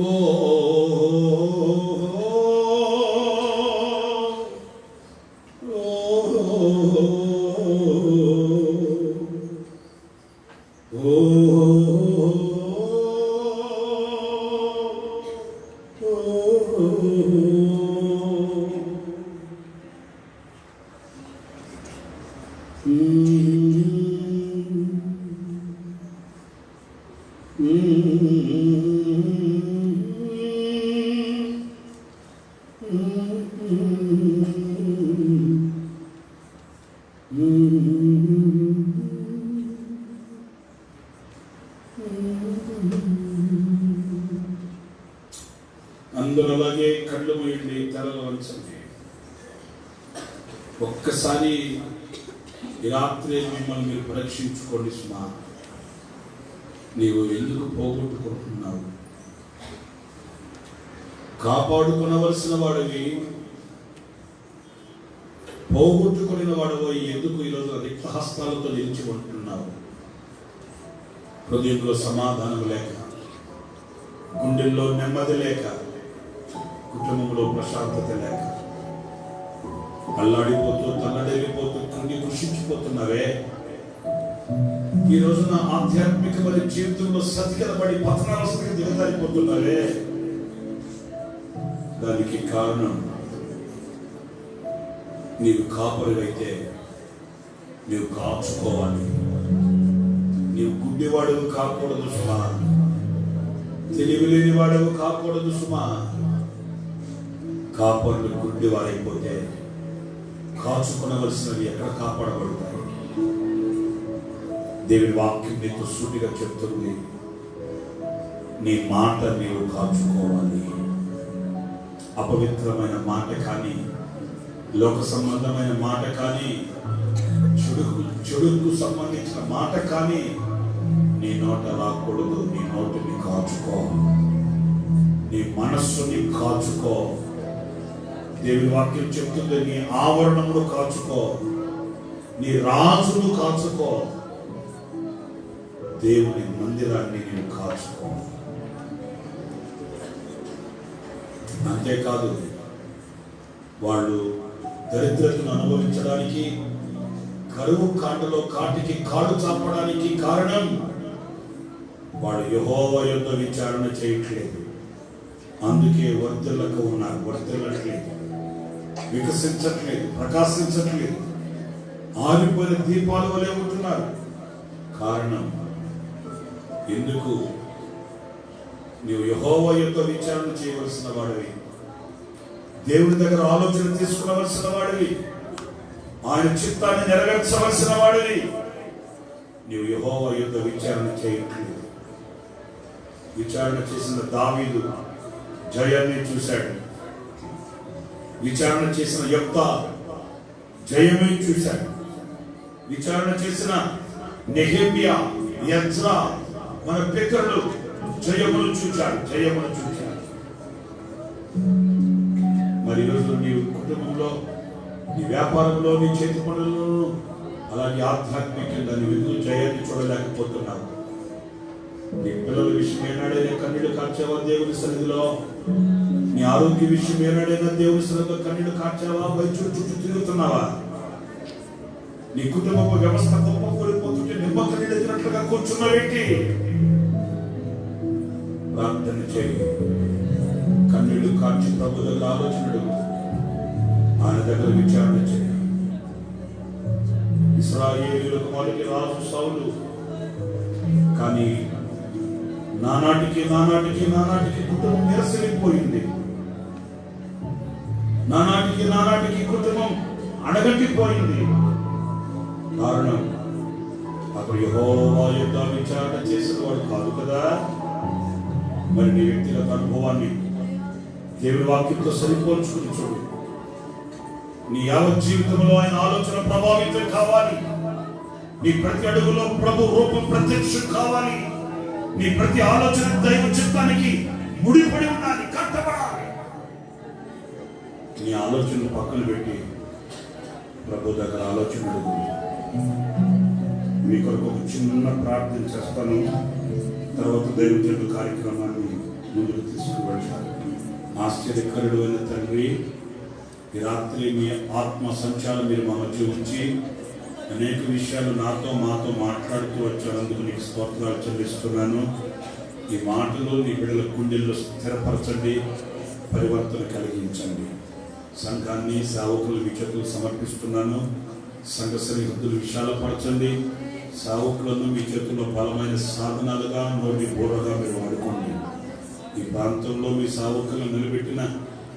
అందరూ అలాగే కళ్ళు మూయండి, తలలు వంచండి. ఒక్కసారి ఈ రాత్రి మిమ్మల్ని మీరు పరీక్షించుకోండి. సుమా, నీవు ఎందుకు పోగొట్టుకుంటున్నావు? కాపాడుకునవలసిన వాడివి పోగొట్టుకుని వాడవు ఎందుకు ఈరోజు రిక్త హస్తాలతో నిలిచి ఉంటున్నావు? హృదయంలో సమాధానం లేక, గుండెల్లో నెమ్మది లేక, కుటుంబంలో ప్రశాంతత లేక, అల్లాడిపోతూ తల్లడెళ్ళిపోతూ కుండి కృషించిపోతున్నావే. ఈ రోజున ఆధ్యాత్మికమైన జీవితంలో సతికిలబడి పతనావస్థకి దిగజారిపోతున్నావే. దానికి కారణం నీవు కాపరివైతే నీవు కాచుకోవాలి. నీవు గుడ్డివాడువు కాకూడదు సుమా, తెలివి లేని వాడవు కాకూడదు సుమా. కాపరులు గుడ్డివారైపోతే కాచుకునవలసినవి ఎక్కడ కాపాడబడతాయి? దేవుని వాక్యం నీకు సూటిగా చెప్తుంది, నీ మాట నీవు కాచుకోవాలి. అపవిత్రమైన మాట కానీ, లోక సంబంధమైన మాట కానీ, చెడుకు సంబంధించిన మాట కానీ నీ నోట రాకూడదు. నీ నోటిని కాచుకో, నీ మనస్సుని కాచుకో. దేవుని వాక్యం చెప్తుంది, నీ ఆవరణమును కాచుకో, నీ రాజును కాచుకో, దేవుని మందిరాన్ని నీవు కాచుకో. అంతేకాదు, వాళ్ళు దరిద్రతను అనుభవించడానికి, కరువు కాటలో కాటికి కాడు చాపడానికి కారణం వాడు యెహోవా యొద్ద విచారణ చేయట్లేదు. అందుకే వర్ధిల్లట్లేదు, వికసించట్లేదు, ప్రకాశించట్లేదు, ఆరిపోయిన దీపాల వలె ఉంటున్నారు. కారణం ఎందుకు? నీవు యెహోవా యొద్ద విచారణ చేయవలసిన వాడివి, దేవుని దగ్గర ఆలోచన తీసుకునవలసిన వాడివి, ఆయన చిత్తాన్ని నెరవేర్చవలసిన వాడివి. నీవు యెహోవా యొద్ద విచారణ చేయట్లేదు. విచారణ చేసిన దావీదు జయాన్ని చూశాడు, విచారణ చేసిన యెఫ్తా జయమే చూశాడు, విచారణ చేసిన నెహెమ్యా, ఎజ్రా, మన పితరులు జయమును చూశాడు. మరి ఈరోజు నీ కుటుంబంలో, నీ వ్యాపారంలో, నీ చేతి పనులను, అలాగే ఆధ్యాత్మికంగా నీ ఎందుకు జయాన్ని చూడలేకపోతున్నావు? నీ పిల్లల విషయం ఏనాడైనా కన్నీళ్లు కార్చావా దేవుని సన్నిధిలో? నీ ఆరోగ్య విషయం ఏనాడైనా దేవుని సన్నిధిలో కన్నీళ్లు కార్చావా? వైద్యుడు చుట్టూ తిరుగుతున్నావా? నీ కుటుంబ వ్యవస్థ గొప్ప కోల్పోతుంటే నిమ్మ కన్నీళ్ళు ఎత్తినట్లుగా కూర్చున్నావేంటి? ప్రార్థన చేయి. కార్చి ప్రభు దగ్గర ఆలోచన అడుగు. ఆయన దగ్గర విచారణ చేయాలి. ఇశ్రాయేలీయులకు మొదటి రాజు సౌలు, కానీ నానాటికి కుటుంబం నిరసలిపోయింది. నానాటికి కుటుంబం అడగట్టిపోయింది. కారణం అప్పుడు యెహోవా యొక్క విచారణ చేసిన వాడు కాదు కదా. మరి నీ వ్యక్తిగత అనుభవాన్ని దేవుని వాక్యంతో సరిపోల్చుకుని చూడు. నీ యావత్ జీవితంలో ఆయన ఆలోచన ప్రభావితం కావాలి. నీ ప్రతి అడుగులో ప్రభు రూపం ప్రత్యక్షం కావాలి. నీ ప్రతి ఆలోచన దైవ చిత్తానికి ముడిపడి ఉండాలి, కట్టబడాలి. నీ ఆలోచనలు పక్కన పెట్టి ప్రభు దగ్గర ఆలోచన అడుగు. మీ కొరకు ఒక చిన్న ప్రార్థన చేస్తాను. తర్వాత దైవజనుల కార్యక్రమాన్ని ముందుకు తీసుకువెళ్తాను. ఆశ్చర్యకరుడు అయిన తండ్రి, ఈ రాత్రి మీ ఆత్మ సంచారం మీరు మా మధ్య ఉంచి అనేక విషయాలు మాతో మాట్లాడుతూ వచ్చానందుకు నీకు స్తోత్రాలు చెల్లిస్తున్నాను. ఈ మాటలు నీ బిడ్డల గుండెల్లో స్థిరపరచండి, పరివర్తన కలిగించండి. సంఘాన్ని సేవకులు మీ చేతులు సమర్పిస్తున్నాను. సంఘ సరిహద్దులు విశాలపరచండి. సేవకులను మీ చేతుల్లో బలమైన సాధనాలుగా, నోటి బోరగా మీరు వాడుకోండి. ఈ ప్రాంతంలో మీ సేవకులను నిలబెట్టిన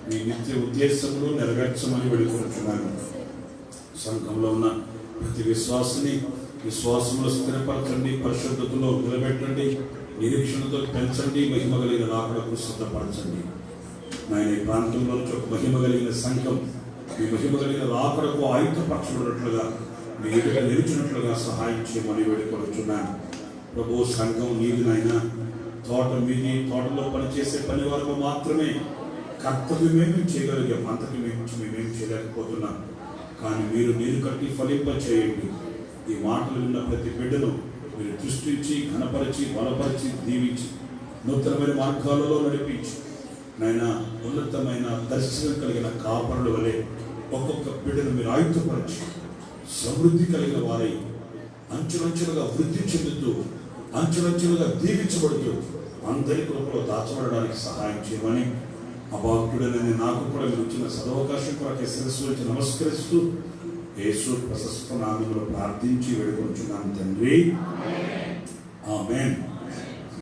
మీ నిత్య ఉద్దేశములు నెరవేర్చమని వేడుకొనుచున్నాను. సంఘంలో ఉన్న ప్రతి విశ్వాసంలో స్థిరపరచండి, పరిశుద్ధతలో నిలబెట్టండి, నిరీక్షణతో పెంచండి, మహిమ కలిగిన రాకడకు సిద్ధపరచండి. ఆయన ఈ ప్రాంతంలో ఒక మహిమ కలిగిన సంఘం మీ మహిమ కలిగిన రాకడకు ఆయుధపరచబడినట్లుగా మీ ఎదుట నిలిచినట్లుగా సహాయం చేయమని వేడుకొనుచున్నాను. ప్రభు, సంఘం నీదినైనా, తోట మీది, తోటలో పనిచేసే పని వరకు మాత్రమే కర్తవ్యమేమి చేయగలిగాం. అంతకి మేమేం చేయలేకపోతున్నాం. కానీ మీరు నీరు కట్టి ఫలింప చేయండి. ఈ మాటలు విన్న ప్రతి బిడ్డను మీరు దృష్టించి, ఘనపరిచి, బలపరిచి, దీవించి, నూతనమైన మార్గాలలో నడిపించి, నాయన ఉన్నతమైన దర్శనం కలిగిన కాపరుల వలె ఒక్కొక్క బిడ్డను మీరు ఆయుధపరిచి, సమృద్ధి కలిగిన వారై అంచులంచులుగా వృద్ధి చెందుతూ, అంచులంచులుగా దీవించబడుతూ అందరి కృపలో దాచబడడానికి సహాయం చేయమని అభాగ్యుడనని నాకు కూడా మీరు ఇచ్చిన సదవకాశం కొరకు శిరస్సు వచ్చి నమస్కరిస్తూ యేసు ప్రశస్త నామములో ప్రార్థించి వేడుకొంచున్నాను తండ్రి. ఆమేన్.